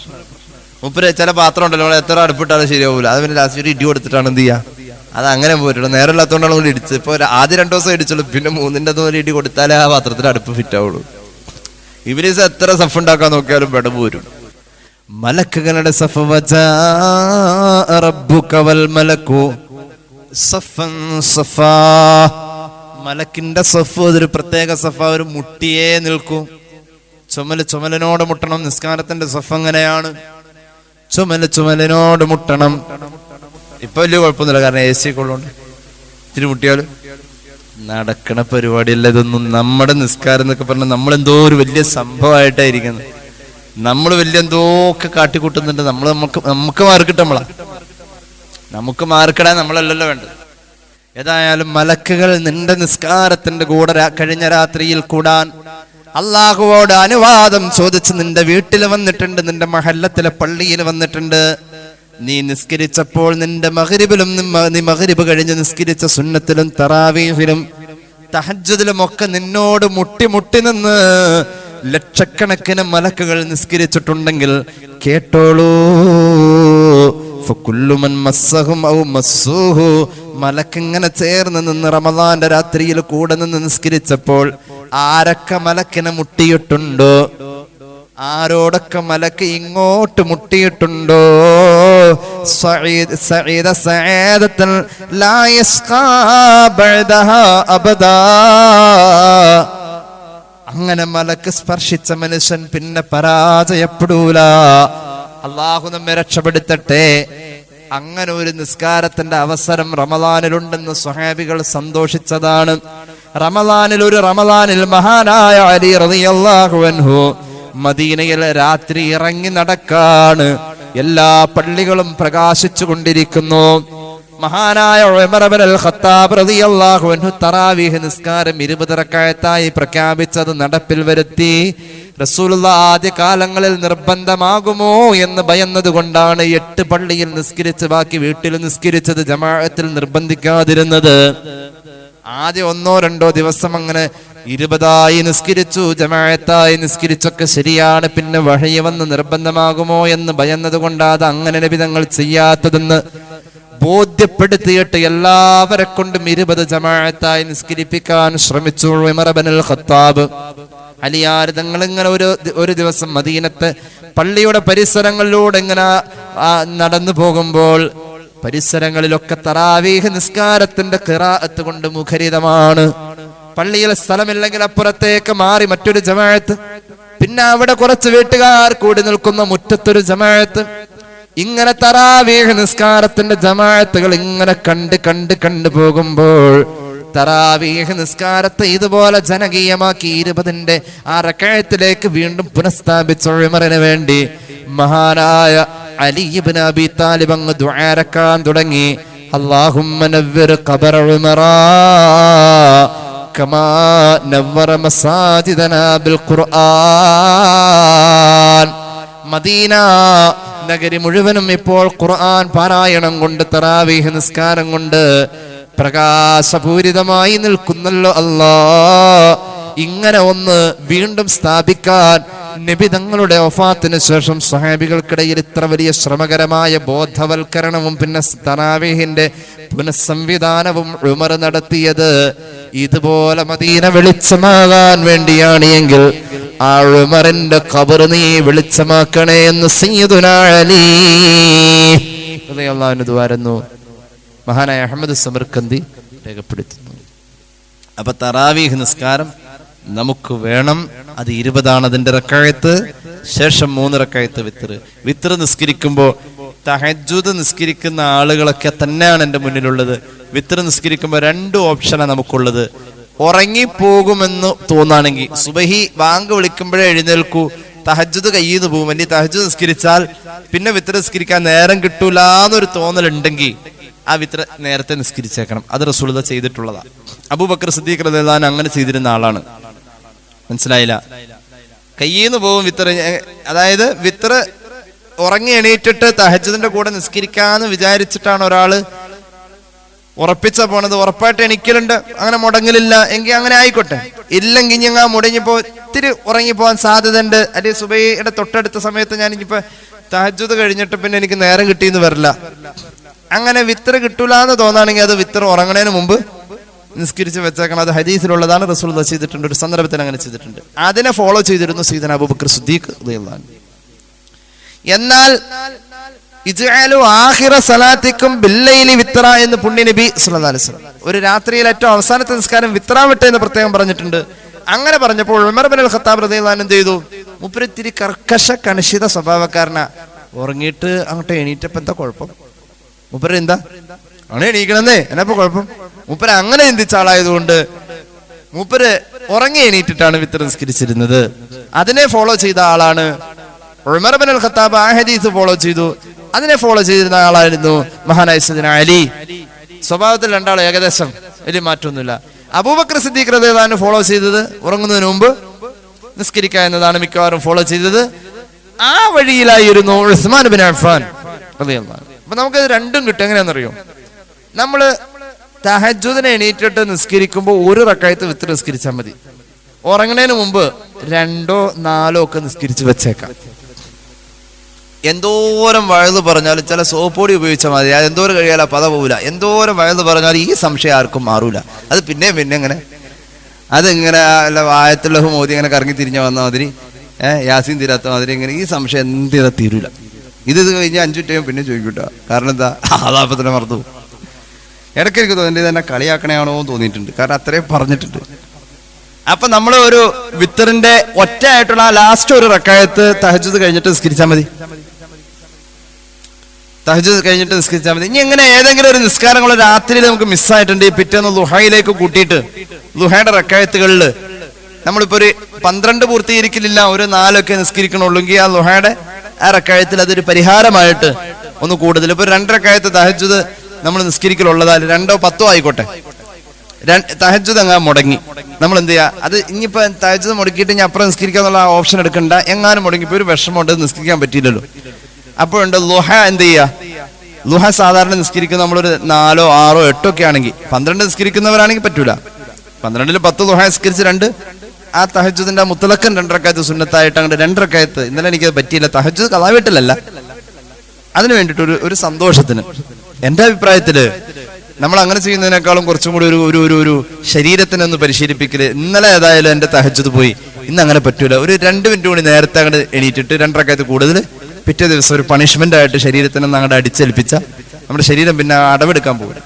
മൂപ്പര് ചില പാത്രം ഉണ്ടല്ലോ, നമ്മൾ എത്ര അടുപ്പിട്ടാലും ശരിയാവൂല. അത് പിന്നെ ലാസ്റ്റ് ഒരു ഇടി കൊടുത്തിട്ടാണ് എന്ത് ചെയ്യുക, അത് അങ്ങനെ പോയിട്ടുള്ളൂ. നേരം ഇല്ലാത്തതുകൊണ്ടാണ് നമ്മൾ ഇടിച്ചത്. ഇപ്പോൾ ആദ്യം 2 ദിവസം ഇടിച്ചുള്ളൂ, പിന്നെ 3ന്റെ ഇടി കൊടുത്താലേ ആ പാത്രത്തിൽ അടുപ്പ് ഫിറ്റ് ആവുള്ളൂ. ഇവര് എത്ര സഫ് ഉണ്ടാക്കാൻ നോക്കിയാലും വിടവ് വരും. മലക്കുകളുടെ സഫ്, മലക്കിന്റെ സഫ് അതൊരു പ്രത്യേക സഫ, ഒരു മുട്ടിയേ നിൽക്കും. ചുമലിനോട് മുട്ടണം. നിസ്കാരത്തിന്റെ സഫ് അങ്ങനെയാണ്, ചുമലിനോട് മുട്ടണം. ഇപ്പൊ വലിയ കുഴപ്പമൊന്നുമില്ല, കാരണം AC കൊള്ളുണ്ട്. ഇത്തിരി മുട്ടിയാലും നടക്കണ പരിപാടിയല്ല ഇതൊന്നും. നമ്മുടെ നിസ്കാരം എന്നൊക്കെ പറഞ്ഞാൽ നമ്മളെന്തോ ഒരു വലിയ സംഭവമായിട്ടായിരിക്കുന്നത്. നമ്മൾ വലിയ എന്തോ ഒക്കെ കാട്ടിക്കൂട്ടുന്നുണ്ട്. നമുക്ക് മാർക്കിട്ടമ്മളാ, നമുക്ക് മാർക്കിടാൻ നമ്മളല്ലല്ലോ വേണ്ടത്. ഏതായാലും മലക്കുകൾ നിന്റെ നിസ്കാരത്തിന്റെ കൂടെ കഴിഞ്ഞ രാത്രിയിൽ കൂടാൻ അള്ളാഹുവോട് അനുവാദം ചോദിച്ച് നിന്റെ വീട്ടിൽ വന്നിട്ടുണ്ട്, നിന്റെ മഹല്ലത്തിലെ പള്ളിയിൽ വന്നിട്ടുണ്ട്. നീ നിസ്കരിച്ചപ്പോൾ നിന്റെ മഗ്രിബിലും, നീ മഗ്രിബ് കഴിഞ്ഞ് നിസ്കരിച്ച സുന്നത്തിലും തറാവീഹിലും തഹജ്ജുദിലും ഒക്കെ നിന്നോട് മുട്ടി നിന്ന് ലക്ഷക്കണക്കിന് മലക്കുകൾ നിസ്കരിച്ചിട്ടുണ്ടെങ്കിൽ കേട്ടോളൂ, മലക്കിങ്ങനെ ചേർന്ന് നിന്ന് റമദാന്റെ രാത്രിയിൽ കൂടെ നിന്ന് നിസ്കരിച്ചപ്പോൾ ആരൊക്കെ മലക്കിനെ മുട്ടിയിട്ടുണ്ടോ, ആരോടൊക്കെ മലക്ക് ഇങ്ങോട്ട് മുട്ടിയിട്ടുണ്ടോ, അങ്ങനെ മലക്ക് സ്പർശിച്ച മനുഷ്യൻ പിന്നെ പരാജയപ്പെടൂല. അള്ളാഹു നമ്മെ രക്ഷപ്പെടുത്തട്ടെ. അങ്ങനെ ഒരു നിസ്കാരത്തിന്റെ അവസരം റമദാനിലുണ്ടെന്ന് സ്വഹാബികൾ സന്തോഷിച്ചതാണ്. റമദാനിൽ മഹാനായ അലി റളിയല്ലാഹു അൻഹു മദീനയിൽ രാത്രി ഇറങ്ങി നടക്കാണ്. എല്ലാ പള്ളികളും പ്രകാശിച്ചു കൊണ്ടിരിക്കുന്നു. മഹാനായ ഉമർ ഇബ്നുൽ ഖത്താബ് റളിയല്ലാഹു അൻഹു തറാവീഹ് നിസ്കാരം 20 റക്അത്തായി പ്രഖ്യാപിച്ചത് നടപ്പിൽ വരുത്തി. റസൂലുള്ളാഹി ആദ്യ കാലങ്ങളിൽ നിർബന്ധമാകുമോ എന്ന് ഭയന്നത് കൊണ്ടാണ് 8 പള്ളിയിൽ നിസ്കരിച്ച് ബാക്കി വീട്ടിൽ നിസ്കരിച്ചത്, ജമാഅത്തിൽ നിർബന്ധിക്കാതിരുന്നത്. ആദ്യം 1-2 ദിവസം അങ്ങനെ 20ആയി നിസ്കരിച്ചു, ജമാഅത്തായി നിസ്കരിച്ചൊക്കെ ശരിയാണ്. പിന്നെ വഹയി വന്ന് നിർബന്ധമാകുമോ എന്ന് ഭയന്നത് കൊണ്ടാണ് അങ്ങനെ നബി തങ്ങൾ ചെയ്യാത്തതെന്ന് ബോധ്യപ്പെടുത്തിയിട്ട് എല്ലാവരെ കൊണ്ടും 20 ജമാഅത്തായി നിസ്കരിപ്പിക്കാൻ ശ്രമിച്ചു ഉമർ ഇബ്നുൽ ഖത്താബ്. അലിയാർ തങ്ങൾ ഇങ്ങനെ ഒരു ദിവസം മദീനത്തെ പള്ളിയുടെ പരിസരങ്ങളിലൂടെ ഇങ്ങനെ നടന്നു പോകുമ്പോൾ പരിസരങ്ങളിലൊക്കെ തറാവീഹ് നിസ്കാരത്തിന്റെ ഖിറാഅത്ത് കൊണ്ട് മുഖരിതമാണ്. പള്ളിയിൽ സ്ഥലമില്ലെങ്കിൽ അപ്പുറത്തേക്ക് മാറി മറ്റൊരു ജമാഅത്ത്, പിന്നെ അവിടെ കുറച്ച് വീട്ടുകാർ കൂടി നിൽക്കുന്ന മുറ്റത്തൊരു ജമാഅത്ത്. ഇങ്ങനെ തറാവീഹ് നിസ്കാരത്തിന്റെ ജമാഅത്തുകൾ ഇങ്ങനെ കണ്ട് പോകുമ്പോൾ തറാവീഹ് നിസ്കാരത്തെ ഇതുപോലെ ജനകീയമാക്കി 20ന്റെ ആ റക്അത്തിലേക്ക് വീണ്ടും പുനഃസ്ഥാപിച്ച ഉമറിന് വേണ്ടി മഹാനായ അലി ഇബ്നു അബി താലിബ് അങ്ങ് ദുആരക്കാൻ തുടങ്ങി. അല്ലാഹുമ്മ നവ്വിർ ഖബറ ഉമറ കമാ നവ്വറ മസാജിദനാ ബിൽ ഖുർആൻ. മദീന നഗരി മുഴുവനും ഇപ്പോൾ ഖുർആൻ പാരായണം കൊണ്ട്, തറാവീഹ് നിസ്കാരം കൊണ്ട് പ്രകാശപൂരിതമായി നിൽക്കുന്നല്ലോ അല്ലാ. ഇങ്ങനെ ഒന്ന് വീണ്ടും സ്ഥാപിക്കാൻ നബി തങ്ങളുടെ വഫാത്തിന് ശേഷം സ്വഹാബികൾക്കിടയിൽ ഇത്ര വലിയ ശ്രമകരമായ ബോധവൽക്കരണവും പിന്നെ തറാവീഹിന്റെ പുനഃസംവിധാനവും ഉമർ നടത്തിയത് ഇതുപോലെ മദീന വെളിച്ചമാകാൻ വേണ്ടിയാണ് എങ്കിൽ ആ ഉമറിന്റെ ഖബർ നീ വെളിച്ചമാക്കണേ എന്ന് സയ്യിദുനാ അലി റളിയല്ലാഹു അൻഹു ദുആരുന്നു. മഹാനായ അഹ്മദ് സമർഖന്ദി രേഖപ്പെടുത്തുന്നു. അപ്പൊ തറാവീഹ് നിസ്കാരം നമുക്ക് വേണം. അത് 20 അതിന്റെ റക്അത്ത്, ശേഷം 3 റക്അത്ത് വിത്ർ നിസ്കരിക്കുമ്പോൾ തഹജ്ജുദ് നിസ്കരിക്കുന്ന ആളുകളൊക്കെ തന്നെയാണ് എൻ്റെ മുന്നിലുള്ളത്. വിത്ർ നിസ്കരിക്കുമ്പോൾ 2 ഓപ്ഷനാണ് നമുക്കുള്ളത്. ഉറങ്ങിപ്പോകുമെന്ന് തോന്നുകയാണെങ്കിൽ സുബഹി ബാങ്ക് വിളിക്കുമ്പോഴേ എഴുന്നേൽക്കൂ, തഹജ്ജുദ് കയ്യിൽ നിന്ന് പോകും, അല്ലെങ്കിൽ തഹജ്ജുദ് നിസ്കരിച്ചാൽ പിന്നെ വിത്ർ നിസ്കരിക്കാൻ നേരം കിട്ടൂലെന്നൊരു തോന്നലുണ്ടെങ്കിൽ ആ വിത്ർ നേരത്തെ നിസ്കരിച്ചേക്കണം. അത് റസൂലുള്ളാഹി ചെയ്തിട്ടുള്ളതാണ്. അബൂബക്കർ സിദ്ദീഖ് റളിയല്ലാഹു അൻഹു അങ്ങനെ ചെയ്തിരുന്ന ആളാണ്. മനസ്സിലായില്ല? കയ്യിൽ നിന്ന് പോകും വിത്ർ. അതായത് വിത്ർ ഉറങ്ങി എണീറ്റിട്ട് തഹജ്ജുദിന്റെ കൂടെ നിസ്കരിക്കാന്ന് വിചാരിച്ചിട്ടാണ് ഒരാള് ഉറപ്പിച്ച പോണത്. ഉറപ്പായിട്ട് എണീക്കലുണ്ട്, അങ്ങനെ മുടങ്ങലില്ല എങ്കിൽ അങ്ങനെ ആയിക്കോട്ടെ. ഇല്ലെങ്കിൽ ഞങ്ങൾ മുടങ്ങിപ്പോ ഇത്തിരി ഉറങ്ങിപ്പോവാൻ സാധ്യത ഉണ്ട്, അല്ലെങ്കിൽ സുബഹിയുടെ തൊട്ടടുത്ത സമയത്ത് ഞാൻ ഇനിയിപ്പോ തഹജ്ജുദ് കഴിഞ്ഞിട്ട് പിന്നെ എനിക്ക് നേരം കിട്ടിയെന്ന് വരില്ല, അങ്ങനെ വിത്ർ കിട്ടൂലെന്ന് തോന്നുകയാണെങ്കിൽ അത് വിത്ർ ഉറങ്ങണതിന് മുമ്പ് നിസ്കരിച്ച് വെച്ചേക്കണം. അത് ഹദീസിലുള്ളതാണ്. റസൂലുള്ളാഹി ചെയ്തിട്ടുണ്ട്, ഒരു സന്ദർഭത്തിൽ അങ്ങനെ ചെയ്തിട്ടുണ്ട്. അതിനെ ഫോളോ ചെയ്തിരുന്നു സയ്യിദുനാ അബൂബക്കർ സിദ്ദീഖ് റളിയല്ലാഹു അൻഹു. എന്നാൽ ഇജ്അലു ആഖിറ സലാത്തിക്കും ബില്ലൈലി വിത്ര എന്ന് പുണ്യ നബി സല്ലല്ലാഹു അലൈഹി വസല്ലം ഒരു രാത്രിയിൽ ഏറ്റവും അവസാനത്തെ നിസ്കാരം വിത്രാവട്ടെ എന്ന് പ്രത്യേകം പറഞ്ഞിട്ടുണ്ട്. അങ്ങനെ പറഞ്ഞപ്പോൾ ഉമർ ഇബ്നുൽ ഖത്താബ് റളിയല്ലാഹു അൻഹു എന്ത് ചെയ്തു? മുപ്പരിത്തിരി കർക്കശ കണിശിത സ്വഭാവക്കാരനാ. ഉറങ്ങിയിട്ട് അങ്ങോട്ട് എണീറ്റപ്പോ എന്താ കുഴപ്പം? മുപ്പര് എന്താ അങ്ങനെ എണീക്കണമെന്നേ, എന്നപ്പോ കുഴപ്പം? മൂപ്പര് അങ്ങനെ ചിന്തിച്ച ആളായതുകൊണ്ട് മൂപ്പര് ഉറങ്ങി എണീറ്റിട്ടാണ് വിത്ർ നിസ്കരിച്ചിരുന്നത്. അതിനെ ഫോളോ ചെയ്ത ആളാണ് ഉമർ ഇബ്നുൽ ഖത്താബ്. ആ ഹദീസ് ഫോളോ ചെയ്തു. അതിനെ ഫോളോ ചെയ്തിരുന്ന ആളായിരുന്നു മഹാനായ സയ്യിദുനാ അലി. സ്വഭാവത്തിൽ രണ്ടാളും ഏകദേശം വലിയ മാറ്റമൊന്നുമില്ല. അബൂബക്കർ സിദ്ദീഖ് റളിയല്ലാഹു അൻഹു ഫോളോ ചെയ്തത് ഉറങ്ങുന്നതിന് മുമ്പ് നിസ്കരിക്കുക എന്നതാണ് മിക്കവാറും ഫോളോ ചെയ്തത്. ആ വഴിയിലായിരുന്നു ഉസ്മാൻ ബിൻ അഫ്ഫാൻ റളിയല്ലാഹു അൻഹു. അപ്പൊ നമുക്കത് രണ്ടും കിട്ടും. എങ്ങനെയാണെന്നറിയോ? നമ്മള് തഹജ്ജുദിനെ എണീറ്റിട്ട് നിസ്കരിക്കുമ്പോൾ 1 റക്അത്ത് വിത്ർ നിസ്കരിച്ചാൽ മതി. ഉറങ്ങുന്നതിന് മുമ്പ് 2 or 4 ഒക്കെ നിസ്കരിച്ച് വെച്ചേക്കാം. എന്തോരം വഴുത് പറഞ്ഞാലും ചില സോപ്പൊടി ഉപയോഗിച്ചാൽ മതി, അത് എന്തോരം കഴിയാല പത പോവില്ല. എന്തോരം വഴുത് പറഞ്ഞാലും ഈ സംശയം ആർക്കും മാറൂല. അത് പിന്നെ ഇങ്ങനെ അതിങ്ങനെ അല്ല ആയത്തുള്ളഹു മോദി ഇങ്ങനെ കറങ്ങി തിരിഞ്ഞ വന്ന മാതിരി, യാസീൻ തീരാത്ത മാതിരി ഇങ്ങനെ ഈ സംശയം എന്തിനാ തീരൂല. ഇത് കഴിഞ്ഞ് 5 മിനിറ്റ് പിന്നെ ചോദിക്കൂട്ടോ. കാരണം എന്താ? ആദാപത്തിനെ മറന്നു. ഇടയ്ക്ക് എനിക്ക് തോന്നുന്നത് തന്നെ കളിയാക്കണയാണോ എന്ന് തോന്നിയിട്ടുണ്ട്. കാരണം അത്രയും പറഞ്ഞിട്ടുണ്ട്. അപ്പൊ നമ്മൾ ഒരു വിത്തറിന്റെ ഒറ്റ ആയിട്ടുള്ള ലാസ്റ്റ് 1 റക്അത്ത് തഹജ്ജുദ് കഴിഞ്ഞിട്ട് നിസ്കരിച്ചാൽ മതി. തഹജ്ജുദ് കഴിഞ്ഞിട്ട് നിസ്കരിച്ചാൽ മതി. ഇനി എങ്ങനെ ഏതെങ്കിലും ഒരു നിസ്കാരങ്ങൾ രാത്രിയിൽ നമുക്ക് മിസ്സായിട്ടുണ്ട്, പിറ്റേന്ന് ളുഹയിലേക്ക് കൂട്ടിയിട്ട് ളുഹയുടെ റക്അത്തുകളിൽ നമ്മളിപ്പോ ഒരു 12 പൂർത്തീകരിക്കലില്ല, ഒരു 4 ഒക്കെ നിസ്കരിക്കണുള്ളെങ്കിൽ ആ ളുഹയുടെ ആ റക്അത്തിൽ അതൊരു പരിഹാരമായിട്ട് ഒന്ന് കൂടുതൽ. ഇപ്പൊ 2 റക്അത്ത് തഹജ്ജുദ് നമ്മൾ നിസ്കരിക്കലുള്ളതാൽ 2 or 10 ആയിക്കോട്ടെ, തഹജ്ജുദ് അങ്ങ് മുടങ്ങി, നമ്മൾ എന്ത് ചെയ്യാ? അത് ഇനിയിപ്പോ തഹജ്ജുദ് മുടക്കിയിട്ട് ഞാൻ അപ്പുറം നിസ്കരിക്കാന്നുള്ള ഓപ്ഷൻ എടുക്കണ്ട. എങ്ങാനും മുടങ്ങിപ്പോ ഒരു വിഷമമുണ്ട്, നിസ്കരിക്കാൻ പറ്റിയില്ലല്ലോ. അപ്പോഴുണ്ട് ളുഹ. എന്ത് ചെയ്യാ? ളുഹ സാധാരണ നിസ്കരിക്കുന്ന നമ്മളൊരു 4 or 6 or 8 ഒക്കെ ആണെങ്കിൽ, 12 നിസ്കരിക്കുന്നവരാണെങ്കിൽ പറ്റൂല. 12-ൽ 10 ളുഹ നിസ്കരിച്ച് 2 ആ തഹജ്ജുദിന്റെ മുത്തലക്കൻ 2 റക്അത്ത് സുന്നത്തായിട്ട് അങ്ങോട്ട് 2 റക്അത്ത്. ഇന്നലെ എനിക്കത് പറ്റിയില്ല. തഹജ്ജുദ് ഖളാ വീട്ടിലല്ല, അതിന് വേണ്ടിയിട്ട് ഒരു സന്തോഷത്തിന്. എന്റെ അഭിപ്രായത്തില് നമ്മൾ അങ്ങനെ ചെയ്യുന്നതിനേക്കാളും കുറച്ചും കൂടി ഒരു ശരീരത്തിനെ ഒന്ന് പരിശീലിപ്പിക്കല്. ഇന്നലെ ഏതായാലും എന്റെ തഹജ്ജുദ് പോയി, ഇന്ന് അങ്ങനെ പറ്റൂല. ഒരു 2 മിനിറ്റ് കൂടി നേരത്തെ അങ്ങോട്ട് എണീറ്റിട്ട് 2 റക്അത്ത് കൂടുതൽ പിറ്റേ ദിവസം ഒരു പണിഷ്മെന്റ് ആയിട്ട് ശരീരത്തിനെ അങ്ങോട്ട് അടിച്ചേൽപ്പിച്ച നമ്മുടെ ശരീരം പിന്നെ അടവെടുക്കാൻ പോകില്ല.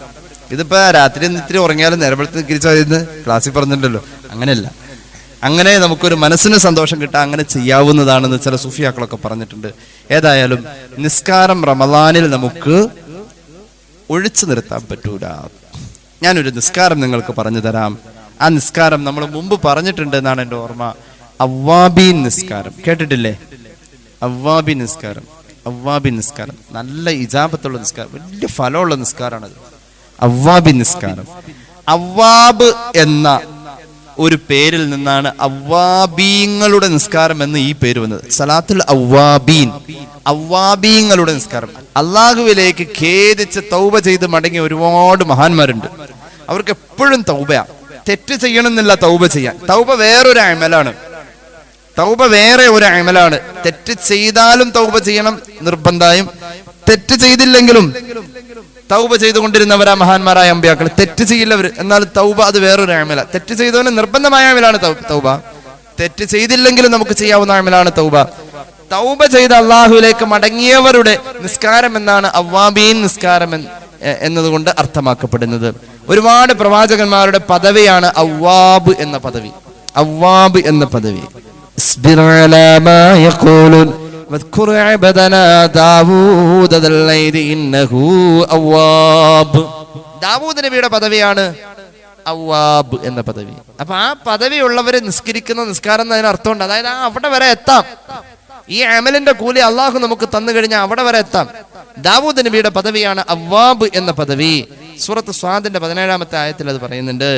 ഇതിപ്പോ രാത്രി ഇത്തിരി ഉറങ്ങിയാലും നേരത്തെ തിരിച്ചു ക്ലാസ്സിൽ പറഞ്ഞിട്ടുണ്ടല്ലോ, അങ്ങനെയല്ല. അങ്ങനെ നമുക്കൊരു മനസ്സിന് സന്തോഷം കിട്ടാൻ അങ്ങനെ ചെയ്യാവുന്നതാണെന്ന് ചില സൂഫിയാക്കളൊക്കെ പറഞ്ഞിട്ടുണ്ട്. ഏതായാലും നിസ്കാരം റമളാനിൽ നമുക്ക് ഒഴിച്ചു നിർത്താൻ പറ്റൂല. ഞാനൊരു നിസ്കാരം നിങ്ങൾക്ക് പറഞ്ഞു തരാം. ആ നിസ്കാരം നമ്മൾ മുമ്പ് പറഞ്ഞിട്ടുണ്ട് എന്നാണ് എൻ്റെ ഓർമ്മ. അവ്വാബീൻ നിസ്കാരം കേട്ടിട്ടില്ലേ? അവ്വാബീൻ നിസ്കാരം. അവ്വാബീൻ നിസ്കാരം നല്ല ഇജാബത്തുള്ള നിസ്കാരം, വലിയ ഫലമുള്ള നിസ്കാരമാണത്. അവ്വാബീൻ നിസ്കാരം. അവ്വാബ് എന്ന ഒരു പേരിൽ നിന്നാണ് അവ്വാബീങ്ങളുടെ നിസ്കാരം എന്ന് ഈ പേര് വന്നത്. സലാത്തുൽ അവ്വാബീൻ, അവ്വാബീങ്ങളുടെ നിസ്കാരം. അള്ളാഹുവിലേക്ക് ഖേദിച്ച് തൗബ ചെയ്ത് മടങ്ങിയ ഒരുപാട് മഹാന്മാരുണ്ട്. അവർക്ക് എപ്പോഴും തൗബയാ. തെറ്റ് ചെയ്യണമെന്നില്ല തൗബ ചെയ്യാൻ. തൗബ വേറൊരു അമലാണ്. തൗബ വേറെ ഒരു അമലാണ്. തെറ്റ് ചെയ്താലും തൗബ ചെയ്യണം നിർബന്ധമായും. തെറ്റ് ചെയ്തില്ലെങ്കിലും തൗബ ചെയ്തുകൊണ്ടിരുന്നവരാ മഹാന്മാരായ അമ്പിയാക്കൾ. തെറ്റ് ചെയ്യില്ലവർ, എന്നാൽ തൗബ അത് വേറൊരു അമല. തെറ്റ് ചെയ്തവന് നിർബന്ധമായ അമലാണ് തൗബ. തെറ്റ് ചെയ്തില്ലെങ്കിലും നമുക്ക് ചെയ്യാവുന്ന അമലാണ് തൗബ. തൗബ ചെയ്ത് അള്ളാഹുവിലേക്ക് മടങ്ങിയവരുടെ നിസ്കാരം എന്നാണ് അവ്വാബീൻ നിസ്കാരം എന്നതുകൊണ്ട് അർത്ഥമാക്കപ്പെടുന്നത്. ഒരുപാട് പ്രവാചകന്മാരുടെ പദവിയാണ് അവ്വാബ് എന്ന പദവി. അവ്വാബ് എന്ന പദവി. വദ്കുർ അബ്ദനാ ദാവൂദ ദല്ലൈദി ഇന്നഹു അവ്വാബ്. ദാവൂദ് നബിയുടെ പദവിയാണ് അവ്വാബ് എന്ന പദവി. അപ്പൊ ആ പദവി ഉള്ളവര് നിസ്കരിക്കുന്ന നിസ്കാരം എന്നതിന് അർത്ഥമുണ്ട്. അതായത് അവിടെ വരെ എത്താം. ഈ അമലിന്റെ കൂലി അള്ളാഹു നമുക്ക് തന്നു കഴിഞ്ഞാൽ അവിടെ വരെ എത്താം. ദാവൂദ് നബിയുടെ പദവിയാണ് അവ്വാബ് എന്ന പദവി. സൂറത്ത് സ്വാദിന്റെ 17-ാമത്തെ ആയത്തിൽ അത് പറയുന്നുണ്ട്.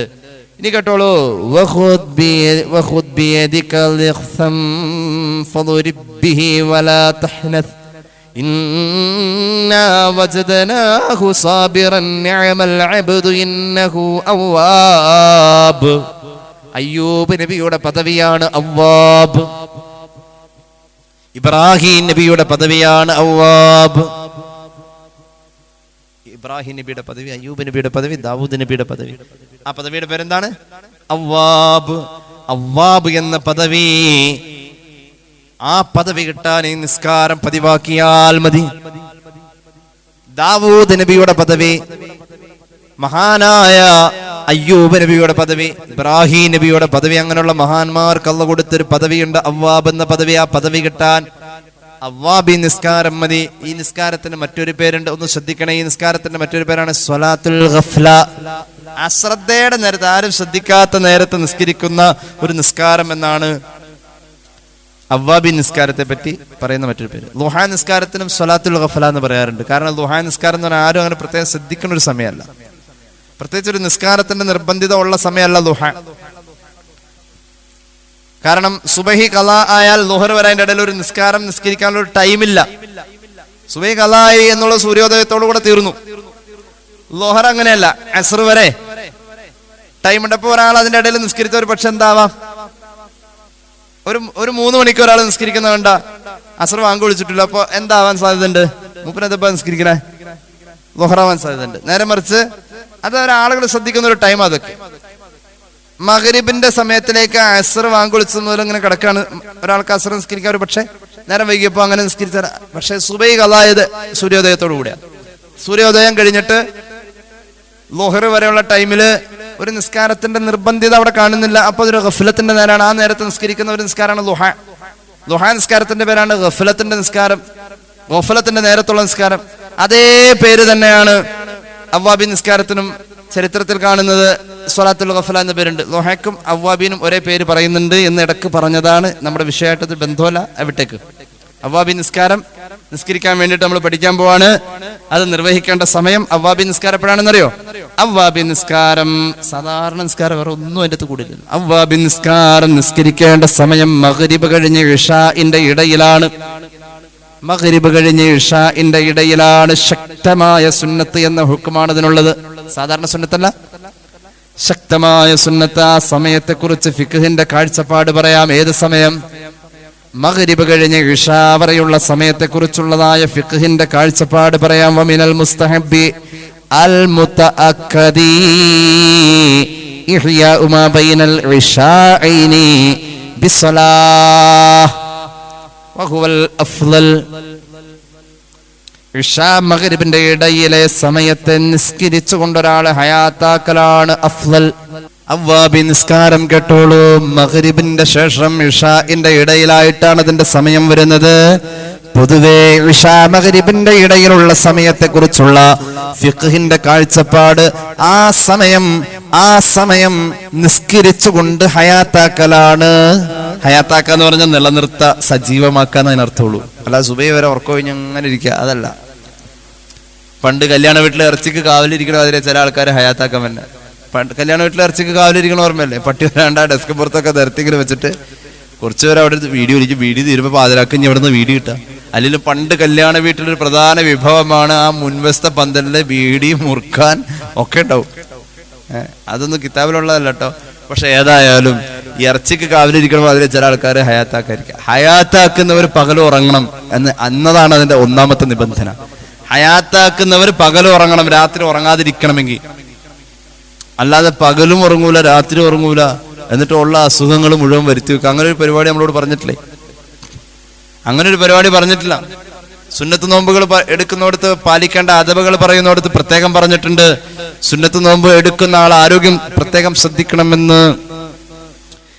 ഇനി കേട്ടോളൂ. വഖുദ് ബിയദിക ലിഖ്സം ഫദ്രിബ് ബിഹി വലാ തഹ്നസ് ഇന്നാ വജദനാഹു സാബിറൻ നിഅമൽ അബ്ദു ഇന്നഹു അവ്വാബ്. അയ്യൂബ് നബിയുടെ പദവിയാണ് അവ്വാബ്. ഇബ്രാഹിം നബിയുടെ പദവിയാണ് അവ്വാബ്. ഇബ്രാഹിം നബിയുടെ പദവി, അയ്യൂബ് നബിയുടെ പദവി, ദാവൂദ് നബിയുടെ പദവി. ആ പദവിയുടെ പേരെന്താണ്? അവ്വാബ്. അവ്വാബ് എന്ന പദവി, ആ പദവി കിട്ടാൻ ഈ നിസ്കാരം പതിവാക്കിയാൽ മതി. ദാവൂദ് നബിയുടെ പദവി, മഹാനായ അയ്യൂബ് നബിയുടെ പദവി, ഇബ്രാഹിം നബിയുടെ പദവി, അങ്ങനെയുള്ള മഹാന്മാർക്ക് അല്ലാഹു കൊടുത്തൊരു പദവിയുണ്ട് അവ്വാബ് എന്ന പദവി. ആ പദവി കിട്ടാൻ അവ്വാബി നിസ്കാരം മതി. ഈ നിസ്കാരത്തിന് മറ്റൊരു പേരുണ്ട്, ഒന്ന് ശ്രദ്ധിക്കണേ. ഈ നിസ്കാരത്തിന്റെ മറ്റൊരു പേരാണ് സ്വലാത്തുൽ ഗഫ്ല. അശ്രദ്ധയുടെ നേരത്ത്, ആരും ശ്രദ്ധിക്കാത്ത നേരത്ത് നിസ്കരിക്കുന്ന ഒരു നിസ്കാരം എന്നാണ് അവ്വാബി നിസ്കാരത്തെ പറ്റി പറയുന്ന മറ്റൊരു പേര്. ളുഹാ നിസ്കാരത്തിനും സ്വലാത്തുൽ ഗഫ്ല എന്ന് പറയാറുണ്ട്. കാരണം ളുഹാ നിസ്കാരം എന്ന് പറഞ്ഞാൽ ആരും അങ്ങനെ പ്രത്യേകം ശ്രദ്ധിക്കുന്ന ഒരു സമയമല്ല. പ്രത്യേകിച്ച് ഒരു നിസ്കാരത്തിന്റെ നിർബന്ധിത ഉള്ള സമയമല്ല ളുഹ. കാരണം സുബഹി ഖളാ ആയാൽ ളുഹർ വരെ അതിന്റെ ഇടയിൽ ഒരു നിസ്കാരം നിസ്കരിക്കാനുള്ള ഒരു ടൈമില്ല. സുബഹി ഖളാ ആയി എന്നുള്ള സൂര്യോദയത്തോടു കൂടെ തീർന്നു. ളുഹർ അങ്ങനെയല്ല, അസ്ർ വരെ ടൈം ഉണ്ട്. അപ്പൊ ഒരാൾ അതിന്റെ ഇടയിൽ നിസ്കരിച്ച ഒരു പക്ഷെ എന്താവാം, ഒരു 3 മണിക്ക് ഒരാൾ നിസ്കരിക്കുന്ന വേണ്ട, അസ്ർ വാങ്ങി വിളിച്ചിട്ടില്ല. അപ്പൊ എന്താവാൻ സാധ്യതയുണ്ട്? മൂപ്പനെന്താ നിസ്കരിക്കണേ? ളുഹറാവാൻ സാധ്യതയുണ്ട്. നേരെ മറിച്ച് അത് ഒരാളുകൾ ശ്രദ്ധിക്കുന്ന ഒരു ടൈം. അതൊക്കെ മഗ്രിബിന്റെ സമയത്തിലേക്ക് അസ്ർ വാങ്ങി വിളിച്ചത് മുതൽ ഇങ്ങനെ കിടക്കാണ്. ഒരാൾക്ക് അസ്ർ നിസ്കരിക്കാൻ ഒരു പക്ഷെ നേരം വൈകിയപ്പോ അങ്ങനെ നിസ്കരിച്ച. പക്ഷെ സുബഹി ഖളായത് സൂര്യോദയത്തോടു കൂടിയാണ്. സൂര്യോദയം കഴിഞ്ഞിട്ട് ളുഹർ വരെയുള്ള ടൈമില് ഒരു നിസ്കാരത്തിന്റെ നിർബന്ധിത അവിടെ കാണുന്നില്ല. അപ്പൊ അതൊരു ഗഫ്ലത്തിന്റെ നേരാണ്. ആ നേരത്തെ നിസ്കരിക്കുന്ന ഒരു നിസ്കാരമാണ് ളുഹ. ളുഹ നിസ്കാരത്തിന്റെ പേരാണ് ഗഫ്ലത്തിന്റെ നിസ്കാരം, ഗഫ്ലത്തിന്റെ നേരത്തുള്ള നിസ്കാരം. അതേ പേര് തന്നെയാണ് അവ്വാബി നിസ്കാരത്തിനും ചരിത്രത്തിൽ കാണുന്നത്. സ്വലാത്തുൽ ഗഫ്ല എന്ന പേരുണ്ട്. ളുഹയ്ക്കും അവ്വാബിനും ഒരേ പേര് പറയുന്നുണ്ട് എന്ന് ഇടക്ക് പറഞ്ഞതാണ്. നമ്മുടെ വിഷയമായിട്ട് ബന്ധമല്ല. എവിടേക്ക് അവ്വാബി നിസ്കാരം നിസ്കരിക്കാൻ വേണ്ടിയിട്ട് നമ്മൾ പഠിക്കാൻ പോവാണ്. അത് നിർവഹിക്കേണ്ട സമയം അവ്വാബി നിസ്കാരം എപ്പോഴാണെന്നറിയോ? അവ്വാബി നിസ്കാരം സാധാരണ നിസ്കാരം വേറെ ഒന്നും അതിൻ്റെ അകത്ത് കൂടില്ല. അവ്വാബി നിസ്കാരം നിസ്കരിക്കേണ്ട സമയം മഗ്രിബ് കഴിഞ്ഞ് ഇശാഇന്റെ ഇടയിലാണ്. മഗ്രിബ് കഴിഞ്ഞ് ഇശാഇന്റെ ഇടയിലാണ്. ശക്തമായ സുന്നത്ത് എന്ന ഹുക്കുമാണ് അതിനുള്ളത്. സാധാരണ സുന്നത്തല്ല, ശക്തമായ സുന്നത്ത്. ആ സമയത്തെ കുറിച്ച് ഫിഖ്ഹിന്റെ കാഴ്ചപ്പാട് പറയാം. ഏത് സമയം? മഗ്രിബ് കഴിഞ്ഞ് ഇശാ വരെയുള്ള സമയത്തെ കുറിച്ചുള്ളതായ ഫിഖ്ഹിന്റെ കാഴ്ചപ്പാട് പറയാം. വമിനൽ മുസ്തഹബ്ബി അൽ മുതഅക്കദി ഇഹ്യാഉ മാ ബൈനൽ ഇശാഇനി ബിസ്സലാഹ് വഹുവൽ അഫ്ളൽ. ഇശാ മഗ്രിബിന്റെ ഇടയിലെ സമയത്തെ നിസ്കരിച്ചുകൊണ്ട് ഒരാളെ ഹയാത്താക്കലാണ് അഫ്ളൽ. അവ്വാബി നിസ്കാരം കേട്ടോളൂ. മഗ്രിബിന്റെ ശേഷം ഇശാഇന്റെ ഇടയിലായിട്ടാണ് അതിന്റെ സമയം വരുന്നത്. പൊതുവെ ഇശാ മഗ്രിബിന്റെ ഇടയിലുള്ള സമയത്തെ കുറിച്ചുള്ള ഫിഖ്ഹിന്റെ കാഴ്ചപ്പാട് ആ സമയം നിസ്കരിച്ചുകൊണ്ട് ഹയാത്താക്കലാണ്. ഹയാത്താക്ക എന്ന് പറഞ്ഞാൽ നിലനിർത്ത, സജീവമാക്കാന്ന് അതിനർത്ഥമുള്ളൂ. അല്ല സുബൈ വരെ ഉറക്കം കഴിഞ്ഞ് അങ്ങനെ ഇരിക്കുക, അതല്ല. പണ്ട് കല്യാണ വീട്ടിലെ ഇറച്ചിക്ക് കാവലിരിക്കണ അതിലെ ചില ആൾക്കാർ ഹയാത്താക്കാൻ തന്നെ. പണ്ട് കല്യാണ വീട്ടിലെ ഇറച്ചിക്ക് കാവലിരിക്കണ ഓർമ്മയല്ലേ? പട്ടി വരാണ്ട് ആ ഡെസ്ക് പുറത്തൊക്കെ നിരത്തിങ്ങനെ വെച്ചിട്ട് കുറച്ച് പേര് അവിടെ വീഡിയോ ഇരിക്കും. വീഡിയോ തീരുമ്പോൾ പാതിരാക്കി ഇവിടെ നിന്ന് വീഡിയോ കിട്ടാം. അല്ലെങ്കിൽ പണ്ട് കല്യാണ വീട്ടിലൊരു പ്രധാന വിഭവമാണ് ആ മുൻവശത്തെ പന്തലിലെ വീടി മുറുക്കാൻ ഒക്കെ ഉണ്ടാവും. അതൊന്നും കിതാബിലുള്ളതല്ല കേട്ടോ. പക്ഷെ ഏതായാലും ഇറച്ചിക്ക് കാവലിരിക്കണമ്പോൾ അതിൽ ചില ആൾക്കാർ ഹയാത്താക്കായിരിക്കും. ഹയാത്താക്കുന്നവർ പകലും ഉറങ്ങണം എന്നതാണ് അതിന്റെ ഒന്നാമത്തെ നിബന്ധന. ഹയാത്താക്കുന്നവർ പകലും ഉറങ്ങണം, രാത്രി ഉറങ്ങാതിരിക്കണമെങ്കിൽ. അല്ലാതെ പകലും ഉറങ്ങൂല രാത്രി ഉറങ്ങൂല എന്നിട്ട് ഉള്ള അസുഖങ്ങൾ മുഴുവൻ വരുത്തി വെക്കുക. അങ്ങനെ ഒരു പരിപാടി നമ്മളോട് പറഞ്ഞിട്ടില്ലേ? അങ്ങനെ ഒരു പരിപാടി പറഞ്ഞിട്ടില്ല. സുന്നത്ത് നോമ്പുകൾ എടുക്കുന്നിടത്ത് പാലിക്കേണ്ട അദബുകൾ പറയുന്നിടത്ത് പ്രത്യേകം പറഞ്ഞിട്ടുണ്ട്. സുന്നത്ത് നോമ്പ് എടുക്കുന്ന ആൾ ആരോഗ്യം പ്രത്യേകം ശ്രദ്ധിക്കണമെന്ന്.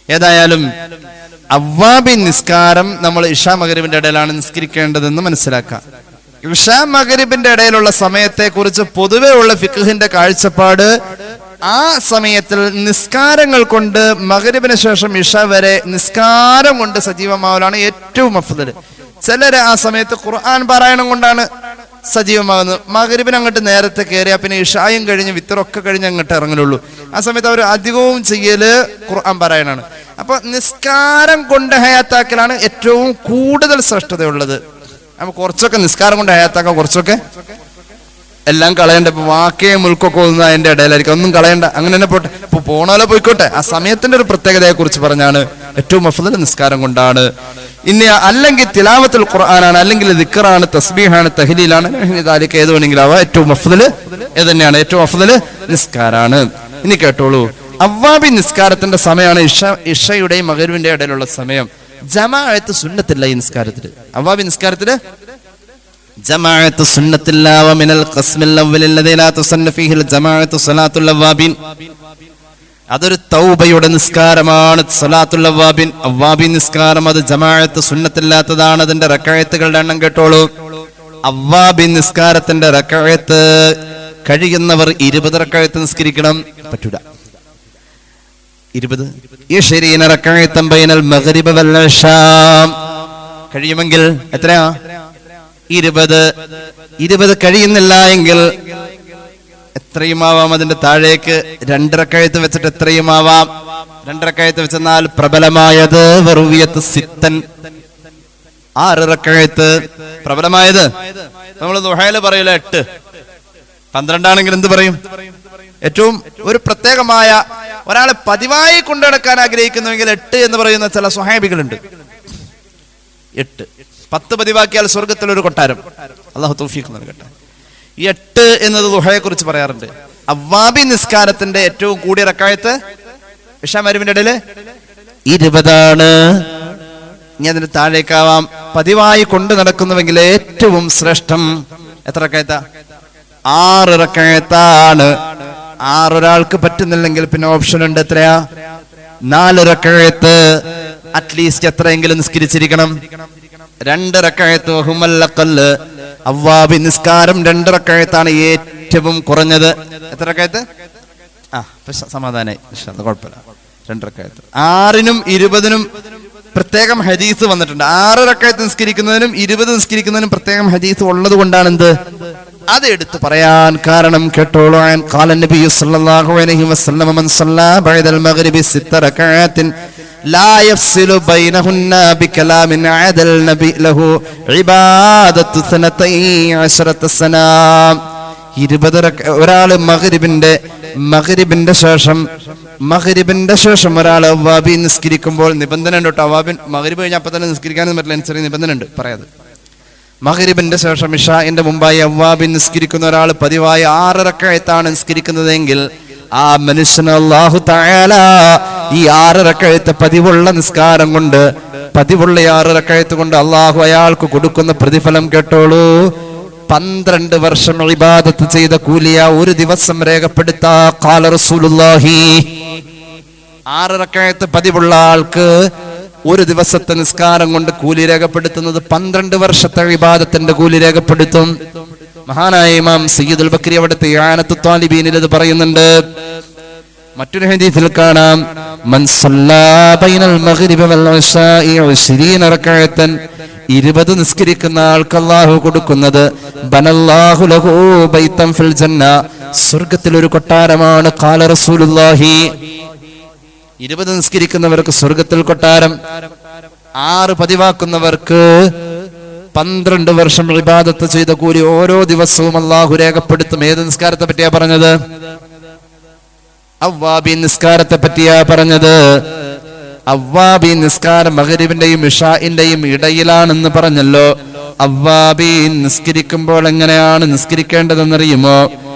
ഏതായാലും അവ്വാബിൻ നിസ്കാരം നമ്മൾ ഇഷാ മഗ്രിബിന്റെ ഇടയിലാണ് നിസ്കരിക്കേണ്ടതെന്ന് മനസ്സിലാക്കാം. ഇഷാ മഗ്രിബിന്റെ ഇടയിലുള്ള സമയത്തെ കുറിച്ച് പൊതുവെ ഉള്ള ഫിഖ്ഹിന്റെ കാഴ്ചപ്പാട്, ആ സമയത്തിൽ നിസ്കാരങ്ങൾ കൊണ്ട് മഗ്രിബിന് ശേഷം ഇഷ വരെ നിസ്കാരം കൊണ്ട് സജീവമാവലാണ് ഏറ്റവും അഫ്ദൽ. ചിലര് ആ സമയത്ത് ഖുർആൻ പാരായണം കൊണ്ടാണ് സജീവമാകുന്നത്. മഗ്രിബിന് അങ്ങോട്ട് നേരത്തെ കയറിയാ പിന്നെ ഇഷായും കഴിഞ്ഞ് വിത്തറൊക്കെ കഴിഞ്ഞ് അങ്ങോട്ട് ഇറങ്ങലുള്ളൂ. ആ സമയത്ത് അവർ അധികവും ചെയ്യല് ഖുർആൻ പാരായണാണ്. അപ്പൊ നിസ്കാരം കൊണ്ട് ഹയാത്താക്കലാണ് ഏറ്റവും കൂടുതൽ ശ്രേഷ്ഠതയുള്ളത്. അപ്പൊ കുറച്ചൊക്കെ നിസ്കാരം കൊണ്ട് ഹയാത്താക്കാം, കുറച്ചൊക്കെ എല്ലാം കളയണ്ട. ഇപ്പൊ വാക്കേ മുൽക്കൊക്കെ ഒന്നും അതിന്റെ ഇടയിലായിരിക്കും, ഒന്നും കളയണ്ട, അങ്ങനെ തന്നെ പോട്ടെ. ഇപ്പൊ പോണോലെ പോയിക്കോട്ടെ. ആ സമയത്തിന്റെ ഒരു പ്രത്യേകതയെ കുറിച്ച് പറഞ്ഞാണ് ഏറ്റവും അഫ്ദൽ നിസ്കാരം കൊണ്ടാണ്. ഇനി അല്ലെങ്കിൽ തിലാവത്തുൽ ഖുർആനാണ്, അല്ലെങ്കിൽ ദിക്റാണ്, തസ്ബീഹാണ്, തഹ്ലീലാണ്, ഇതാലിക്ക് ഏത് വേണമെങ്കിലും ആവാം. ഏറ്റവും അഫ്ദൽ ഏത് തന്നെയാണ്, ഏറ്റവും അഫ്ദൽ നിസ്കാരാണ്. ഇനി കേട്ടോളൂ, അവ്വാബി നിസ്കാരത്തിന്റെ സമയമാണ് ഇഷയുടെയും മഗ്രിബിന്റെ ഇടയിലുള്ള സമയം. ജമാഅത്ത് സുന്നത്തില്ല ഈ നിസ്കാരത്തില്. അവ്വാബി നിസ്കാരത്തില് ജമാഅത്ത് സുന്നത്തില്ല. വമിനൽ ഖസ്മിൽ അവ്വൽ അല്ലദീ ലാ തുസന്ന ഫീഹിൽ ജമാഅത്ത് സ്വലാത്തുൽ അവ്വാബിൻ. അതൊരു തൗബയുടെ നിസ്കാരമാണ് സ്വലാത്തുൽ അവ്വാബിൻ. അവ്വാബിൻ നിസ്കാരം അത് ജമാഅത്ത് സുന്നത്തില്ലാത്തതാണ്. അതിന്റെ റക്അത്തുകളുടെ എണ്ണം കേട്ടോളൂ. അവ്വാബിൻ നിസ്കാരത്തിന്റെ റക്അത്ത് കഴിയുന്നവർ 20 റക്അത്ത് നിസ്കരിക്കണം. പറ്റൂല 20 20 റക്അത്തൻ ബൈനൽ മഗ്രിബ് വൽ ഇശാ. കഴിയുമെങ്കിൽ എത്രയാ? 20 കഴിയുന്നില്ല എങ്കിൽ എത്രയുമാവാം. അതിന്റെ താഴേക്ക് 2 റക്അത്ത് വെച്ചിട്ട് എത്രയുമാവാം. 2 റക്അത്ത് വെച്ചെന്നാൽ പ്രബലമായത് വറുവിയത്ത് സിത്തൻ 6 റക്അത്ത്. പ്രബലമായത് നമ്മൾ ദുഹയില് പറയൂല 8. 12 ആണെങ്കിൽ എന്ത് പറയും? ഏറ്റവും ഒരു പ്രത്യേകമായ ഒരാളെ പതിവായി കൊണ്ടുനടക്കാൻ ആഗ്രഹിക്കുന്നുവെങ്കിൽ 8 എന്ന് പറയുന്ന ചില സ്വഹാബികളുണ്ട്. 8 10 പതിവാക്കിയാൽ സ്വർഗത്തിൽ ഒരു കൊട്ടാരം. അല്ലാഹു തൗഫീഖ് നൽകട്ടെ. ഈ 8 എന്നത് ദുഹയെ കുറിച്ച് പറയാറുണ്ട്. അവ്വാബി നിസ്കാരത്തിന്റെ ഏറ്റവും കൂടിയ റക്അത്ത് ഇശാ മഗ്രിബിന്റെ ഇടയില് 20 ആണ്. ഇനി അതിന് താഴേക്കാവാം. പതിവായി കൊണ്ടു നടക്കുന്നുവെങ്കിൽ ഏറ്റവും ശ്രേഷ്ഠം എത്ര റക്അത്താ? 6 റക്അത്താണ്. 6 ഒരാൾക്ക് പറ്റുന്നില്ലെങ്കിൽ പിന്നെ ഓപ്ഷൻ ഉണ്ട്. എത്രയാ? 4 റക്അത്ത്. അറ്റ്ലീസ്റ്റ് എത്രയെങ്കിലും നിസ്കരിച്ചിരിക്കണം. 2 റക്അത്ത് ഹുമല്ലഖല്. അവ്വാബി നിസ്കാരം 2 റക്അത്താണ് ഏറ്റവും കുറഞ്ഞത്. എത്ര റക്അത്ത്? സമാധാനായി, കുഴപ്പമില്ല. 2 റക്അത്ത്. 6നും 20നും പ്രത്യേകം ഹദീസ് വന്നിട്ടുണ്ട്. 6 റക്അത്ത് നിസ്കരിക്കുന്നതിനും 20 നിസ്കരിക്കുന്നതിനും പ്രത്യേകം ഹദീസ് ഉള്ളത് കൊണ്ടാണ് എന്ത് അത് എടുത്തു പറയാൻ കാരണം. കേട്ടോളൂ. ഖാല നബി സല്ലല്ലാഹു അലൈഹി വസല്ലം മൻ സല്ലാ ബഅദൽ മഗ്രിബി 6 റക്അത്തിൻ ലാ യഫ്സിലു ബൈനഹുന്ന ബികലാമിൻ അദൽ നബി ലഹു ഇബാദത്തു 12 സന. 20 ഒരാള് മഗ്രിബിന്റെ ശേഷം ഒരാൾ അവ്വാബി നിസ്കരിക്കുമ്പോൾ നിബന്ധന ഉണ്ട് കേട്ടോ. അവ്വാബിൻ മഗ്രിബ് കഴിഞ്ഞാൽ അപ്പൊ തന്നെ നിസ്കരിക്കാനും പറ്റില്ല, ചെറിയ നിബന്ധന ഉണ്ട് പറയാതെ. മഗ്രിബിന്റെ ശേഷം ഇശാഇന്റെ മുമ്പായി അവ്വാബി നിസ്കരിക്കുന്ന ഒരാൾ പതിവായി 6 റക്അത്താണ് നിസ്കരിക്കുന്നതെങ്കിൽ ആ മനുഷ്യന് അല്ലാഹു തആല ഈ 6 റക്അത്ത് പതിവുള്ള നിസ്കാരം കൊണ്ട്, പതിവുള്ള 6 റക്അത്ത് കൊണ്ട് അല്ലാഹു അയാൾക്ക് കൊടുക്കുന്ന പ്രതിഫലം കേട്ടോളൂ. 12 വർഷം ഇബാദത്ത് ചെയ്ത കൂലിയ ഒരു ദിവസം രേഖപ്പെടുത്താ. ഖാല റസൂലുള്ളാഹി. 6 റക്അത്ത് പതിവുള്ള ആൾക്ക് ഒരു ദിവസത്തെ നിസ്കാരം കൊണ്ട് കൂലി രേഖപ്പെടുത്തുന്നത് 12 വർഷത്തെ ഇബാദത്തിന്റെ കൂലി രേഖപ്പെടുത്തും. മഹാനായ ഇമാം സയ്യിദുൽ ബക്രി അവിടുത്തെ ഇആനത്തു ത്വാലിബീനിൽ ഇത് പറയുന്നുണ്ട്. മറ്റൊരു ഹദീസിൽ കാണാം, മൻ സല്ലാ ബൈനൽ മഗ്രിബി വൽ ഇശാഇ 20 റക്അത്തൻ. 20 നിസ്കരിക്കുന്ന ആൾക്ക് അല്ലാഹു കൊടുക്കുന്നത് ബനല്ലാഹു ലഹു ബൈതൻ ഫിൽ ജന്ന, സ്വർഗ്ഗത്തിൽ ഒരു കൊട്ടാരമാണ്. ഖാല റസൂലുള്ളാഹി. 20 നിസ്കരിക്കുന്നവർക്ക് സ്വർഗത്തിൽ കൊട്ടാരം. 6 പതിവാക്കുന്നവർക്ക് 12 വർഷം ഇബാദത്ത് ചെയ്ത കൂലി ഓരോ ദിവസവും അല്ലാഹു രേഖപ്പെടുത്തും. ഏത് നിസ്കാരത്തെ പറ്റിയാ പറഞ്ഞത്? അവ്വാബി നിസ്കാരത്തെ പറ്റിയാ പറഞ്ഞത്. അവ്വാബി നിസ്കാരം മഗ്രിബിന്റെയും ഇശാഇന്റെയും ഇടയിലാണെന്ന് പറഞ്ഞല്ലോ. അവ്വാബി നിസ്കരിക്കുമ്പോൾ എങ്ങനെയാണ് നിസ്കരിക്കേണ്ടതെന്നറിയുമോ?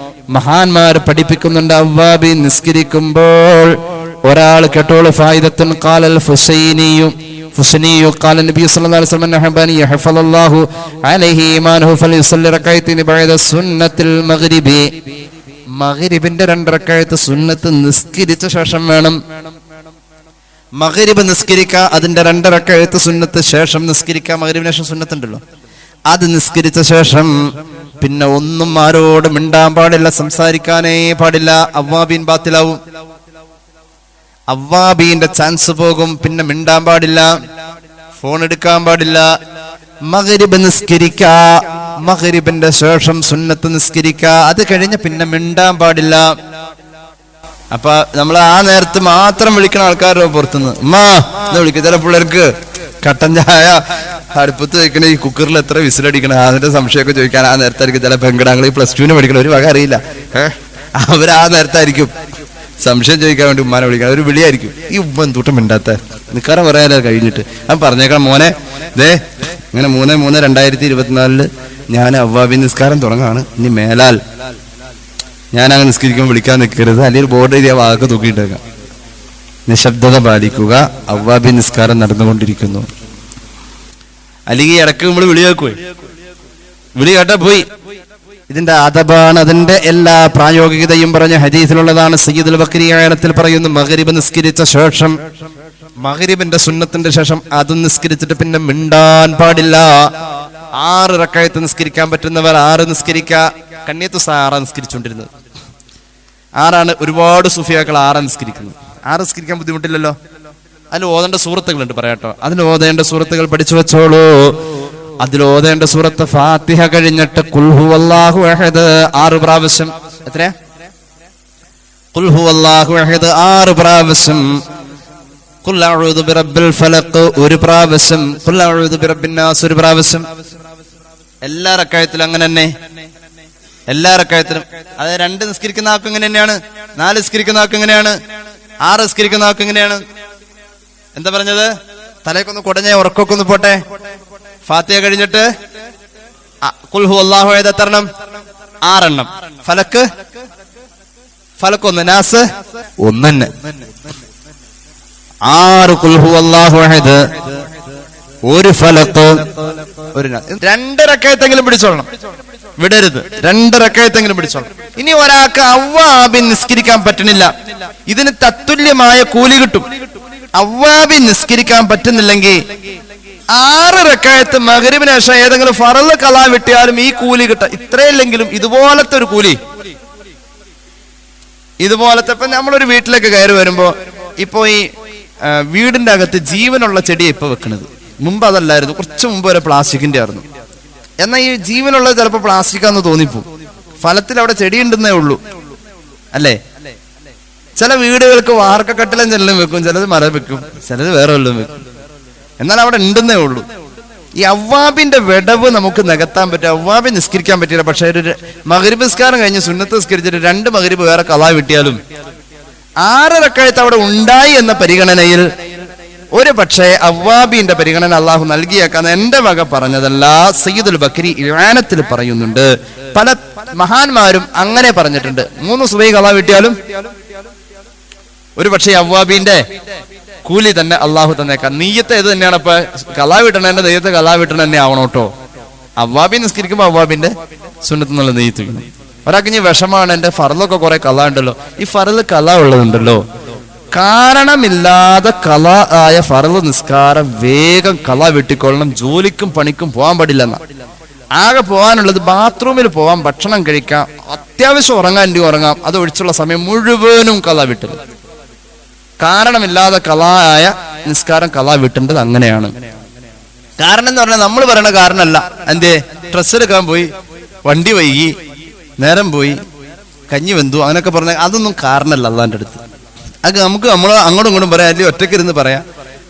മഹാന്മാർ പഠിപ്പിക്കുന്നുണ്ട്. അവ്വാബി നിസ്കരിക്കുമ്പോൾ ഒരാൾ കേട്ടോളൂ. ഫായിദത്തുൻ ഖാലൽ ഫുസൈനിയു ഖാല നബി സല്ലല്ലാഹു അലൈഹി വസല്ലം നഹബനി യഹ്ഫദല്ലാഹു അലൈഹി ഈമാനുഹു ഫലിയുസല്ലി റക്അത്തൈനി ബഅദ സുന്നത്തിൽ മഗ്രിബി. മഗ്രിബിന്റെ 2 റക്അത്ത് സുന്നത്ത് നിസ്കരിച്ച ശേഷം വേണം. മഗ്രിബ് നിസ്കരിക്കുക, അതിന്റെ 2 റക്അത്ത് സുന്നത്ത് ശേഷം നിസ്കരിക്കുക. മഗ്രിബിന് ശേഷം സുന്നത്തുണ്ടല്ലോ, അത് നിസ്കരിച്ച ശേഷം പിന്നെ ഒന്നും ആരോട് മിണ്ടാൻ പാടില്ല, സംസാരിക്കാനേ പാടില്ല. അവ്വാബീൻ ബാത്തിലാവും, അവ്വാബീന്റെ ചാൻസ് പോകും. പിന്നെ മിണ്ടാൻ പാടില്ല, ഫോൺ എടുക്കാൻ പാടില്ല. മഗ്രിബ് നിസ്കരിക്ക, മഗ്രിബിന്റെ ശേഷം സുന്നത്ത് നിസ്കരിക്ക, അത് കഴിഞ്ഞ് പിന്നെ മിണ്ടാൻ പാടില്ല. അപ്പൊ നമ്മൾ ആ നേരത്ത് മാത്രം വിളിക്കുന്ന ആൾക്കാരുടെ പുറത്തുനിന്ന് ഉമ്മാ എന്ന് വിളിക്കും. ചില പിള്ളേർക്ക് കട്ടൻ ചായ അടുപ്പത്ത് വെക്കണ ഈ കുക്കറിൽ എത്ര വിസിലടിക്കണം അതിന്റെ സംശയമൊക്കെ ചോദിക്കാൻ ആ നേരത്തായിരിക്കും ചില പെങ്കടാങ്ങൾ ഈ +2 പഠിക്കണം, ഒരു വക അറിയില്ല, അവർ ആ നേരത്തായിരിക്കും സംശയം ചോദിക്കാൻ വേണ്ടി ഉമ്മാനെ വിളിക്കണം. ഒരു വിളിയായിരിക്കും. ഈ ഉമ്മ എന്തൂട്ടം മിണ്ടാത്ത നിക്കാറ പറയാനോ കഴിഞ്ഞിട്ട് അവൻ പറഞ്ഞേക്കണം, മോനെ ദേ ഇങ്ങനെ 3/3/2024 ഞാൻ അവ്വാബി നിസ്കാരം തുടങ്ങാണ്, ഇനി മേലാൽ ഞാൻ അങ്ങനെ നിസ്കരിക്കുമ്പോൾ വിളിക്കാൻ നിൽക്കരുത്, അല്ലെങ്കിൽ ബോർഡ് എഴുതിയ വാക്ക് തൂക്കിയിട്ടേക്കാം, നിശബ്ദത പാലിക്കുക, അവ്വാബി നിസ്കാരം നടന്നുകൊണ്ടിരിക്കുന്നു. അല്ലെങ്കിൽ ഇടയ്ക്ക് നമ്മൾ വിളി കേൾക്കുവേ, വിളി കേട്ടാ പോയി. ഇതിന്റെ അദബാണ്, അതിന്റെ എല്ലാ പ്രായോഗികതയും പറഞ്ഞ ഹദീസിലുള്ളതാണ്. സയ്യിദുൽ ബഖരി ആയത്തിൽ പറയുന്നു, മഗ്രിബ് നിസ്കരിച്ച ശേഷം, മഗ്രിബിന്റെ സുന്നത്തിന്റെ ശേഷം അത് നിസ്കരിച്ചിട്ട് പിന്നെ മിണ്ടാൻ പാടില്ല. 6 റക്അത്ത് നിസ്കരിക്കാൻ പറ്റുന്നവർ 6 നിസ്കരിക്കുക. കണ്ണിയത്ത് 6 നിസ്കരിച്ചുകൊണ്ടിരുന്നത് 6 ഒരുപാട് സുഫിയാക്കൾ 6 നിസ്കരിക്കുന്നത്. 6 നിസ്കരിക്കാൻ ബുദ്ധിമുട്ടില്ലല്ലോ. അതിൽ ഓതേണ്ട സൂറത്തുകളുണ്ട്, പറയാട്ടോ. അതിൽ ഓതേണ്ട സൂറത്തുകൾ പഠിച്ചു വെച്ചോളൂ. അതിൽ ഓതേണ്ട സൂറത്ത് ഫാത്തിഹ കഴിഞ്ഞിട്ട് ഖുൽ ഹുവല്ലാഹു അഹദ് 6 പ്രാവശ്യം. എത്രയാ? ഖുൽ ഹുവല്ലാഹു അഹദ് 6 പ്രാവശ്യം. ഖുൽ അഊദു ബിറബ്ബിൽ ഫലഖ് 1 പ്രാവശ്യം. ഖുൽ അഊദു ബിറബ്ബിൻ നാസ് 1 പ്രാവശ്യം. എല്ലാ റക്അത്തിലും അങ്ങനെ തന്നെ, എല്ലാ റക്അത്തിലും. അത് 2 നിസ്കരിക്കുന്ന ആൾക്ക് ഇങ്ങനെ തന്നെയാണ്, 4 നിസ്കരിക്കുന്ന ആൾക്ക് ഇങ്ങനെയാണ്, 6 നിസ്കരിക്കുന്ന ആൾക്ക് ഇങ്ങനെയാണ്. എന്താ പറഞ്ഞത്? തലേക്കൊന്ന് കുടഞ്ഞ ഉറക്കൊക്കെ ഒന്ന് പോട്ടെ. ഫാത്തിഹ കഴിഞ്ഞിട്ട് ഖുൽ ഹുവല്ലാഹു അഹദ് എത്രണ്ണം? 6 എണ്ണം. ഫലക്ക് 1, നാസ് 1. 6 ഖുൽ ഹുവല്ലാഹു അഹദ്, 1 ഫലക്ക്, 1 നാസ്. 2 റക്അത്തെങ്കിലും പിടിച്ചോളണം, വിടരുത്. 2 റക്അത്തെങ്കിലും പിടിച്ചോളണം. ഇനി ഒരാൾക്ക് അവ്വാബി നിസ്കരിക്കാൻ പറ്റണില്ല, ഇതിന് തത്തുല്യമായ കൂലി കിട്ടും. അവ്വാബി നിസ്കരിക്കാൻ പറ്റുന്നില്ലെങ്കിൽ 6 റക്അത്ത് മഗ്രിബിന് ശേഷം ഏതെങ്കിലും ഫർള് ഖളാ വിട്ടിയാലും ഈ കൂലി കിട്ടും. ഇത്രയില്ലെങ്കിലും ഇതുപോലത്തെ ഒരു കൂലി, ഇതുപോലത്തെ. ഇപ്പൊ നമ്മളൊരു വീട്ടിലേക്ക് കയറി വരുമ്പോ, ഇപ്പൊ ഈ വീടിന്റെ അകത്ത് ജീവനുള്ള ചെടിയെ ഇപ്പൊ വെക്കുന്നത്. മുമ്പ് അതല്ലായിരുന്നു, കുറച്ച് മുമ്പ് വരെ പ്ലാസ്റ്റിക്കിന്റെ ആയിരുന്നു. എന്നാൽ ഈ ജീവനുള്ളത് ചിലപ്പോൾ പ്ലാസ്റ്റിക്കാന്ന് തോന്നിപ്പോ, ഫലത്തിൽ അവിടെ ചെടി ഉണ്ടെന്നേ ഉള്ളൂ, അല്ലേ? ചില വീടുകൾക്ക് വാർക്കക്കട്ടിലും ചെല്ലും വെക്കും, ചിലത് മരം വെക്കും, ചിലത് വേറെ വല്ലതും വെക്കും, എന്നാൽ അവിടെ ഉണ്ടെന്നേ ഉള്ളൂ. ഈ അവ്വാബിന്റെ വിടവ് നമുക്ക് നികത്താൻ പറ്റും. അവ്വാബി നിസ്കരിക്കാൻ പറ്റില്ല, പക്ഷെ ഒരു മഗ്രിബ് നിസ്കാരം കഴിഞ്ഞ് സുന്നത്ത് നിസ്കരിച്ചിട്ട് 2 മഗ്രിബ് വേറെ ഖളാ വിട്ടിയാലും 6 റക്അത്ത് അവിടെ ഉണ്ടായി എന്ന പരിഗണനയിൽ ഒരു പക്ഷേ അവ്വാബിന്റെ പരിഗണന അള്ളാഹു നൽകിയേക്കാന്ന് എന്റെ വക പറഞ്ഞതല്ല. സയ്യിദുൽ ബഖരി ഇആനത്തിൽ പറയുന്നുണ്ട്, പല മഹാന്മാരും അങ്ങനെ പറഞ്ഞിട്ടുണ്ട്. 3 സുബഹി ഖളാ വിട്ടിയാലും ഒരു പക്ഷേ അവ്വാബിന്റെ കൂലി തന്നെ അള്ളാഹു തന്നേക്കാം. നീയത്ത് ഏത് തന്നെയാണ്? ഇപ്പൊ ഖളാ വിട്ടണേന്റെ നെയ്യത്ത് ഖളാ വിട്ടണ തന്നെ ആവണം കേട്ടോ. അവ്വാബി നിസ്കരിക്കുമ്പോ അവ്വാബിന്റെ സുന്നത്ത് എന്നുള്ള നെയ്യത്ത് വീണം. ഒരാൾക്ക് ഇനി വിഷമാണ്, എന്റെ ഫർളൊക്കെ കുറെ ഖളാ ഉണ്ടല്ലോ. ഈ ഫർള് ഖളാ ഉള്ളതുണ്ടല്ലോ, കാരണമില്ലാതെ ഖളാ ആയ ഫർള് നിസ്കാരം വേഗം ഖളാ വെട്ടിക്കൊള്ളണം. ജോലിക്കും പണിക്കും പോകാൻ പാടില്ലെന്ന. ആകെ പോകാനുള്ളത് ബാത്റൂമിൽ പോവാം, ഭക്ഷണം കഴിക്കാം, അത്യാവശ്യം ഉറങ്ങാൻ ഉറങ്ങാം. അത് ഒഴിച്ചുള്ള സമയം മുഴുവനും ഖളാ വിട്ടത്. കാരണമില്ലാതെ ഖളാ ആയ നിസ്കാരം ഖളാ വിട്ടേണ്ടത് അങ്ങനെയാണ്. കാരണം എന്ന് പറഞ്ഞാൽ നമ്മൾ പറയണ കാരണമല്ല. എന്തേ? ഡ്രസ്സ് എടുക്കാൻ പോയി, വണ്ടി വൈകി, നേരം പോയി, കഞ്ഞി വെന്തു, അങ്ങനെയൊക്കെ പറഞ്ഞ അതൊന്നും കാരണമല്ല അള്ളാന്റെ അടുത്ത്. അത് നമുക്ക് നമ്മൾ അങ്ങോട്ടും ഇങ്ങോട്ടും പറയാം, അല്ലെങ്കിൽ ഒറ്റയ്ക്ക് ഇരുന്ന് പറയാം,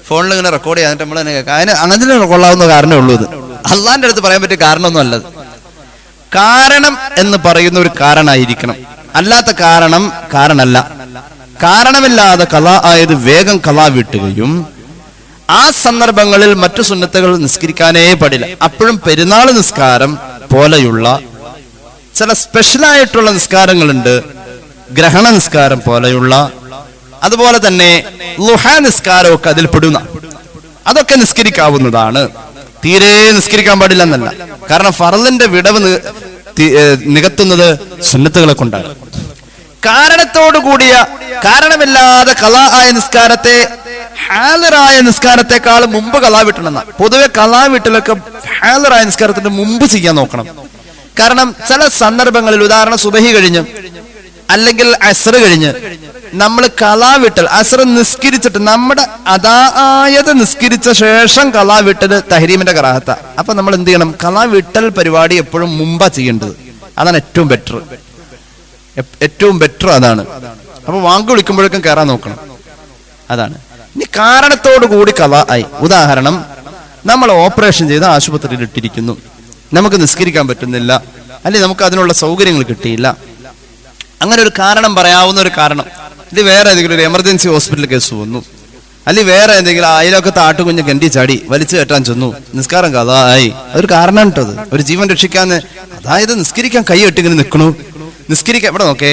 ഫോണിൽ ഇങ്ങനെ റെക്കോർഡ് ചെയ്യാൻ നമ്മൾ തന്നെ കേൾക്കാം. അതിന് അങ്ങനെ കൊള്ളാവുന്ന കാരണമേ ഉള്ളൂ. ഇത് അള്ളാന്റെ അടുത്ത് പറയാൻ പറ്റിയ കാരണമൊന്നും അല്ലത്. കാരണം എന്ന് പറയുന്ന ഒരു കാരണമായിരിക്കണം, അല്ലാത്ത കാരണം കാരണമല്ല. കാരണമില്ലാതെ ഖളാ ആയത് വേഗം ഖളാ വിട്ടുകയും ആ സന്ദർഭങ്ങളിൽ മറ്റു സുന്നത്തുകൾ നിസ്കരിക്കാനേ പാടില്ല. അപ്പോഴും പെരുന്നാൾ നിസ്കാരം പോലെയുള്ള ചില സ്പെഷ്യലായിട്ടുള്ള നിസ്കാരങ്ങളുണ്ട്, ഗ്രഹണ നിസ്കാരം പോലെയുള്ള, അതുപോലെ തന്നെ ളുഹാ നിസ്കാരമൊക്കെ അതിൽ പെടുന്ന, അതൊക്കെ നിസ്കരിക്കാവുന്നതാണ്. തീരെ നിസ്കരിക്കാൻ പാടില്ലെന്നല്ല. കാരണം ഫർളിന്റെ വിടവ് നികത്തുന്നത് സുന്നത്തുകളെ കൊണ്ടാണ്. കാരണത്തോടു കൂടിയ, കാരണമില്ലാതെ ഖളാ ആയ നിസ്കാരത്തെ ഹാലറായ നിസ്കാരത്തെക്കാൾ മുമ്പ് കളാ വിട്ടണം. പൊതുവെ കളാ വിട്ടലൊക്കെ ഹാലറായ നിസ്കാരത്തിന്റെ മുമ്പ് ചെയ്യാൻ നോക്കണം. കാരണം ചില സന്ദർഭങ്ങളിൽ, ഉദാഹരണം സുബഹി കഴിഞ്ഞ് അല്ലെങ്കിൽ അസ്ർ കഴിഞ്ഞ് നമ്മൾ കളാ വിട്ടൽ, അസ്ർ നിസ്കരിച്ചിട്ട് നമ്മുടെ അതായത് നിസ്കരിച്ച ശേഷം കളാ വിട്ടൽ തഹരീമിന്റെ കറാഹത്ത. അപ്പൊ നമ്മൾ എന്ത് ചെയ്യണം? കളാ വിട്ടൽ പരിപാടി എപ്പോഴും മുമ്പാ ചെയ്യേണ്ടത്. അതാണ് ഏറ്റവും ബെറ്റർ അതാണ്. അപ്പൊ വാങ്ക് വിളിക്കുമ്പോഴേക്കും കയറാൻ നോക്കണം. അതാണ്. ഇനി കാരണത്തോടു കൂടി കളാ ആയി. ഉദാഹരണം, നമ്മൾ ഓപ്പറേഷൻ ചെയ്ത് ആശുപത്രിയിൽ ഇട്ടിരിക്കുന്നു, നമുക്ക് നിസ്കരിക്കാൻ പറ്റുന്നില്ല, അല്ലെങ്കിൽ നമുക്ക് അതിനുള്ള സൗകര്യങ്ങൾ കിട്ടിയില്ല. അങ്ങനെ ഒരു കാരണം പറയാവുന്ന ഒരു കാരണം, ഇത് വേറെ ഏതെങ്കിലും ഒരു എമർജൻസി ഹോസ്പിറ്റൽ കേസ് വന്നു, അല്ലെങ്കിൽ വേറെ എന്തെങ്കിലും അയലൊക്കെ ആട്ടുകുഞ്ഞ് കണ്ടി ചാടി വലിച്ചു കെട്ടാൻ ചെന്നു, നിസ്കാരം കഥായി. അതൊരു കാരണമാണ് കേട്ടത്. ഒരു ജീവൻ രക്ഷിക്കാന്ന്, അതായത് നിസ്കരിക്കാൻ കൈ കെട്ടി ഇങ്ങനെ നിൽക്കണു, നിസ്കരിക്കാൻ ഇവിടെ നോക്കേ,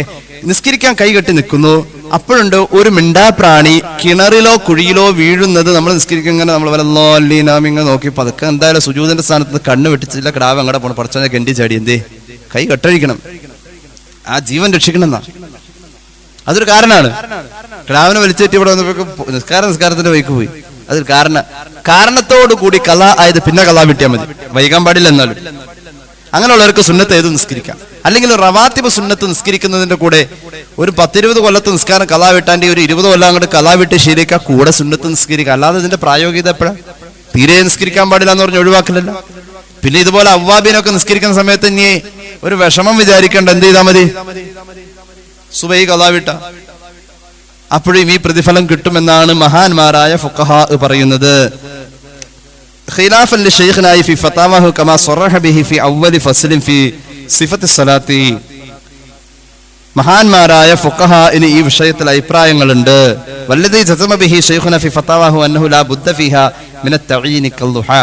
നിസ്കരിക്കാൻ കൈ കെട്ടി നിൽക്കുന്നു. അപ്പോഴുണ്ട് ഒരു മിണ്ടാപ്രാണി കിണറിലോ കുഴിയിലോ വീഴുന്നത്. നമ്മൾ നിസ്കരിക്കാൻ ഇങ്ങനെ നമ്മൾ വല്ലല്ലോല്ലിനാമിങ്ങനെ നോക്കി പതുക്കെ എന്തായാലും സുജൂദിന്റെ സ്ഥാനത്ത് കണ്ണ് വെട്ടിച്ചില്ല, കിടാവ് അങ്ങടെ പോകണം, പടച്ചവനെ കെണ്ടി ചാടി, എന്തേ കൈ കെട്ടഴിക്കണം, ആ ജീവൻ രക്ഷിക്കണം എന്നാ. അതൊരു കാരണമാണ്. കിടാവിനെ വലിച്ചേറ്റി ഇവിടെ വന്നപ്പോ നിസ്കാരത്തിന്റെ വഴിക്ക് പോയി. അതൊരു കാരണത്തോടു കൂടി കള ആയത് പിന്നെ കള വിട്ടിയാൽ മതി, വൈകാൻ പാടില്ല. എന്നാലും അങ്ങനെയുള്ളവർക്ക് സുന്നത്ത് ഏത് നിസ്കരിക്കാം. അല്ലെങ്കിൽ റവാത്തിബ് സുന്നത്ത് നിസ്കരിക്കുന്നതിന്റെ കൂടെ ഒരു 10-20 കൊല്ലത്ത് നിസ്കാരം കലാ വിട്ടാൻ്റെ ഒരു 20 കൊല്ലം അങ്ങോട്ട് കലാ വിട്ട് ശരിയാക്കുക, കൂടെ സുന്നത്ത് നിസ്കരിക്കുക. അല്ലാതെ ഇതിന്റെ പ്രായോഗികത എപ്പോഴാണ്? തീരെ നിസ്കരിക്കാൻ പാടില്ല എന്ന് പറഞ്ഞ് ഒഴിവാക്കില്ലല്ലോ. പിന്നെ ഇതുപോലെ അവ്വാബീനൊക്കെ നിസ്കരിക്കുന്ന സമയത്ത് ഇനി ഒരു വിഷമം വിചാരിക്കേണ്ട, എന്ത് ചെയ്താൽ മതി? സുബഹി കലാ വിട്ട അപ്പോഴും ഈ പ്രതിഫലം കിട്ടുമെന്നാണ് മഹാന്മാരായ ഫുഖഹാ പറയുന്നത്. ഖിലാഫൻ ലിശൈഖിനായി ഫി ഫതാവഹു കമാ സറഹ ബിഹി ഫി അവ്വലി ഫസ്ലിൻ ഫി സിഫത്തി സ്വലാത്തി. മഹാന്മാരായ ഫുഖഹാഇന് ഈ വിഷയത്തിൽ അഭിപ്രായങ്ങളുണ്ട്. വല്ലദീ ജസമ ബിഹി ശൈഖുനാ ഫി ഫതാവഹു അന്നഹു ലാ ബുദ്ദ ഫീഹാ മിന തഈനി കൽദുഹാ.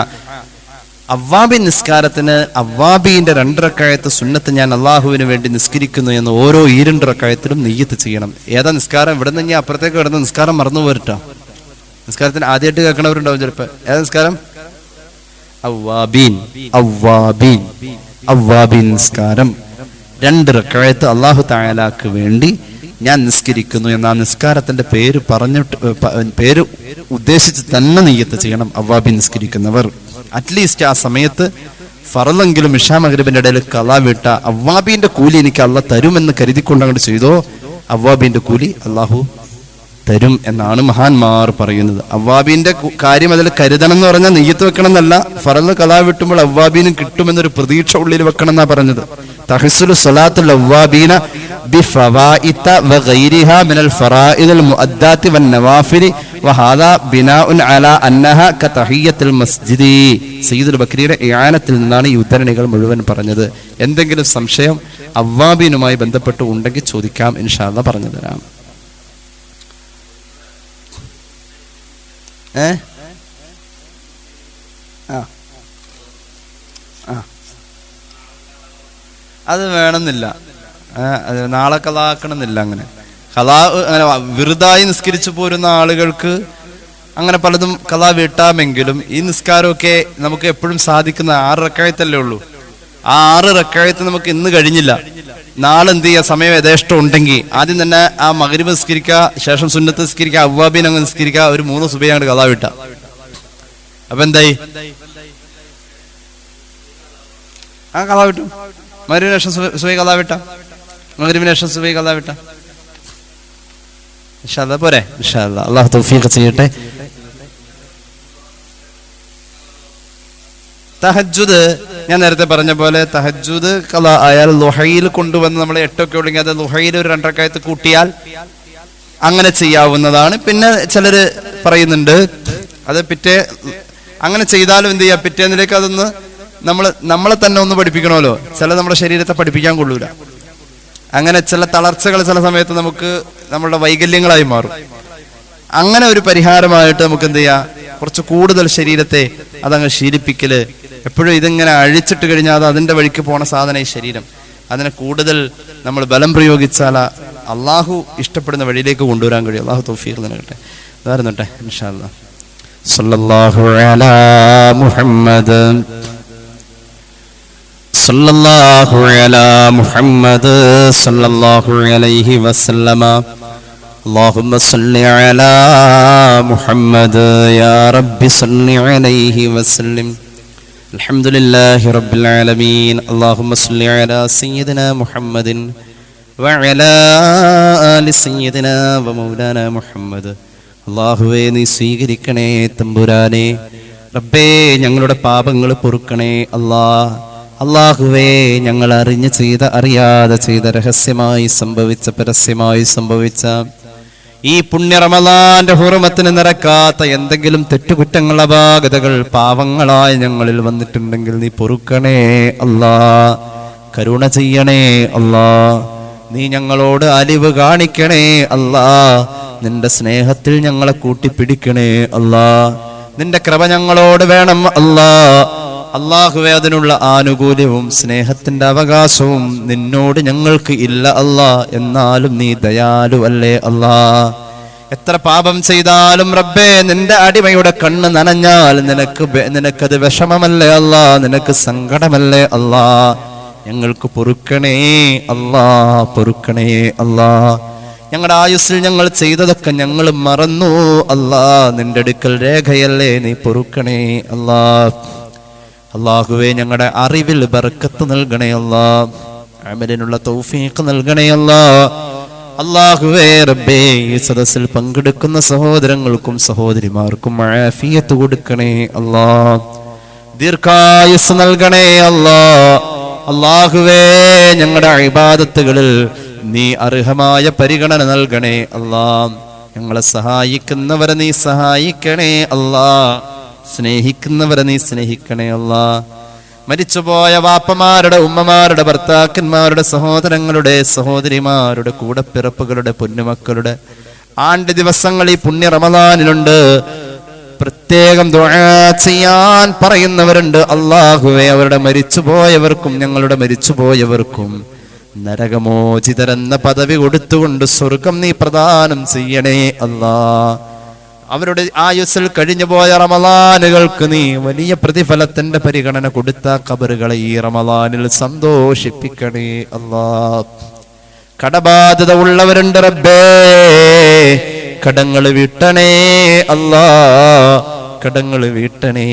അവ്വാബിൻ നിസ്കാരത്തിന് അവ്വാബീന്റെ 2 റക്അത്ത് സുന്നത്ത് ഞാൻ അള്ളാഹുവിന് വേണ്ടി നിസ്കരിക്കുന്നു എന്ന് ഓരോ 2 റക്അത്തിലും നിയ്യത്ത് ചെയ്യണം. ഏതാ നിസ്കാരം? ഇവിടെ നിന്ന് ഞാൻ അപ്പുറത്തേക്ക് കിടന്ന് നിസ്കാരം മറന്നു പോരട്ടോ. നിസ്കാരത്തിന് ആദ്യമായിട്ട് കേൾക്കണവരുണ്ടാവും ചിലപ്പോ. ഏതാ നിസ്കാരം? അവ്വാബീൻ നിസ്കാരം 2 റക്അത്ത് അല്ലാഹു തആലാക്ക് വേണ്ടി ഞാൻ നിസ്കരിക്കുന്നു എന്ന ആ നിസ്കാരത്തിന്റെ പേര് ഉദ്ദേശിച്ച് തന്നെ നിയ്യത്ത് ചെയ്യണം അവ്വാബീൻ നിസ്കരിക്കുന്നവർ. അറ്റ്ലീസ്റ്റ് ആ സമയത്ത് ഫറലെങ്കിലും ഇശാ മഗ്രിബിന്റെ ഇടയിൽ കളാ വിട്ട അവ്വാബീന്റെ കൂലി എനിക്ക് അള്ളാഹ് തരുമെന്ന് കരുതിക്കൊണ്ട് അങ്ങോട്ട് ചെയ്തോ, അവ്വാബീന്റെ കൂലി അള്ളാഹു തരും എന്നാണ് മഹാന്മാർ പറയുന്നത്. അവ്വാബീന്റെ കാര്യം അതിൽ കരുതണം എന്ന് പറഞ്ഞാൽ നെയ്യത്ത് വെക്കണം എന്നല്ല, ഫറല് കലാ വിട്ടുമ്പോൾ അവ്വാബീനും കിട്ടുമെന്നൊരു പ്രതീക്ഷ ഉള്ളിൽ വെക്കണം എന്നാ പറഞ്ഞത്. തഹസ്സുലു സ്വലാത്തുൽ അവ്വാബീന ബിഫവാഇത വഗൈരിഹാ മിനൽ ഫറായിദിൽ മുഅദ്ദാതി വന്നവാഫിലി വഹാദാ ബിനാഉൻ അലാ അന്നഹ കതഹിയ്യത്തുൽ മസ്ജിദി. സയ്യിദുൽ ബക്രിയുടെ ഇആനത്തിൽ നിന്നാണ് ഈ ഉദ്ധരണികൾ മുഴുവൻ പറഞ്ഞത്. എന്തെങ്കിലും സംശയം അവ്വാബീനുമായി ബന്ധപ്പെട്ട് ഉണ്ടെങ്കിൽ ചോദിക്കാം, ഇൻഷാ അല്ലാഹ് പറഞ്ഞു തരാം. അത് വേണമെന്നില്ല, അത് നാളെ കലാക്കണമെന്നില്ല. അങ്ങനെ അങ്ങനെ വെറുതായി നിസ്കരിച്ചു പോരുന്ന ആളുകൾക്ക് അങ്ങനെ പലതും കലാ വീട്ടാമെങ്കിലും ഈ നിസ്കാരമൊക്കെ നമുക്ക് എപ്പോഴും സാധിക്കുന്ന 6 റക്അത്തല്ലേ ഉള്ളൂ. ആ 6 റക്അത്ത് നമുക്ക് ഇന്ന് കഴിഞ്ഞില്ല, നാളെ എന്ത് ചെയ്യുക? സമയം യഥേഷ്ടം ഉണ്ടെങ്കിൽ ആദ്യം തന്നെ ആ മഗ്രിബ് നിസ്കരിക്കുക, ശേഷം സുന്നത്ത് നിസ്കരിക്കുക, അവ്വാബീൻ അങ്ങ് നിസ്കരിക്കുക, ഒരു 3 സുബഹി അങ്ങോട്ട് കലാ വിട്ട. അപ്പൊ എന്തായി? ആ കലാ വിട്ടു. മഗ്രിബിന് ശേഷം സുബഹി കലാ വിട്ട, മഗ്രിബിന് ശേഷം സുബഹി കലാ വിട്ട. ഇൻഷാ അല്ലാഹ് പോരെ? ഇൻഷാ അല്ലാഹ് അല്ലാഹു തൗഫീഖ് ചെയ്യട്ടെ. തഹജ്ജുദ് ഞാൻ നേരത്തെ പറഞ്ഞ പോലെ തഹജ്ജുദ് ഖളാ ആയാൽ ളുഹയിൽ കൊണ്ടുവന്ന് നമ്മൾ 8 ഒക്കെ ഉണ്ടെങ്കിൽ അത് ളുഹയിൽ ഒരു 2 റക്അത്ത് കൂട്ടിയാൽ അങ്ങനെ ചെയ്യാവുന്നതാണ്. പിന്നെ ചിലര് പറയുന്നുണ്ട് അത് അങ്ങനെ ചെയ്താലും എന്ത് ചെയ്യാം, പിറ്റേന്നിലേക്ക് അതൊന്ന് നമ്മളെ തന്നെ ഒന്ന് പഠിപ്പിക്കണമല്ലോ. നമ്മുടെ ശരീരത്തെ പഠിപ്പിക്കാൻ കൊള്ളൂല. അങ്ങനെ ചില തളർച്ചകൾ ചില സമയത്ത് നമുക്ക് നമ്മളുടെ വൈകല്യങ്ങളായി മാറും. അങ്ങനെ ഒരു പരിഹാരമായിട്ട് നമുക്ക് എന്ത് ചെയ്യാം, കുറച്ച് കൂടുതൽ ശരീരത്തെ അതങ്ങ് ശീലിപ്പിക്കല്. എപ്പോഴും ഇതിങ്ങനെ അഴിച്ചിട്ട് കഴിഞ്ഞാൽ അത് അതിന്റെ വഴിക്ക് പോണ സാധനം ഈ ശരീരം. അതിനെ കൂടുതൽ നമ്മൾ ബലം പ്രയോഗിച്ചാൽ അള്ളാഹു ഇഷ്ടപ്പെടുന്ന വഴിയിലേക്ക് കൊണ്ടുവരാൻ കഴിയും. അള്ളാഹു തൗഫീഖ് നൽകട്ടെ. ഇതായിരുന്നട്ടെ ഇൻഷാ അല്ലാഹ്. സല്ലല്ലാഹു അലാ മുഹമ്മദ് സല്ലല്ലാഹു അലാ മുഹമ്മദ് സല്ലല്ലാഹു അലൈഹി വസല്ലമ. اللهم صل على محمد يا رب صل عليه وسلم. الحمد لله رب العالمين. اللهم صل على سيدنا محمد وعلى آل سيدنا ومولانا محمد. അല്ലാഹുവേ നീ സ്വീകരിക്കണേ തമ്പുരാനെ. റബ്ബേ ഞങ്ങളുടെ പാപങ്ങൾ പൊറുക്കണേ അല്ലാഹുവേ ഞങ്ങൾ അറിഞ്ഞ് ചെയ്ത അറിയാതെ ചെയ്ത രഹസ്യമായി സംഭവിച്ച പരസ്യമായി സംഭവിച്ച ഈ പുണ്യ റമളാന്റെ ഹുർമത്തിന് നിരക്കാത്ത എന്തെങ്കിലും തെറ്റുകുറ്റങ്ങൾ അപാകതകൾ പാവങ്ങളായി ഞങ്ങളിൽ വന്നിട്ടുണ്ടെങ്കിൽ നീ പൊറുക്കണേ കരുണ ചെയ്യണേ നീ ഞങ്ങളോട് അലിവ് കാണിക്കണേ നിന്റെ സ്നേഹത്തിൽ ഞങ്ങളെ കൂട്ടിപ്പിടിക്കണേ നിന്റെ കൃപ ഞങ്ങളോട് വേണം അല്ലാഹുവേ അതിനുള്ള ആനുകൂല്യവും സ്നേഹത്തിന്റെ അവകാശവും നിന്നോട് ഞങ്ങൾക്ക് ഇല്ല എന്നാലും നീ ദയാലു അല്ലേ എത്ര പാപം ചെയ്താലും റബ്ബേ നിന്റെ അടിമയുടെ കണ്ണ് നനഞ്ഞാൽ നിനക്കത് വിഷമമല്ലേ നിനക്ക് സങ്കടമല്ലേ ഞങ്ങൾക്ക് പൊറുക്കണേ പൊറുക്കണേ ഞങ്ങളുടെ ആയുസ്സിൽ ഞങ്ങൾ ചെയ്തതൊക്കെ ഞങ്ങൾ മറന്നു നിന്റെ അടുക്കൽ രേഖയല്ലേ നീ പൊറുക്കണേ അല്ലാഹുവേ ഞങ്ങളുടെ അറിവിൽ ബർക്കത്ത് നൽകണേ അമലിനുള്ള തൗഫീഖ് നൽകണേ അല്ലാഹുവേ റബ്ബേ ഈ സദസ്സിൽ പങ്കെടുക്കുന്ന സഹോദരങ്ങൾക്കും സഹോദരിമാർക്കും ആഫിയത്ത് കൊടുക്കണേ ദീർഘായുസ് നൽകണേ അല്ലാഹുവേ ഞങ്ങളുടെ ഇബാദത്തുകളിൽ നീ അർഹമായ പരിഗണന നൽകണേ ഞങ്ങളെ സഹായിക്കുന്നവരെ നീ സഹായിക്കണേ സ്നേഹിക്കുന്നവരെ നീ സ്നേഹിക്കണേ മരിച്ചുപോയ വാപ്പമാരുടെ ഉമ്മമാരുടെ ഭർത്താക്കന്മാരുടെ സഹോദരങ്ങളുടെ സഹോദരിമാരുടെ കൂടപ്പിറപ്പുകളുടെ പൊന്നുമക്കളുടെ ആണ്ട് ദിവസങ്ങൾ ഈ പുണ്യ റമളാനിലുണ്ട്. പ്രത്യേകം ദുആ ചെയ്യാൻ പറയുന്നവരുണ്ട്. അല്ലാഹുവേ അവരുടെ മരിച്ചുപോയവർക്കും ഞങ്ങളുടെ മരിച്ചുപോയവർക്കും നരകമോചിതരെന്ന പദവി കൊടുത്തുകൊണ്ട് സ്വർഗം നീ പ്രദാനം ചെയ്യണേ അവരുടെ ആയുസ്സിൽ കഴിഞ്ഞുപോയ റമളാനുകൾക്ക് നീ വലിയ പ്രതിഫലത്തിന്റെ പരിഗണന കൊടുത്ത ഖബറുകളെ ഈ റമളാനിൽ സന്തോഷിപ്പിക്കണേ കടബാധ്യത ഉള്ളവരുണ്ട് റബ്ബേ കടങ്ങൾ വീട്ടണേ കടങ്ങൾ വീട്ടണേ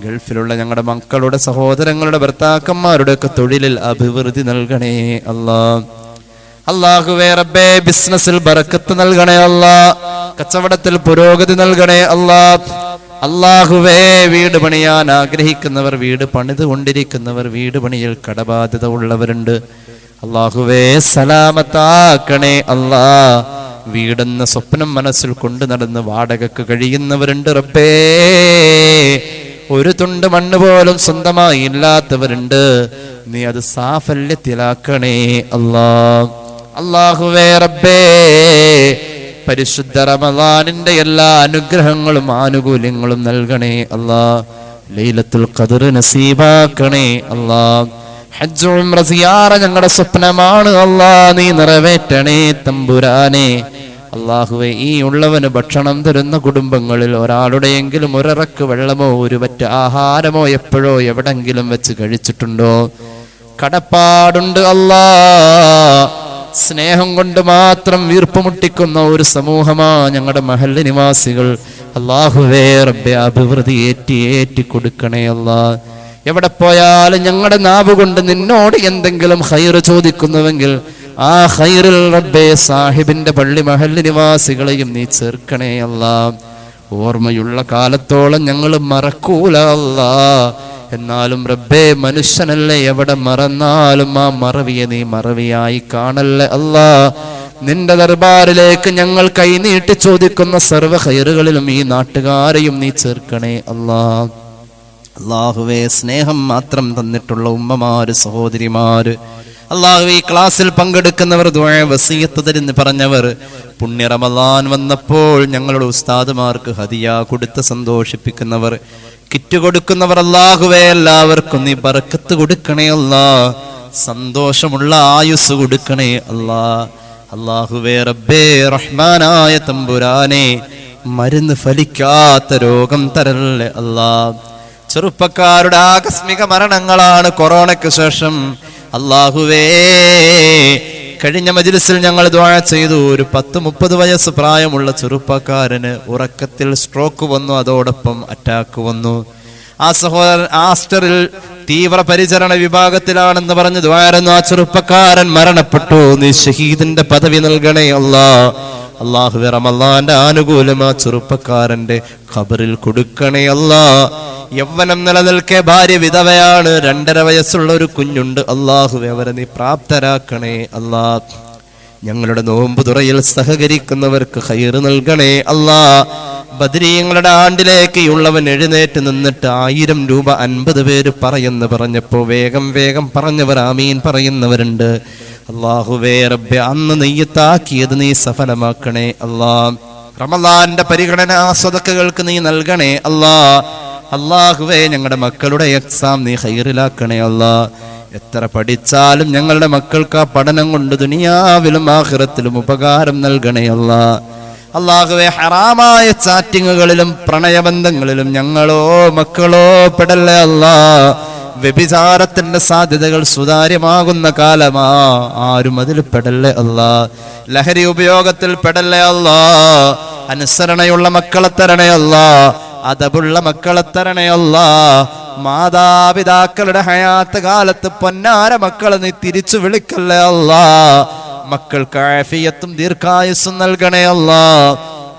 ഗൾഫിലുള്ള ഞങ്ങളുടെ മക്കളുടെ സഹോദരങ്ങളുടെ ഭർത്താക്കന്മാരുടെ ഒക്കെ തൊഴിലിൽ അഭിവൃദ്ധി നൽകണേ അല്ലാഹുവേ റബ്ബേ ബിസിനസ്സിൽ ബറക്കത്ത് നൽകണേ കച്ചവടത്തിൽ പുരോഗതി നൽകണേ അല്ലാഹുവേ വീട് പണിയാൻ ആഗ്രഹിക്കുന്നവർ വീട് പണിതുകൊണ്ടിരിക്കുന്നവർ വീട് പണിയിൽ കടബാധ്യത ഉള്ളവരുണ്ട്. അല്ലാഹുവേ സലാമത്താക്കണേ വീടെന്ന സ്വപ്നം മനസ്സിൽ കൊണ്ടു നടന്ന് വാടകക്ക് കഴിയുന്നവരുണ്ട് റബ്ബേ ഒരു തുണ്ട് മണ്ണ് പോലും സ്വന്തമായി ഇല്ലാത്തവരുണ്ട്. നീ അത് സാഫല്യത്തിലാക്കണേ അല്ലാഹുവേ റബ്ബേ പരിശുദ്ധ റമളാനിന്റെ എല്ലാ അനുഗ്രഹങ്ങളും ആനുകൂല്യങ്ങളും നൽകണേ ലൈലത്തുൽ ഖദ്ർ നസീബാക്കണേ ഹജ്ജ് ഉംറ സിയാറ ഞങ്ങളുടെ സ്വപ്നമാണ് നീ നിറവേറ്റണേ തമ്പുരാനെ. അല്ലാഹുവേ ഈ ഉള്ളവന് ഭക്ഷണം തരുന്ന കുടുംബങ്ങളിൽ ഒരാളുടെയെങ്കിലും ഒരിറക്ക് വെള്ളമോ ഒരു പറ്റ ആഹാരമോ എപ്പോഴോ എവിടെങ്കിലും വെച്ച് കഴിച്ചിട്ടുണ്ടോ? കടപ്പാടുണ്ട് സ്നേഹം കൊണ്ട് മാത്രം വീർപ്പുമുട്ടിക്കുന്ന ഒരു സമൂഹമാ ഞങ്ങളുടെ മഹല്ല് നിവാസികൾ. അല്ലാഹുവേ റബ്ബേ അഭിവൃദ്ധി ഏറ്റി കൊടുക്കണേ എവിടെ പോയാലും ഞങ്ങളുടെ നാവ് കൊണ്ട് നിന്നോട് എന്തെങ്കിലും ഖൈർ ചോദിക്കുന്നുവെങ്കിൽ ആ ഖൈറിൽ റബ്ബേ സാഹിബിന്റെ പള്ളി മഹല്ല് നിവാസികളെയും നീ ചേർക്കണേ ഓർമ്മയുള്ള കാലത്തോളം ഞങ്ങൾ മറക്കൂല എന്നാലും റബ്ബേ മനുഷ്യനല്ലേ എവിടെ മറന്നാലും ആ മറവിയെ നീ മറവിയായി കാണല്ലേ നിന്റെ ദർബാറിലേക്ക് ഞങ്ങൾ കൈനീട്ടി ചോദിക്കുന്ന സർവ്വ ഖൈറുകളിലും ഈ നാട്ടുകാരെയും നീ ചേർക്കണേ അല്ലാഹുവേ സ്നേഹം മാത്രം തന്നിട്ടുള്ള ഉമ്മമാര് സഹോദരിമാര് അല്ലാഹുവേ ഈ ക്ലാസ്സിൽ പങ്കെടുക്കുന്നവർ ദുആ വസിയത്ത് തരുന്ന് പറഞ്ഞവർ പുണ്യ റമളാൻ വന്നപ്പോൾ ഞങ്ങളുടെ ഉസ്താദുമാർക്ക് ഹദിയ കൊടുത്ത് സന്തോഷിപ്പിക്കുന്നവർ കിറ്റ് കൊടുക്കുന്നവർ അല്ലാഹുവേ എല്ലാവർക്കും നീ ബർക്കത്ത് കൊടുക്കണേ സന്തോഷമുള്ള ആയുസ് കൊടുക്കണേ അല്ലാഹുവേ റബ്ബേ റഹ്മാനായ തമ്പുരാനെ മരുന്ന് ഫലിക്കാത്ത രോഗം തരല്ലേ ചെറുപ്പക്കാരുടെ ആകസ്മിക മരണങ്ങളാണ് കൊറോണയ്ക്ക് ശേഷം അല്ലാഹുവേ കഴിഞ്ഞ മജ്‌ലിസിൽ ഞങ്ങൾ ദുആ ചെയ്തു, ഒരു 10-30 വയസ്സ് പ്രായമുള്ള ചെറുപ്പക്കാരന് ഉറക്കത്തിൽ സ്ട്രോക്ക് വന്നു, അതോടൊപ്പം അറ്റാക്ക് വന്നു. ആ സഹോദരൻ ആസ്റ്ററിൽ തീവ്ര പരിചരണ വിഭാഗത്തിലാണെന്ന് പറഞ്ഞ് ദ്വാരുന്നു. ആ ചെറുപ്പക്കാരൻ മരണപ്പെട്ടു. നീ ഷഹീദിന്റെ പദവി നൽകണേ അല്ലാഹ്. അല്ലാഹുവേ റമളാന്റെ ആനുകൂല്യം ആ ചെറുപ്പക്കാരന്റെ ഖബറിൽ കൊടുക്കണേ അല്ലാഹ്. യൗവനം നിലനിൽക്കെ ഭാര്യ വിധവയാണ്, 2.5 വയസ്സുള്ള ഒരു കുഞ്ഞുണ്ട്. അല്ലാഹുവേ അവരെ നീ പ്രാപ്തരാക്കണേ അല്ലാഹ്. ഞങ്ങളുടെ നോമ്പ് തുറയിൽ സഹകരിക്കുന്നവർക്ക് ഖൈർ നൽകണേ അല്ലാഹ്. ബദരീങ്ങളുടെ ആണ്ടിലേക്ക് ഉള്ളവൻ എഴുന്നേറ്റ് നിന്നിട്ട് 1000 രൂപ 50 പേര് പറയുന്നു പറഞ്ഞപ്പോ വേഗം വേഗം പറഞ്ഞവർ ആമീൻ പറയുന്നവരുണ്ട്. അല്ലാഹുവേ റബ്ബേ അന്ന് നെയ്യത്താക്കിയത് നീ സഫലമാക്കണേ അല്ലാഹ്. റമളാന്റെ പരിഗണന സ്വതക്കകൾക്ക് നീ നൽകണേ അല്ലാഹ്. അല്ലാഹുവേ ഞങ്ങളുടെ മക്കളുടെ എക്സാം നീ ഖൈറിലാക്കണേ അല്ലാഹ്. എത്ര പഠിച്ചാലും ഞങ്ങളുടെ മക്കൾക്ക് ആ പഠനം കൊണ്ട് ദുനിയാവിലും ആഖിറത്തിലും ഉപകാരം നൽകണേ അല്ലാഹ്. അല്ലാഹുവേ ഹറാമായ ചാറ്റിങ്ങുകളിലും പ്രണയബന്ധങ്ങളിലും ഞങ്ങളോ മക്കളോ പെടല്ലേ അല്ലാഹ്. വ്യഭിചാരത്തിന്റെ സാധ്യതകൾ സുതാര്യമാകുന്ന കാലമാ, ആരും അതിൽ പെടല്ലേ അല്ലാഹ്. ലഹരി ഉപയോഗത്തിൽ പെടല്ലേ അല്ലാഹ്. അനുസരണയുള്ള മക്കളെ തരണേ അല്ലാഹ്. അതബുള്ള മക്കളെ തരണേ അല്ലാഹ്. മാതാപിതാക്കളുടെ ഹയാത്ത് കാലത്ത് പൊന്നാര മക്കളെ നീ തിരിച്ചു വിളിക്കല്ലേ അല്ലാഹ്. മക്കൾക്ക് ആഫിയത്തും ദീർഘായുസ്സും നൽകണേ അല്ലാഹ്.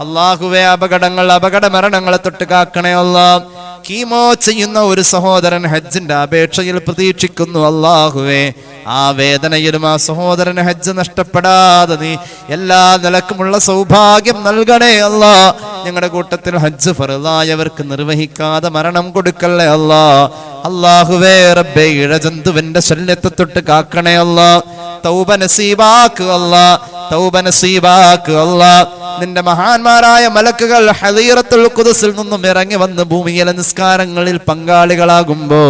അല്ലാഹുവേ അപകട മരണങ്ങളെ തൊട്ട് കാക്കണേ അല്ലാഹ്. കീമോ ചെയ്യുന്ന ഒരു സഹോദരൻ ഹജ്ജിന്റെ അപേക്ഷയിൽ പ്രതീക്ഷിക്കുന്നു. അല്ലാഹുവേ ആ വേദനയിലും ആ സഹോദരൻ ഹജ്ജ് നഷ്ടപ്പെടാതെ നീ എല്ലാ നിലക്കുമുള്ള സൗഭാഗ്യം നൽകണേ അല്ലാഹ്. ഞങ്ങളുടെ കൂട്ടത്തിൽ ഹജ്ജ് ഫർളായവർക്ക് നിർവഹിക്കാതെ മരണം കൊടുക്കല്ലേ അല്ലാഹ്. അല്ലാഹുവേ റബ്ബേ ഇഴജന്തുവിന്റെ ശല്യത്തെ തൊട്ട് കാക്കണേ അല്ലാഹ്. തൗബ നസീബാക്ക് അല്ലാഹ്. തൗബ നസീബാക്ക് അല്ലാഹ്. നിന്റെ മഹാന്മാരായ മലക്കുകൾ ഹദീറത്തുൽ ഖുദ്സിൽ നിന്നും ഇറങ്ങി വന്ന് ഭൂമിയിലെ നിസ്കാരങ്ങളിൽ പങ്കാളികളാകുമ്പോ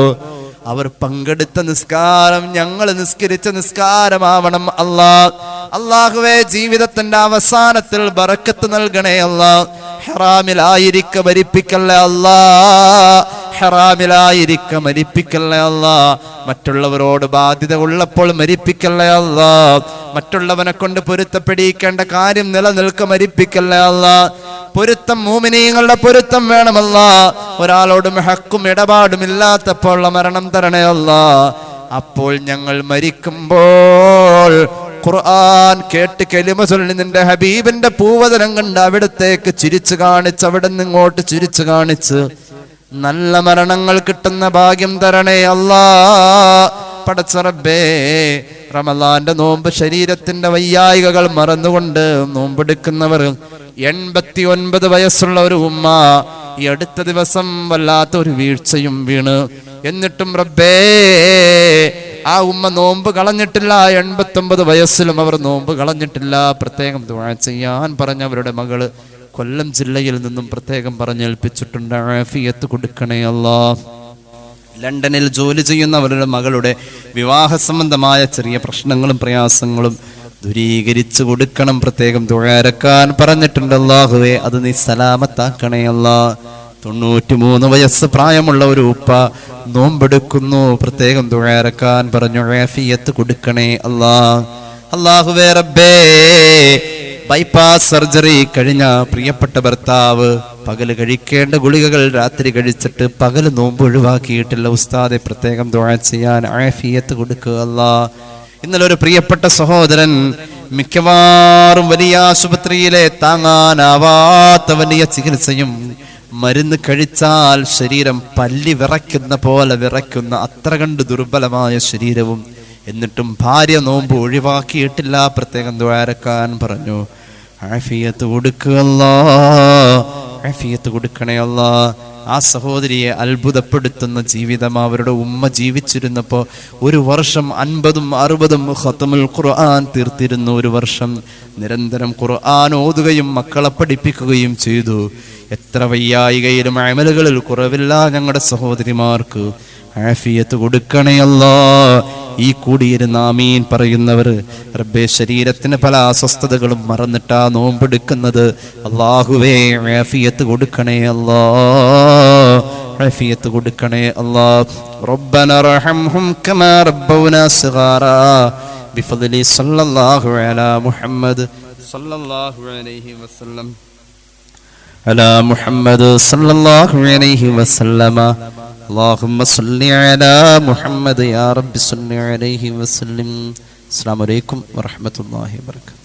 അവർ പങ്കെടുത്ത നിസ്കാരം ഞങ്ങൾ നിസ്കരിച്ച നിസ്കാരമാവണം അല്ലാഹ്. അല്ലാഹുവേ ജീവിതത്തിന്റെ അവസാനത്തിൽ ബറക്കത്ത് നൽകണേ അല്ലാഹ്. ഹറാമിലായിരിക്ക മരിപ്പിക്കല്ലേ അല്ലാഹ്. ഹറാമിലായിരിക്ക മരിപ്പിക്കല്ലേ അല്ലാഹ്. മറ്റുള്ളവരോട് ബാധ്യത ഉള്ളപ്പോൾ മരിപ്പിക്കല്ലേ അല്ലാഹ്. മറ്റുള്ളവനെ കൊണ്ട് പൊരുത്തപ്പെടിക്കേണ്ട കാര്യം നിലനിൽക്ക മരിപ്പിക്കല്ലേ അല്ലാഹ്. പൊരുത്തം മുഅ്മിനീങ്ങളുടെ പൊരുത്തം വേണമല്ലാഹ്. ഒരാളോടും ഹക്കും ഇടപാടും ഇല്ലാത്തപ്പോൾ മരണം തരണേ അല്ലാഹ്. അപ്പോൾ ഞങ്ങൾ മരിക്കുമ്പോൾ ഖുർആൻ കേട്ട് കലിമ ചൊല്ലി നിന്റെ ഹബീബിന്റെ പൂവദനം കണ്ട് അവിടത്തേക്ക് ചിരിച്ചു കാണിച്ച് അവിടെ നിന്ന് ഇങ്ങോട്ട് ചിരിച്ചു കാണിച്ച് നല്ല മരണങ്ങൾ കിട്ടുന്ന ഭാഗ്യം തരണേ അല്ലാഹ്. പടച്ച റബ്ബേ റമളാന്റെ നോമ്പ് ശരീരത്തിന്റെ വയ്യായികകൾ മറന്നുകൊണ്ട് നോമ്പെടുക്കുന്നവർ 89 വയസ്സുള്ള ഒരു ഉമ്മ ഈ അടുത്ത ദിവസം വല്ലാത്ത ഒരു വീഴ്ചയും വീണ്, എന്നിട്ടും റബ്ബേ ആ ഉമ്മ നോമ്പ് കളഞ്ഞിട്ടില്ല. 89 വയസ്സിലും അവർ നോമ്പ് കളഞ്ഞിട്ടില്ല. പ്രത്യേകം ദുആ ചെയ്യാൻ പറഞ്ഞ അവരുടെ മകള് കൊല്ലം ജില്ലയിൽ നിന്നും പ്രത്യേകം പറഞ്ഞേൽപ്പിച്ചിട്ടുണ്ട്. ആഫിയത്ത് കൊടുക്കണേ അല്ലാഹ്. ലണ്ടനിൽ ജോലി ചെയ്യുന്ന അവരുടെ മകളുടെ വിവാഹ സംബന്ധമായ ചെറിയ പ്രശ്നങ്ങളും പ്രയാസങ്ങളും ദൂരീകരിച്ചു കൊടുക്കണം. പ്രത്യേകം ദുആരക്കാൻ പറഞ്ഞിട്ടുണ്ട്. അല്ലാഹുവേ അത് നീ സലാമത്താക്കണേ അല്ലാഹ്. 93 വയസ്സ് പ്രായമുള്ള ഒരു ഉപ്പ നോമ്പെടുക്കുന്നു. പ്രത്യേകം ദുആരക്കാൻ പറഞ്ഞു. ആഫിയത്ത് കൊടുക്കണേ അല്ലാഹ്. അല്ലാഹുവേ റബ്ബേ ബൈപ്പാസ് സർജറി കഴിഞ്ഞ പ്രിയപ്പെട്ട ഭർത്താവ് പകല് കഴിക്കേണ്ട ഗുളികകൾ രാത്രി കഴിച്ചിട്ട് പകല് നോമ്പ് ഒഴിവാക്കിയിട്ടില്ല. ഉസ്താദെ പ്രത്യേകം ദുആ ചെയ്യാൻ ആഫിയത്ത് കൊടുക്കുക അല്ലാഹ്. ഇന്നലെ ഒരു പ്രിയപ്പെട്ട സഹോദരൻ മിക്കവാറും വലിയ ആശുപത്രിയിലെ താങ്ങാനാവാത്ത വലിയ ചികിത്സയും മരുന്ന് കഴിച്ചാൽ ശരീരം പല്ലി വിറയ്ക്കുന്ന പോലെ വിറയ്ക്കുന്ന അത്ര കണ്ട് ദുർബലമായ ശരീരവും, എന്നിട്ടും ഭാര്യ നോമ്പ് ഒഴിവാക്കിയിട്ടില്ല. പ്രത്യേകം ദുആരക്കാൻ പറഞ്ഞു. ആഫിയത്ത് കൊടുക്കുക അല്ലാഹ്. ആഫിയത്ത് കൊടുക്കണേ അല്ലാഹ്. ആ സഹോദരിയെ അത്ഭുതപ്പെടുത്തുന്ന ജീവിതം അവരുടെ ഉമ്മ ജീവിച്ചിരുന്നപ്പോൾ 1 വർഷം 50ഉം 60ഉം ഖത്മുൽ ഖുർആൻ തീർത്തിരുന്നു. 1 വർഷം നിരന്തരം ഖുർആൻ ഓതുകയും മക്കളെ പഠിപ്പിക്കുകയും ചെയ്തു. എത്ര വയ്യായികയിലും അമലുകളിൽ കുറവില്ല ഞങ്ങളുടെ സഹോദരിമാർക്ക്. ആഫിയത്ത് കൊടുക്കണേ അല്ലാഹ്. ഈ കൂടിയിരുന്ന ആമീൻ പറയുന്നവർ റബ്ബേ ശരീരത്തിന് പല അസ്വസ്ഥതകളും മറന്നിട്ടാ നോമ്പെടുക്കുന്നത്. അല്ലാഹുവേ ആഫിയത്ത് കൊടുക്കണേ അല്ലാഹ്. ആഫിയത്ത് കൊടുക്കണേ അല്ലാ. റബ്ബന റഹംഹും കമാ റബ്ബൗനാ സിഗാറാ ബിഫദ്ലി സല്ലല്ലാഹു അലാ മുഹമ്മദ് സല്ലല്ലാഹു അലൈഹി വസല്ലം على محمد صلى الله عليه وسلم اللهم صل على محمد يا رب صل عليه وسلم. السلام عليكم ورحمة الله وبركاته.